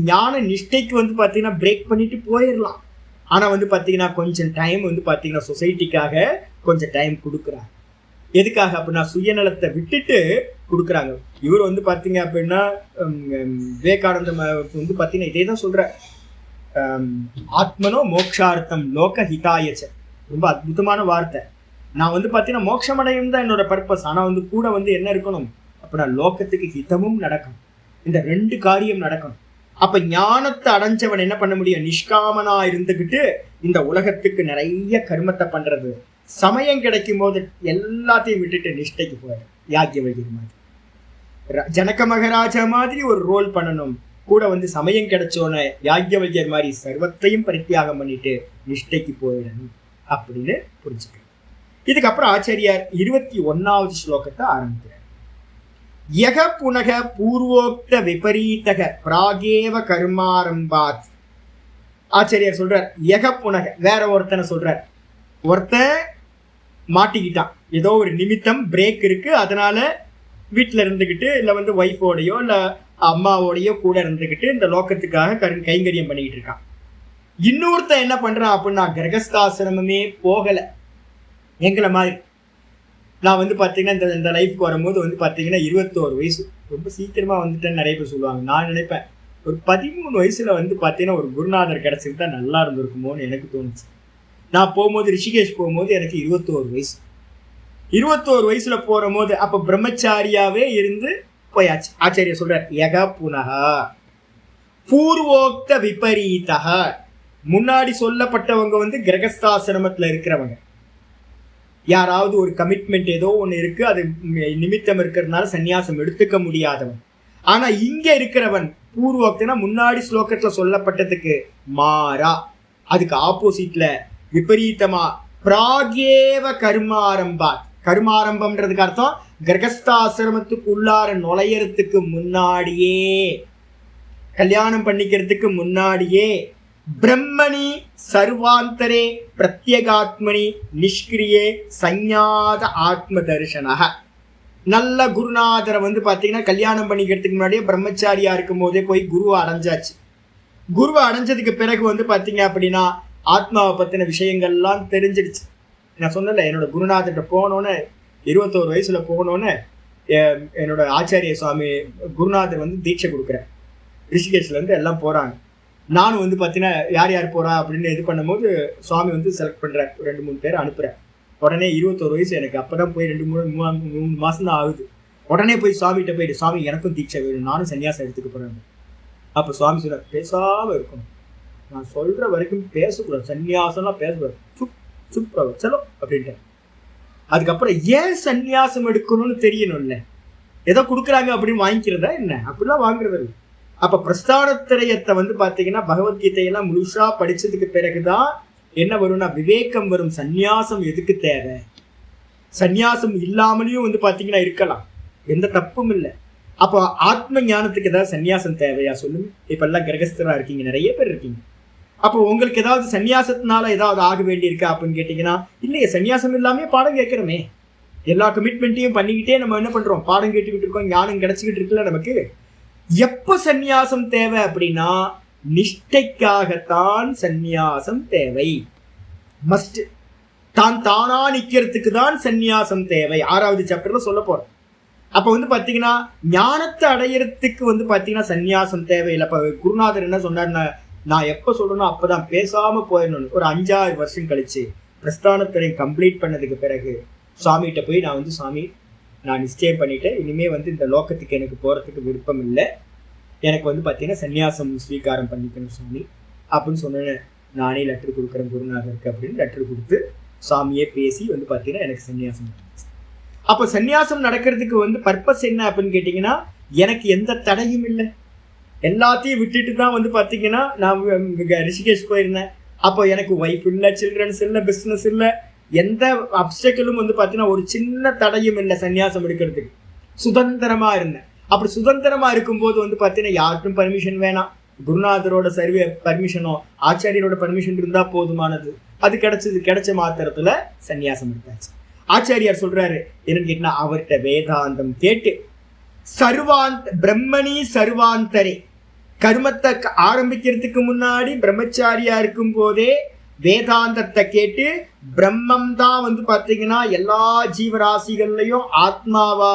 ஞான நிஷ்டைக்கு வந்து பாத்தீங்கன்னா பிரேக் பண்ணிட்டு போயிடலாம். ஆனா வந்து பாத்தீங்கன்னா கொஞ்சம் டைம் வந்து பாத்தீங்கன்னா சொசைட்டிக்காக கொஞ்சம் டைம் கொடுக்குறாங்க. எதுக்காக அப்படின்னா சுயநலத்தை விட்டுட்டு கொடுக்குறாங்க. இவர் வந்து பாத்தீங்க அப்படின்னா விவேகானந்த வந்து பாத்தீங்கன்னா இதே தான் சொல்ற, ஆத்மனோ மோக்ஷார்த்தம் லோக ஹிதாயச்ச. ரொம்ப அற்புதமான வார்த்தை. நான் வந்து பாத்தீங்கன்னா மோட்சம் அடையும் தான் என்னோட பர்பஸ். ஆனா வந்து கூட வந்து என்ன இருக்கணும் அப்படின்னா லோகத்துக்கு ஹிதமும் நடக்கணும், இந்த 2 காரியம் நடக்கணும். அப்ப ஞானத்தை அடைஞ்சவன் என்ன பண்ண முடியும், நிஷ்காமனா இருந்துகிட்டு இந்த உலகத்துக்கு நிறைய கர்மத்தை பண்றது. சமயம் கிடைக்கும் போது எல்லாத்தையும் விட்டுட்டு நிஷ்டைக்கு போயிடும். யாக்கியவல்யர் மாதிரி, ஜனக மகாராஜா மாதிரி ஒரு ரோல் பண்ணணும். கூட வந்து சமயம் கிடைச்சோன்னு யாக்கியவல்யர் மாதிரி சர்வத்தையும் பரித்தியாகம் பண்ணிட்டு நிஷ்டைக்கு போயிடணும் அப்படின்னு புரிஞ்சுக்கணும். இதுக்கப்புறம் ஆச்சாரியார் 21வது ஸ்லோகத்தை ஆரம்பிக்கிறார். யக புனக பூர்வோக்த விபரீதக பிராகேவ கர்மாரம்பாத். ஆச்சாரியார் சொல்றார், யக புனக வேற ஒருத்தனை சொல்றார். ஒருத்தன் மாட்டிக்கிட்டான், ஏதோ ஒரு நிமித்தம் பிரேக் இருக்கு, அதனால வீட்டில் இருந்துக்கிட்டு இல்லை வந்து ஒய்ஃபோடையோ இல்லை அம்மாவோடையோ கூட இருந்துக்கிட்டு இந்த லோக்கத்துக்காக கைங்கரியம் பண்ணிக்கிட்டு இருக்கான். இன்னொருத்தன் என்ன பண்றான் அப்படின்னா கிரகஸ்தாசிரமமே போகலை. எங்களை மாதிரி நான் வந்து பார்த்தீங்கன்னா இந்த லைஃப்க்கு வரும்போது வந்து பார்த்தீங்கன்னா 21 வயசு, ரொம்ப சீக்கிரமாக வந்துட்டேன்னு நிறைய பேர் சொல்லுவாங்க. நான் நினைப்பேன் ஒரு 13 வயசுல வந்து பார்த்தீங்கன்னா ஒரு குருநாதர் கிடச்சிக்கிட்டா நல்லா இருந்திருக்குமோன்னு எனக்கு தோணுச்சு. நான் போகும்போது ரிஷிகேஷ் போகும்போது எனக்கு 21 வயசு. 21 வயசுல போகிற போது அப்போ பிரம்மச்சாரியாவே இருந்து போயாச்சு. ஆச்சாரியா சொல்றார், யக புனகா பூர்வோக்த விபரீதா. முன்னாடி சொல்லப்பட்டவங்க வந்து கிரகஸ்தாசிரமத்தில் இருக்கிறவங்க, யாராவது ஒரு கமிட்மெண்ட் ஏதோ ஒன்று இருக்கு, அது நிமித்தம் இருக்கிறதுனால சன்னியாசம் எடுத்துக்க முடியாதவன். ஆனா இங்க இருக்கிறவன் பூர்வோக்தனா முன்னாடி ஸ்லோகத்துல சொல்லப்பட்டதுக்கு மாறா, அதுக்கு ஆப்போசிட்ல விபரீதமா பிராகேவ கர்மாரம்பா. கர்மாரம்பம்ன்றதுக்கு அர்த்தம் கிரகஸ்தாசிரமத்துக்கு உள்ளார நுழையறதுக்கு முன்னாடியே, கல்யாணம் பண்ணிக்கிறதுக்கு முன்னாடியே பிரம்மணி சர்வாந்தரே பிரத்யேகாத்மனி நிஷ்கிரியே சஞ்ஞாத ஆத்ம தரிசனக. நல்ல குருநாதரை வந்து பார்த்தீங்கன்னா கல்யாணம் பண்ணிக்கிறதுக்கு முன்னாடியே பிரம்மச்சாரியா இருக்கும் போதே போய் குருவை அடைஞ்சாச்சு. குருவை அடைஞ்சதுக்கு பிறகு வந்து பார்த்தீங்க அப்படின்னா ஆத்மாவை பற்றின விஷயங்கள்லாம் தெரிஞ்சிடுச்சு. நான் சொன்னல, என்னோட குருநாதர்கிட்ட போனோன்னு 21 வயசுல போனோன்னு என்னோட ஆச்சாரிய சுவாமி குருநாதர் வந்து தீட்சை கொடுக்குறேன். ரிஷிகேஷ்லேருந்து எல்லாம் போகிறாங்க. நானும் வந்து பார்த்தீங்கன்னா யார் யார் போகிறா அப்படின்னு இது பண்ணும்போது சுவாமி வந்து செலக்ட் பண்ணுறேன், 2-3 பேர் அனுப்புகிறேன். உடனே 21 வயசு எனக்கு, அப்போ தான் போய் 2-3 மாதம் தான் ஆகுது. உடனே போய் சுவாமிகிட்ட போயிட்டு, சுவாமி எனக்கும் தீட்சை வேணும், நானும் சன்னியாசம் எடுத்துக்க போகிறேன். அப்போ சுவாமி சொல்ல, பேசாமல் இருக்கணும், நான் சொல்கிற வரைக்கும் பேசக்கூடாது, சன்னியாசம்லாம் பேசக்கூடாது, சூப்பராக சலோ அப்படின்ட்டு. அதுக்கப்புறம் ஏன் சன்னியாசம் எடுக்கணும்னு தெரியணும்ல, ஏதோ கொடுக்குறாங்க அப்படின்னு வாங்கிக்கிறதா என்ன, அப்படிலாம் வாங்குறது இல்லை. அப்போ பிரஸ்தானத்திரயத்தை வந்து பார்த்தீங்கன்னா பகவத்கீதையெல்லாம் முழுசா படித்ததுக்கு பிறகுதான் என்ன வரும்னா விவேகம் வரும். சந்நியாசம் எதுக்கு தேவை? சந்நியாசம் இல்லாமலையும் வந்து பார்த்தீங்கன்னா இருக்கலாம், எந்த தப்பும் இல்லை. அப்போ ஆத்ம ஞானத்துக்கு ஏதாவது சந்நியாசம் தேவையா சொல்லுங்க? இப்பெல்லாம் கிரகஸ்தரா இருக்கீங்க, நிறைய பேர் இருக்கீங்க. அப்போ உங்களுக்கு ஏதாவது சந்நியாசத்தினால ஏதாவது ஆக வேண்டியிருக்கா அப்படின்னு கேட்டிங்கன்னா இல்லையே. சந்நியாசம் இல்லாமே பாடம் கேட்குறோமே, எல்லா கமிட்மெண்ட்டையும் பண்ணிக்கிட்டே நம்ம என்ன பண்ணுறோம், பாடம் கேட்டுக்கிட்டு இருக்கோம், ஞானம் கிடச்சிக்கிட்டு இருக்குல்ல நமக்கு. எப்போ சந்நியாசம் தேவை அப்படின்னா நிஷ்டைக்காகத்தான் சந்நியாசம் தேவை. மஸ்ட், தான் தானா நிக்கிறதுக்கு தான் சந்நியாசம் தேவை. 6வது சாப்டர்ல சொல்ல போறோம். அப்ப வந்து பாத்தீங்கன்னா ஞானத்தை அடையறதுக்கு வந்து பாத்தீங்கன்னா சந்நியாசம் தேவையில்லை. அப்ப குருநாதர் என்ன சொன்னார்னா, நான் எப்ப சொல்லணும் அப்பதான் பேசாம போயிடணும். ஒரு 5-6 வருஷம் கழிச்சு பிரஸ்தானத்திரையும் கம்ப்ளீட் பண்ணதுக்கு பிறகு சுவாமிகிட்ட போய் நான் வந்து, சுவாமி நான் நிச்சயம் பண்ணிட்டேன், இனிமே வந்து இந்த லோக்கத்துக்கு எனக்கு போறதுக்கு விருப்பம் இல்லை, எனக்கு வந்து பார்த்தீங்கன்னா சன்னியாசம் ஸ்வீகாரம் பண்ணிக்கணும் சுவாமி அப்படின்னு சொன்னேன். நானே லெட்டர் கொடுக்குறேன் குருநாதருக்கு அப்படின்னு லெட்டர் கொடுத்து சுவாமியே பேசி வந்து பார்த்தீங்கன்னா எனக்கு சன்னியாசம் நடந்துச்சு. அப்போ சன்னியாசம் நடக்கிறதுக்கு வந்து பர்பஸ் என்ன அப்படின்னு கேட்டிங்கன்னா, எனக்கு எந்த தடையும் இல்லை, எல்லாத்தையும் விட்டுட்டு தான் வந்து பார்த்தீங்கன்னா நான் ரிஷிகேஷ் போயிருந்தேன். அப்போ எனக்கு ஒய்ஃப் இல்லை, சில்ட்ரன்ஸ் இல்லை, பிஸ்னஸ் இல்லை, எந்த அப்டக்கிளும் வந்து பார்த்தீங்கன்னா ஒரு சின்ன தடையும் இல்லை சன்னியாசம் எடுக்கிறதுக்கு. சுதந்திரமா இருந்தேன். அப்படி சுதந்திரமா இருக்கும்போது வந்து பார்த்தீங்கன்னா யாருக்கும் பர்மிஷன் வேணாம், குருநாதரோட பர்மிஷனோ ஆச்சாரியரோட பர்மிஷன் இருந்தா போதுமானது. அது கிடைச்ச மாத்திரத்துல சன்னியாசம் எடுத்தாச்சு. ஆச்சாரியார் சொல்றாரு என்னன்னு கேட்டா, அவர்கிட்ட வேதாந்தம் கேட்டு பிரம்மணி சர்வாந்தரே, கர்மத்தை ஆரம்பிக்கிறதுக்கு முன்னாடி பிரம்மச்சாரியா இருக்கும் போதே வேதாந்தத்தை கேட்டு, பிரம்மம் தான் வந்து பார்த்தீங்கன்னா எல்லா ஜீவராசிகள்லையும் ஆத்மாவா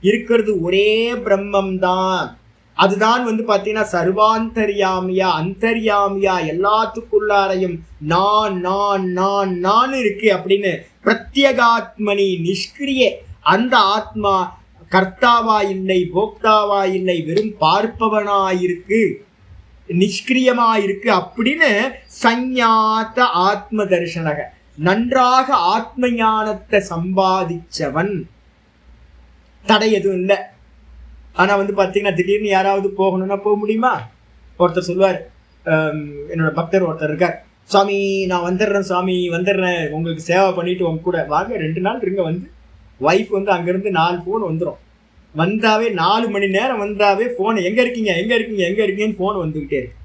இருக்கிறது ஒரே பிரம்மம் தான். அதுதான் வந்து பார்த்தீங்கன்னா சர்வாந்தர்யாமியா, அந்தர்யாமியா, எல்லாத்துக்குள்ளாரையும் நான் நான் நான் நான் இருக்கு அப்படின்னு பிரத்யேகாத்மனி நிஷ்கிரியே, அந்த ஆத்மா கர்த்தாவா இல்லை, போக்தாவா இல்லை, வெறும் பார்ப்பவனாயிருக்கு, நிஷ்கிரியமாயிருக்கு அப்படின்னு சஞ்ஞாத ஆத்ம தரிசனக, நன்றாக ஆத்ம ஞானத்தை சம்பாதிச்சவன். தடை எதுவும் இல்லை. ஆனா வந்து பாத்தீங்கன்னா திடீர்னு யாராவது போகணும்னா போக முடியுமா? ஒருத்தர் சொல்லுவார், என்னோட பக்தர் ஒருத்தர் இருக்கார், சுவாமி நான் வந்துடுறேன், சுவாமி வந்துடுறேன், உங்களுக்கு சேவை பண்ணிட்டு உங்க கூட வாங்க, 2 நாள் இருங்க. வந்து ஒய்ஃப் வந்து அங்கிருந்து 4 ஃபோன் வந்துடும். வந்தாவே 4 மணி நேரம் வந்தாவே ஃபோன், எங்க இருக்கீங்க எங்க இருக்கீங்க எங்க இருக்கீங்கன்னு ஃபோன் வந்துகிட்டே இருக்கு.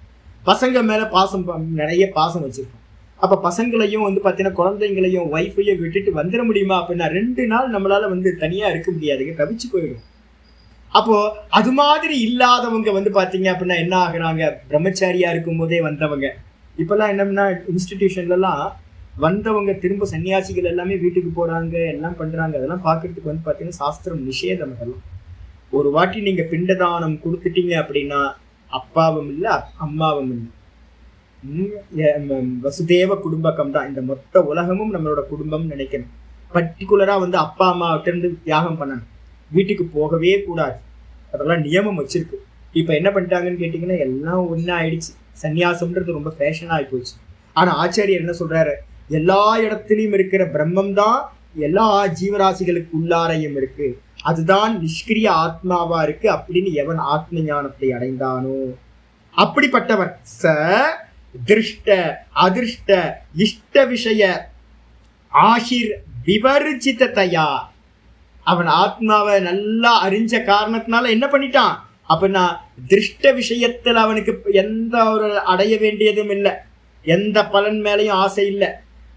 பசங்க மேல பாசம், நிறைய பாசம் வச்சிருக்கோம். அப்ப பசங்களையும் வந்து பாத்தீங்கன்னா குழந்தைங்களையும் ஒய்ஃபையும் விட்டுட்டு வந்துட முடியுமா அப்படின்னா 2 நாள் நம்மளால வந்து தனியா இருக்க முடியாதுங்க, தவிச்சு போயிடும். அப்போ அது மாதிரி இல்லாதவங்க வந்து பாத்தீங்க அப்படின்னா என்ன ஆகுறாங்க, பிரம்மச்சாரியா இருக்கும் போதே வந்தவங்க இப்பெல்லாம் என்னன்னா இன்ஸ்டிடியூஷன்லாம் வந்தவங்க திரும்ப சன்னியாசிகள் எல்லாமே வீட்டுக்கு போறாங்க, எல்லாம் பண்றாங்க. அதெல்லாம் பாக்குறதுக்கு வந்து பாத்தீங்கன்னா சாஸ்திரம் நிஷேதம். அதெல்லாம் ஒரு வாட்டி நீங்க பிண்டதானம் கொடுத்துட்டீங்க அப்படின்னா அப்பாவும் இல்லை அம்மாவும் இல்லை, வசுதேவ குடும்பக்கம் தான். இந்த மொத்த உலகமும் நம்மளோட குடும்பம் நினைக்கணும். பர்டிகுலரா வந்து அப்பா அம்மாவிட்ட இருந்து தியாகம் பண்ணணும், வீட்டுக்கு போகவே கூடாது. அதெல்லாம் நியமம் வச்சிருக்கு. இப்ப என்ன பண்ணிட்டாங்கன்னு கேட்டீங்கன்னா எல்லாம் ஒண்ணு ஆயிடுச்சு. சன்னியாசம்ன்றது ரொம்ப ஃபேஷனா ஆகி போச்சு. ஆனா ஆச்சாரியர் என்ன சொல்றாரு, எல்லா இடத்துலயும் இருக்கிற பிரம்மம் தான் எல்லா ஜீவராசிகளுக்கு உள்ளாரையும் இருக்கு, அதுதான் நிஷ்கிரிய ஆத்மாவா இருக்கு அப்படின்னு எவன் ஆத்ம ஞானத்தை அடைந்தானோ அப்படிப்பட்டவன் ச திருஷ்ட அதிர்ஷ்ட இஷ்ட விஷய ஆஷிர் விவர்ஜிததையா, அவன் ஆத்மாவை நல்லா அறிஞ்ச காரணத்தினால என்ன பண்ணிட்டான் அப்படின்னா திருஷ்ட விஷயத்துல அவனுக்கு எந்த ஒரு அடைய வேண்டியதும் இல்லை, எந்த பலன் மேலையும் ஆசை இல்லை.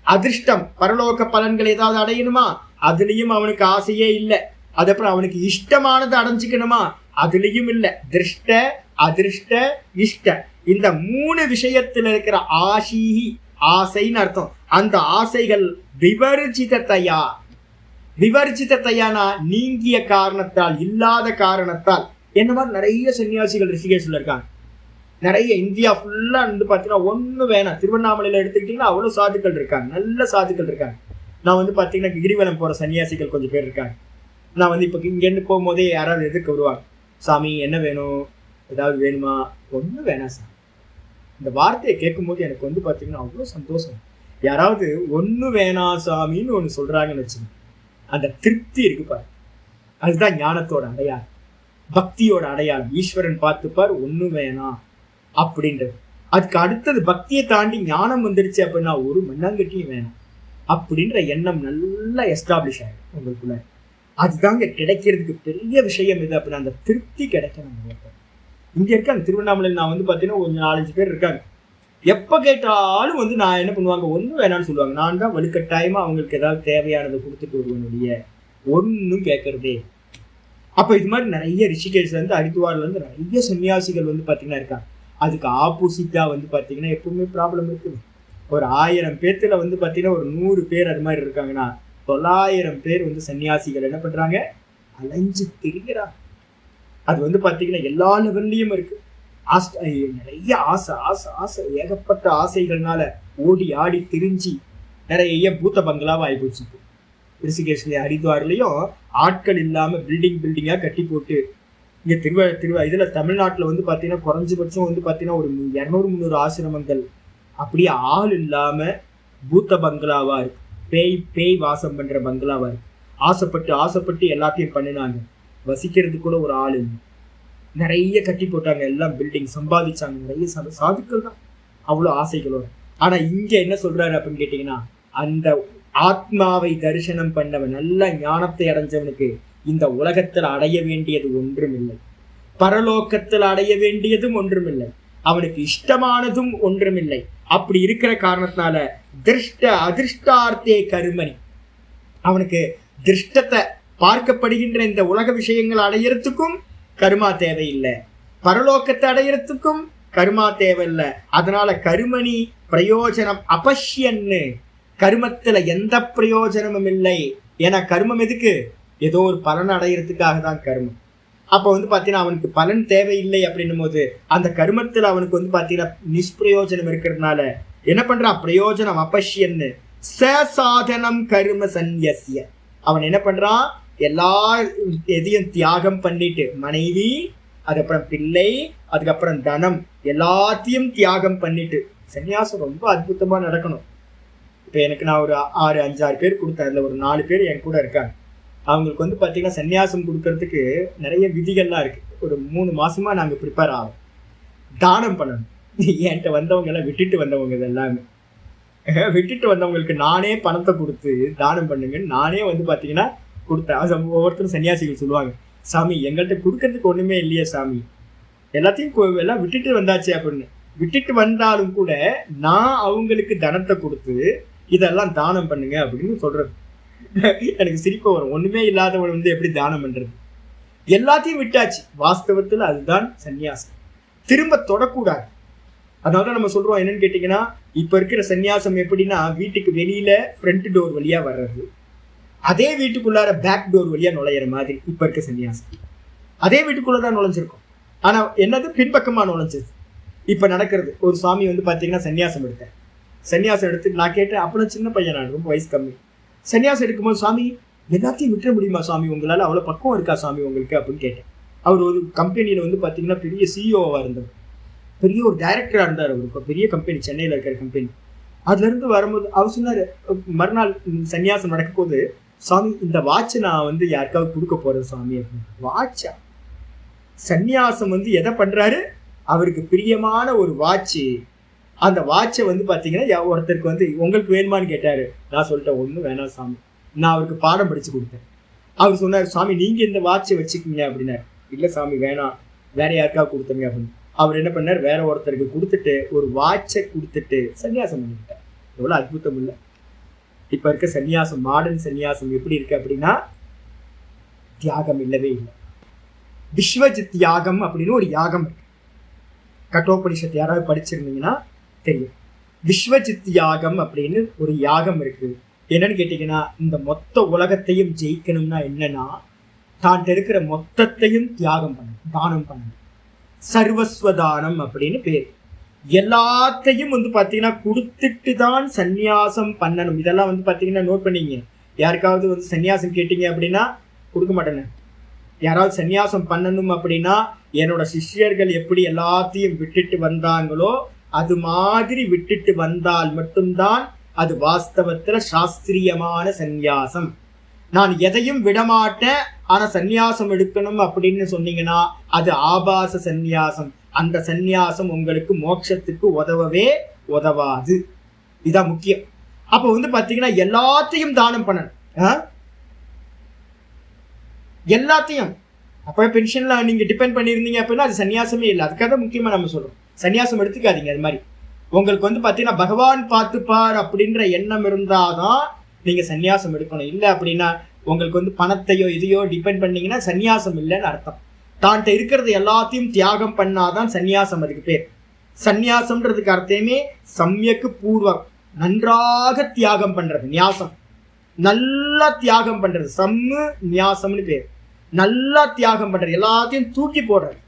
அதிர்ஷ்டம் பரலோக பலன்கள் ஏதாவது அடையணுமா, அதுலயும் அவனுக்கு ஆசையே இல்லை. அதுக்கப்புறம் அவனுக்கு இஷ்டமானது அடைஞ்சுக்கணுமா, அதுலயும் இல்லை. திருஷ்ட அதிர்ஷ்ட இஷ்ட இந்த 3 விஷயத்துல இருக்கிற ஆஷீஹி ஆசைன்னு அர்த்தம். அந்த ஆசைகள் விவர்ஜிததையா, விவர்ஜிதத்தையானா நீங்கிய காரணத்தால், இல்லாத காரணத்தால். என்ன மாதிரி நிறைய சன்னியாசிகள் ரிஷிகேஷ்ல இருக்காங்க, நிறைய இந்தியா ஃபுல்லா வந்து பாத்தீங்கன்னா ஒண்ணு வேணாம். திருவண்ணாமலையில எடுத்துக்கிட்டீங்கன்னா அவ்வளவு சாதுக்கள் இருக்காங்க, நல்ல சாதுக்கள் இருக்காங்க. நான் வந்து பாத்தீங்கன்னா கிரிவலம் போற சன்னியாசிகள் கொஞ்சம் பேர் இருக்காங்க. நான் வந்து இப்ப இங்க இருந்து போகும்போதே யாராவது எதிர்க்க வருவாங்க, சாமி என்ன வேணும், ஏதாவது வேணுமா, ஒண்ணு வேணாம் சார். இந்த வார்த்தையை கேட்கும் போது எனக்கு வந்து பாத்தீங்கன்னா அவ்வளவு சந்தோஷம். யாராவது ஒண்ணு வேணாம் சாமின்னு ஒண்ணு சொல்றாங்கன்னு வச்சுங்க, அந்த திருப்தி இருக்கு பாரு, அதுதான் ஞானத்தோட அடையாளம், பக்தியோட அடையாளம். ஈஸ்வரன் பார்த்துப்பார் ஒண்ணு வேணாம் அப்படின்றது. அதுக்கு அடுத்தது பக்தியை தாண்டி ஞானம் வந்துருச்சு அப்படின்னா ஒரு மண்ணாங்கட்டியும் வேணும் அப்படின்ற எண்ணம் நல்லா எஸ்டாப்ளிஷ் ஆகிடும் உங்களுக்குள்ள. அதுதாங்க கிடைக்கிறதுக்கு பெரிய விஷயம் எது அப்படின்னா அந்த திருப்தி கிடைக்கணும். இங்க இருக்க அந்த திருவண்ணாமலையில் நான் வந்து பாத்தீங்கன்னா ஒரு 4-5 பேர் இருக்காங்க. எப்ப கேட்டாலும் வந்து நான் என்ன பண்ணுவாங்க, ஒன்றும் வேணாம்னு சொல்லுவாங்க. நான் தான் வலுக்கட்டாயமா அவங்களுக்கு ஏதாவது தேவையானதை கொடுத்துட்டு வருவனுடைய ஒன்றும் கேட்கறதே. அப்ப இது மாதிரி நிறைய ரிஷிகேஷ்ல இருந்து ஹரித்வார்ல இருந்து நிறைய சன்னியாசிகள் வந்து பாத்தீங்கன்னா இருக்காங்க. அதுக்கு ஆப்போசிட்டா வந்து பாத்தீங்கன்னா எப்பவுமே ப்ராப்ளம் இருக்குது. ஒரு 1000 பேர்த்துல வந்து பாத்தீங்கன்னா ஒரு 100 பேர் அது மாதிரி இருக்காங்கன்னா 900 பேர் வந்து சன்னியாசிகள் என்ன பண்றாங்க, அலைஞ்சு திரிகிறாங்க. அது வந்து பாத்தீங்கன்னா எல்லா லெவல்லையும் இருக்கு. நிறைய ஆசை ஆசை ஆசை, ஏகப்பட்ட ஆசைகள்னால ஓடி ஆடி திரிஞ்சு நிறைய பூத்த பங்களாவா ஆயிப்போச்சு. ரிஷிகேஷ்ல ஹரித்வார்லயும் ஆட்கள் இல்லாம பில்டிங்கா கட்டி போட்டு, இங்க இதுல தமிழ்நாட்டுல வந்து பாத்தீங்கன்னா குறைஞ்சபட்சம் வந்து பாத்தீங்கன்னா ஒரு 200-300 ஆசிரமங்கள் அப்படியே ஆள் இல்லாம பூத்த பங்களாவா இருக்கு, பேய் வாசம் பண்ற பங்களாவா இருக்கு. ஆசைப்பட்டு எல்லாத்தையும் பண்ணினாங்க, வசிக்கிறதுக்கு கூட ஒரு ஆள் இல்லை. நிறைய கட்டி போட்டாங்க, எல்லாம் பில்டிங் சம்பாதிச்சாங்க. நிறைய சாதுக்கள் தான் அவ்வளவு ஆசைகளோட. ஆனா இங்க என்ன சொல்றாரு அப்படின்னு கேட்டீங்கன்னா, அந்த ஆத்மாவை தரிசனம் பண்ணவன், நல்ல ஞானத்தை அடைஞ்சவனுக்கு இந்த உலகத்தில் அடைய வேண்டியது ஒன்றும் இல்லை, பரலோகத்தில் அடைய வேண்டியதும் ஒன்றுமில்லை, அவனுக்கு இஷ்டமானதும் ஒன்றுமில்லை. அப்படி இருக்கிற காரணத்தினால திருஷ்ட அதிர்ஷ்டார்த்தே கருமணி, அவனுக்கு திருஷ்டத்தை பார்க்கப்படுகின்ற இந்த உலக விஷயங்கள் அடையறதுக்கும் கருமா தேவையில்லை, பரலோகத்தை அடையறதுக்கும் கருமா தேவையில்லை. அதனால கருமணி பிரயோஜனம் அபஷ்யன்னு, கருமத்துல எந்த பிரயோஜனமும் இல்லை. ஏன்னா கர்மம் எதுக்கு, ஏதோ ஒரு பலன் அடையிறதுக்காக தான் கர்மம். அப்போ வந்து பாத்தீங்கன்னா அவனுக்கு பலன் தேவையில்லை அப்படின்னும் போது அந்த கர்மத்துல அவனுக்கு வந்து பாத்தீங்கன்னா நிஷ்பிரயோஜனம் இருக்கிறதுனால என்ன பண்றான், பிரயோஜனம் அபஷ்யன்னு சாதனம் கர்ம சந்நியசிய, அவன் என்ன பண்றான், எல்லா எதையும் தியாகம் பண்ணிட்டு, மனைவி, அதுக்கப்புறம் பிள்ளை, அதுக்கப்புறம் தனம், எல்லாத்தையும் தியாகம் பண்ணிட்டு. சன்னியாசம் ரொம்ப அற்புதமா நடக்கணும். இப்ப எனக்கு நான் ஒரு 5-6 பேர் கொடுத்தேன், அதுல ஒரு 4 பேர் என் கூட இருக்காங்க. அவங்களுக்கு வந்து பாத்தீங்கன்னா சன்னியாசம் கொடுக்கறதுக்கு நிறைய விதிகள்லாம் இருக்கு. ஒரு 3 மாசமா நாங்க ப்ரிப்பேர் ஆகும், தானம் பண்ணணும். என்கிட்ட வந்தவங்க எல்லாம் விட்டுட்டு வந்தவங்க, இதெல்லாமே விட்டுட்டு வந்தவங்களுக்கு நானே பணத்தை கொடுத்து தானம் பண்ணுங்கன்னு நானே வந்து பாத்தீங்கன்னா கொடுத்தேன். ஒவ்வொருத்தரும் சன்னியாசிகள் சொல்லுவாங்க, சாமி எங்கள்கிட்ட கொடுக்கறதுக்கு ஒண்ணுமே இல்லையே சாமி, எல்லாத்தையும் எல்லாம் விட்டுட்டு வந்தாச்சு அப்படின்னு. விட்டுட்டு வந்தாலும் கூட நான் அவங்களுக்கு தனத்தை கொடுத்து இதெல்லாம் தானம் பண்ணுங்க அப்படின்னு சொல்றது. எனக்கு சிரிப்பு வரும், ஒண்ணுமே இல்லாதவன் வந்து எப்படி தானம் பண்றது. எல்லாத்தையும் விட்டாச்சு. வாஸ்தவத்துல அதுதான் சந்நியாசம். திரும்ப தொடக்கூடாது. அதனால நம்ம சொல்றோம் என்னன்னு கேட்டீங்கன்னா, இப்ப இருக்கிற சந்நியாசம் எப்படின்னா, வீட்டுக்கு வெளியில ஃப்ரண்ட் டோர் வழியா வர்றது, அதே வீட்டுக்குள்ளார பேக் டோர் வழியா நுழையிற மாதிரி இப்ப இருக்க சன்னியாசம். அதே வீட்டுக்குள்ளதான் நுழைஞ்சிருக்கும், ஆனா என்னது பின்பக்கமா நுழைஞ்சது இப்ப நடக்கிறது. ஒரு சுவாமி வந்து பாத்தீங்கன்னா சன்னியாசம் எடுத்தேன். சன்னியாசம் எடுத்து நான் கேட்டேன், அப்பெல்லாம் சின்ன பையன், நான் ரொம்ப வயசு கம்மி. சன்னியாசம் எடுக்கும்போது, சுவாமி எல்லாத்தையும் விட்டுற முடியுமா சுவாமி, உங்களால அவ்வளவு பக்குவம் இருக்கா சுவாமி உங்களுக்கு அப்படின்னு கேட்டேன். அவர் ஒரு கம்பெனியில வந்து பாத்தீங்கன்னா பெரிய சிஇஓவா இருந்தவர், பெரிய ஒரு டைரக்டரா இருந்தார். அவருக்கு பெரிய கம்பெனி, சென்னையில இருக்கிற கம்பெனி. அதுல இருந்து வரும்போது அவர் சொன்னாரு, மறுநாள் சன்னியாசம் நடக்கும் போது, சுவாமி இந்த வாட்ச் நான் வந்து யாருக்காவது கொடுக்க போறேன் சுவாமி அப்படின்னு. வாட்சா? சன்னியாசம் வந்து எதை பண்றாரு, அவருக்கு பிரியமான ஒரு வாட்ச். அந்த வாட்சை வந்து பாத்தீங்கன்னா ஒருத்தருக்கு வந்து உங்களுக்கு வேணுமான்னு கேட்டாரு. நான் சொல்லிட்டேன், ஒன்றும் வேணாம் சாமி. நான் அவருக்கு பாடம் படிச்சு கொடுத்தேன். அவர் சொன்னார், சுவாமி நீங்க இந்த வாட்சை வச்சுக்கீங்க அப்படின்னாரு. இல்ல சாமி வேணாம், வேற யாருக்காவது கொடுத்துருங்க அப்படின்னு. அவர் என்ன பண்ணார், வேற ஒருத்தருக்கு கொடுத்துட்டு ஒரு வாட்சை கொடுத்துட்டு சன்னியாசம் பண்ணிக்கிட்டார். எவ்வளவு அற்புதம் இல்லை? இப்ப இருக்க சன்னியாசம், மாடர்ன் சன்னியாசம் எப்படி இருக்கு அப்படின்னா, தியாகம் இல்லவே இல்லை. விஸ்வஜித் யாகம் அப்படின்னு ஒரு யாகம் இருக்கு. கட்டோபனிஷத் யாராவது படிச்சிருந்தீங்கன்னா தெரியும். விஸ்வஜித் யாகம் அப்படின்னு ஒரு யாகம் இருக்கு. என்னன்னு கேட்டீங்கன்னா, இந்த மொத்த உலகத்தையும் ஜெயிக்கணும்னா என்னன்னா, தான் இருக்கிற மொத்தத்தையும் தியாகம் பண்ணணும், தானம் பண்ணணும். சர்வஸ்வதானம் அப்படின்னு பேர். எல்லாத்தையும் வந்து பாத்தீங்கன்னா கொடுத்துட்டு தான் சந்நியாசம் பண்ணணும். இதெல்லாம் வந்து பாத்தீங்கன்னா நோட் பண்ணீங்க. யாருக்காவது வந்து சன்னியாசம் கேட்டீங்க அப்படின்னா கொடுக்க மாட்டேன்னு. யாராவது சன்னியாசம் பண்ணணும் அப்படின்னா, என்னோட சிஷ்யர்கள் எப்படி எல்லாத்தையும் விட்டுட்டு வந்தாங்களோ அது மாதிரி விட்டுட்டு வந்தால் மட்டும்தான் அது வாஸ்தவத்துல சாஸ்திரியமான சந்நியாசம். நான் எதையும் விடமாட்டேன் ஆனா சந்நியாசம் எடுக்கணும் அப்படின்னு சொன்னீங்கன்னா அது ஆபாச சந்நியாசம். அந்த சந்நியாசம் உங்களுக்கு மோட்சத்துக்கு உதவவே உதவாது. இதுதான் முக்கியம். அப்ப வந்து பாத்தீங்கன்னா எல்லாத்தையும் தானம் பண்ணணும், எல்லாத்தையும். அப்ப பென்ஷன்ல நீங்க டிபெண்ட் பண்ணிருந்தீங்க அப்படின்னா அது சன்னியாசமே இல்லை. அதுக்காக முக்கியமா நம்ம சொல்றோம், சன்னியாசம் எடுத்துக்காதீங்க. அது மாதிரி உங்களுக்கு வந்து பாத்தீங்கன்னா பகவான் பார்த்துப்பார் அப்படின்ற எண்ணம் இருந்தாதான் நீங்க சன்னியாசம் எடுக்கணும். இல்லை அப்படின்னா உங்களுக்கு வந்து பணத்தையோ இதையோ டிபெண்ட் பண்ணீங்கன்னா சன்னியாசம் இல்லைன்னு அர்த்தம். தான்கிட்ட இருக்கிறது எல்லாத்தையும் தியாகம் பண்ணாதான் சன்னியாசம். அதுக்கு பேர் சன்னியாசம்ன்றதுக்கு அர்த்தமே சம்யக்கு பூர்வம், நன்றாக தியாகம் பண்றது. நியாசம் நல்லா தியாகம் பண்றது, சம்மு நியாசம்னு பேர். நல்லா தியாகம் பண்றது, எல்லாத்தையும் தூக்கி போடுறது.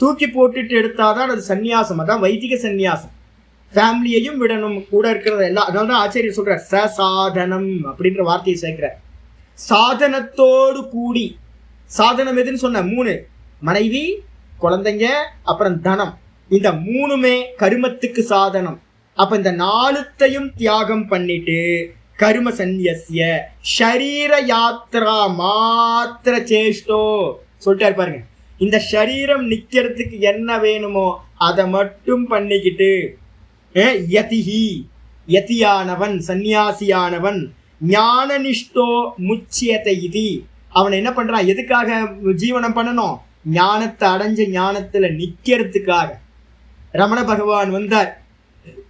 தூக்கி போட்டுட்டு எடுத்தாதான் அது சன்னியாசம். அதான் வைதிக சன்னியாசம். ஃபேமிலியையும் விடணும், கூட இருக்கிறது எல்லாம். அதனால ஆச்சாரியர் சொல்ற சசாதனம் அப்படின்ற வார்த்தையை சேர்க்கிறார். சாதனத்தோடு கூடி. சாதனம் எதுன்னு சொன்ன 3, மனைவி, குழந்தைங்க, அப்புறம் தனம். இந்த 3மே கருமத்துக்கு சாதனம். அப்ப இந்த 4த்தையும் தியாகம் பண்ணிட்டு கர்ம சந்நியஸ்ய ஷரீர யாத்ரா மாத்திர சேஷ்டோ சொல்லிட்டாரு பாருங்க. இந்த சரீரம் நிக்கிறதுக்கு என்ன வேணுமோ அதை மட்டும் பண்ணிக்கிட்டு, யதிஹி யதியானவன் சந்நியாசியானவன் ஞானனிஷ்டோ முச்சியத்தை இது. அவன் என்ன பண்றான், எதுக்காக ஜீவனம் பண்ணணும், ஞானத்தை அடைஞ்ச ஞானத்துல நிக்கிறதுக்காக. ரமண பகவான் வந்தார்,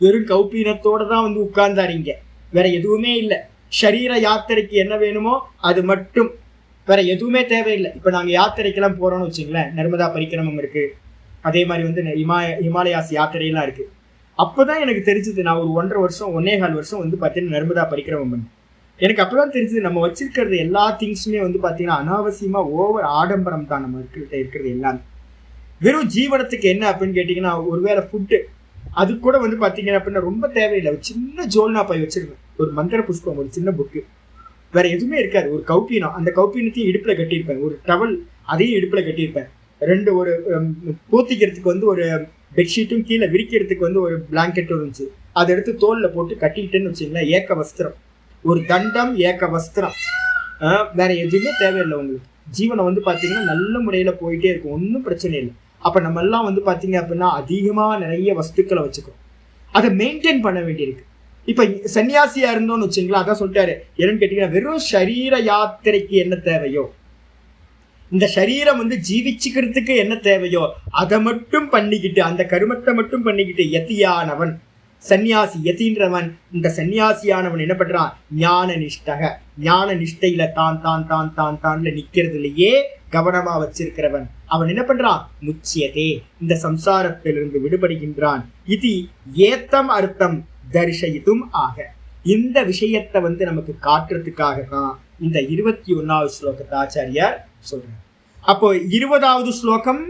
வெறும் கௌபீனத்தோட தான் வந்து உட்கார்ந்தார். இங்க வேற எதுவுமே இல்லை. ஷரீர யாத்திரைக்கு என்ன வேணுமோ அது மட்டும், வேற எதுவுமே தேவையில்லை. இப்ப நாங்க யாத்திரைக்கெல்லாம் போறோம்னு வச்சுங்களேன், நர்மதா பரிக்கிரமம் இருக்கு, அதே மாதிரி வந்து ஹிமாலயாஸ் யாத்திரையெல்லாம் இருக்கு. அப்பதான் எனக்கு தெரிஞ்சது, நான் ஒரு 1.5 வருஷம் 1.25 வருஷம் வந்து பாத்தீங்கன்னா நர்மதா பரிக்கிரமம் பண்ணேன். எனக்கு அப்பதான் தெரிஞ்சது, நம்ம வச்சிருக்கிறது எல்லா திங்ஸுமே வந்து பாத்தீங்கன்னா அனாவசியமா ஓவர் ஆடம்பரம் தான். நம்ம இருக்கிறது எல்லாமே வெறும் ஜீவனத்துக்கு என்ன அப்படின்னு கேட்டீங்கன்னா, ஒருவேளை ஃபுட்டு, அது கூட வந்து பாத்தீங்கன்னா அப்படின்னா ரொம்ப தேவையில்லை. ஒரு சின்ன ஜோல்னா பை வச்சிருக்கேன், ஒரு மந்திர புஷ்பம், ஒரு சின்ன புக்கு, வேற எதுவுமே இருக்காது. ஒரு கௌப்பீனம், அந்த கௌப்பீனத்தையும் இடுப்புல கட்டியிருப்பேன். ஒரு டவல், அதையும் இடுப்புல கட்டியிருப்பேன். 2 ஒரு போத்திக்கிறதுக்கு வந்து ஒரு பெட்ஷீட்டும், கீழே விரிக்கிறதுக்கு வந்து ஒரு பிளாங்கெட்டும் இருந்துச்சு. அதை எடுத்து தோல்ல போட்டு கட்டிக்கிட்டேன்னு வச்சுங்களேன். ஏக்க வஸ்திரம், ஒரு தண்டம், ஏக்க வஸ்திரம், வேற எதுவுமே தேவையில்லை. உங்களுக்கு ஜீவனம் வந்து பாத்தீங்கன்னா நல்ல முறையில போயிட்டே இருக்கும், ஒன்றும் பிரச்சனை இல்லை. அப்ப நம்ம எல்லாம் வந்து பாத்தீங்க அப்படின்னா அதிகமா நிறைய வஸ்துக்களை வச்சுக்கிறோம், அதை மெயின்டைன் பண்ண வேண்டியிருக்கு. இப்ப சன்னியாசியா இருந்தோம்னு வச்சுங்களா, அதான் சொல்லிட்டாரு. என்னன்னு கேட்டீங்கன்னா, வெறும் சரீர யாத்திரைக்கு என்ன தேவையோ, இந்த சரீரம் வந்து ஜீவிச்சுக்கிறதுக்கு என்ன தேவையோ அதை மட்டும் பண்ணிக்கிட்டு, அந்த கருமத்தை மட்டும் பண்ணிக்கிட்டு, யதியானவன் சன்னியாசி, யதின்றவன், இந்த சன்னியாசியானவன் என்ன பண்றான், ஞான நிஷ்டக, ஞான நிஷ்டையில தான் தான் தான் தான் தான்ல நிக்கிறதுலயே கவனமா வச்சிருக்கிறவன் அவன் என்ன பண்றான்? முச்சியதே, இந்த சம்சாரத்திலிருந்து விடுபடுகின்றான். இது ஏத்தம் அர்த்தம் தரிசயித்தும் ஆக. இந்த விஷயத்தை நமக்கு காட்டுறதுக்காக தான் இந்த 21வது ஸ்லோகத்தை ஆச்சாரியார் சொல்றார். அப்போ 20வது ஸ்லோகம்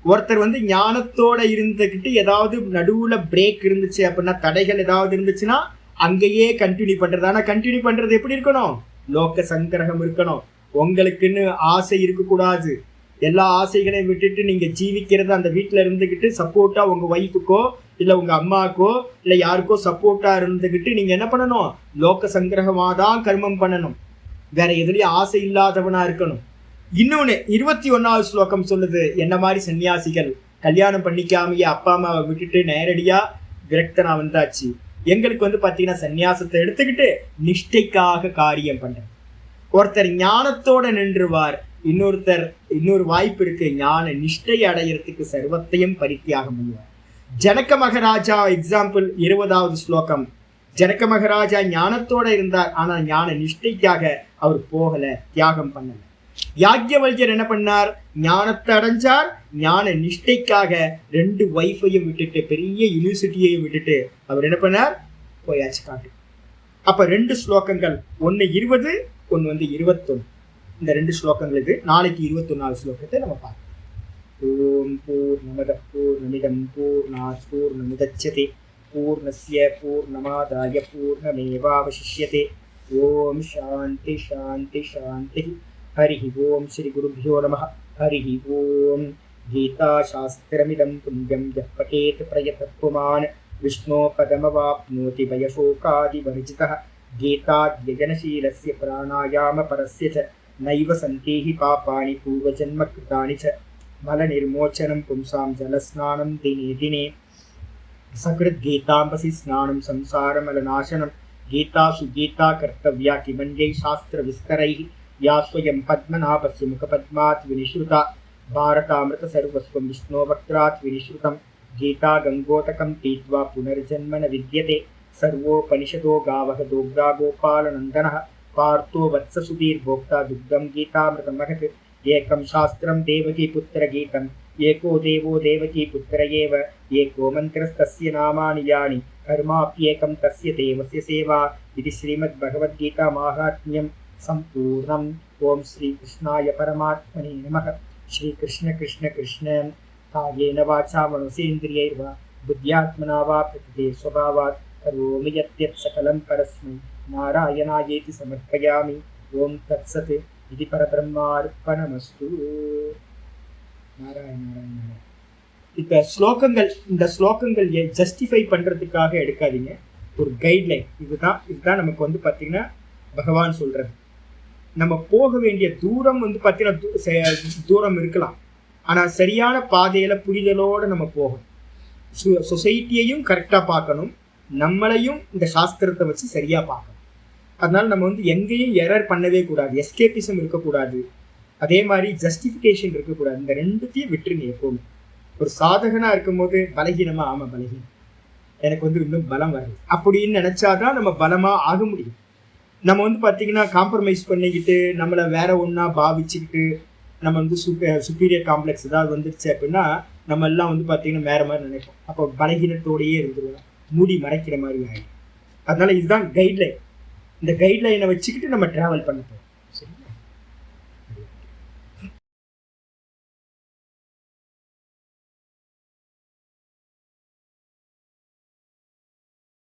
ஒருத்தர் ஞானத்தோட இருந்துகிட்டு ஏதாவது நடுவுல பிரேக் இருந்துச்சு அப்படின்னா, தடைகள் ஏதாவது இருந்துச்சுன்னா அங்கேயே கண்டினியூ பண்றது. ஆனா கண்டினியூ பண்றது எப்படி இருக்கணும்? லோக சங்கிரகம் இருக்கணும். உங்களுக்குன்னு ஆசை இருக்கக்கூடாது. எல்லா ஆசைகளையும் விட்டுட்டு நீங்க ஜீவிக்கிறது அந்த வீட்டுல இருந்துகிட்டு சப்போர்ட்டா உங்க ஒய்ஃபுக்கோ இல்ல உங்க அம்மாக்கோ இல்ல யாருக்கோ சப்போர்ட்டா இருந்துகிட்டு நீங்க என்ன பண்ணணும்? லோக சங்கிரகமாதான் கர்மம் பண்ணணும். வேற எதுலயும் ஆசை இல்லாதவனா இருக்கணும். இன்னொன்னு 21வது ஸ்லோகம் சொல்லுது, என்ன மாதிரி சன்னியாசிகள் கல்யாணம் பண்ணிக்காமையே அப்பா அம்மாவை விட்டுட்டு நேரடியா விரக்தனா வந்தாச்சு. எங்களுக்கு பாத்தீங்கன்னா சன்னியாசத்தை எடுத்துக்கிட்டு நிஷ்டைக்காக காரியம் பண்ற. ஒருத்தர் ஞானத்தோட நின்றுவார், இன்னொரு வாய்ப்பு இருக்கு, ஞான நிஷ்டை அடையறதுக்கு சர்வத்தையும் பரித்தியாகம் பண்ணுவார். ஜனக மகாராஜா எக்ஸாம்பிள் 20வது ஸ்லோகம். ஜனக மகாராஜா ஞானத்தோட இருந்தார், ஆனா ஞான நிஷ்டைக்காக அவர் போகல, தியாகம் பண்ணல. யாக்ஞவல்யர் என்ன பண்ணார்? ஞானத்தை அடைஞ்சார், ஞான நிஷ்டைக்காக 2 வைஃபையும் விட்டுட்டு பெரிய யூனிவர்சிட்டியையும் விட்டுட்டு அவர் என்ன பண்ணார்? போயாச்சு காட்டு. அப்ப 2 ஸ்லோகங்கள், ஒன்னு 20, ஒன்னு 21. இந்த 2 ஸ்லோகங்களுக்கு நாளைக்கு 21வது ஸ்லோகத்தை நம்ம பார்க்கலாம். ஓம் பூர்ணமத பூர்ணமிதம் பூர்ணாத் பூர்ணமுதச்யதே பூர்ணஸ்ய பூர்ணமாதாய பூர்ணமேவாவசிஷ்யதே. ஓம் சாந்தி சாந்தி சாந்தி. हरिः ओम श्री गुरुभ्यो नमः. हरिः ओम. गीताशास्त्रमिदं पुण्यं यः पठेत् प्रयतः विष्णोपदमवाप्नोति भयशोकादिवर्जितः. गीताध्ययनशीलस्य प्राणायामपरस्य च नैव सन्ति हि पापानि पूर्वजन्मकृतानि च. मलनिर्मोचनं पुंसां जलस्नानं दिने दिने सकृद्गीताम्बसि स्नानं संसारमलनाशनं. गीतासु गीता कर्तव्या किमन्यैः शास्त्रविस्तरैः या स्वयं पद्मनाभस्य मुखपद्मात् विनिश्रुता. भारतामृत सर्वस्वं विष्णोवक्त्रात् विनिश्रुतं. गीता गंगोतकं पीत्वा पुनर्जन्म न विद्यते. सर्वोपनिषदो गावः दोग्धा गोपालनन्दनः. पार्थो वत्ससुधीर्भोक्ता दुग्धं गीतामृतमहत्. एकं शास्त्रं देवकीपुत्रगीतम्. एको देवो देवकीपुत्र एव. एको मन्त्रस्तस्य नामानि यानि. कर्माप्येकं तस्य देवस्य सेवा. इति श्रीमद्भगवद्गीता माहात्म्यं संपूर्णम्. ओम श्री कृष्णाय परमात्मने नमः. श्री कृष्ण कृष्ण कृष्ण कायेन वाचा मनसेन्द्रियैर्वा बुद्ध्यात्मना वा प्रकृते स्वभावात् करोमि यद्यत् सकलं परस्मै नारायणायेति समर्पयामि. ओम तत्सत्. इति परब्रह्मार्पणमस्तु. नारायण नारायण. இப்ப ஸ்லோகங்கள், இந்த ஸ்லோகங்கள் ஜஸ்டிஃபை பண்றதுக்காக எடுக்காதீங்க, ஒரு கைட்லைன். இதுதான் நமக்கு பாத்தீங்கன்னா பகவான் சொல்றது. நம்ம போக வேண்டிய தூரம் பார்த்தீங்கன்னா தூரம் இருக்கலாம், ஆனால் சரியான பாதையில புரிதலோட நம்ம போகணும். சொசைட்டியையும் கரெக்டாக பார்க்கணும், நம்மளையும் இந்த சாஸ்திரத்தை வச்சு சரியா பார்க்கணும். அதனால நம்ம எங்கேயும் எரர் பண்ணவே கூடாது, எஸ்கேபிசம் இருக்கக்கூடாது, அதே மாதிரி ஜஸ்டிஃபிகேஷன் இருக்கக்கூடாது. இந்த 2த்தையும் விட்டுருங்க எப்போவுமே. ஒரு சாதகனா இருக்கும்போது பலகீனமா, ஆமா பலகீனம், எனக்கு இன்னும் பலம் வரல அப்படின்னு நினைச்சாதான் நம்ம பலமா ஆக முடியும். நம்ம பார்த்தீங்கன்னா காம்ப்ரமைஸ் பண்ணிக்கிட்டு நம்மளை வேற ஒன்றா பாவிச்சுக்கிட்டு நம்ம சுப்பீரியர் காம்ப்ளெக்ஸ் ஏதாவது வந்துருச்சு அப்படின்னா நம்ம எல்லாம் பார்த்தீங்கன்னா வேற மாதிரி நினைப்போம். அப்போ பலகீனத்தோடையே இருந்துருவோம், மூடி மறைக்கிற மாதிரி ஆகிடும். அதனால இதுதான் கைட்லைன். இந்த கைட்லைனை வச்சுக்கிட்டு நம்ம ட்ராவல் பண்ண போகிறோம்.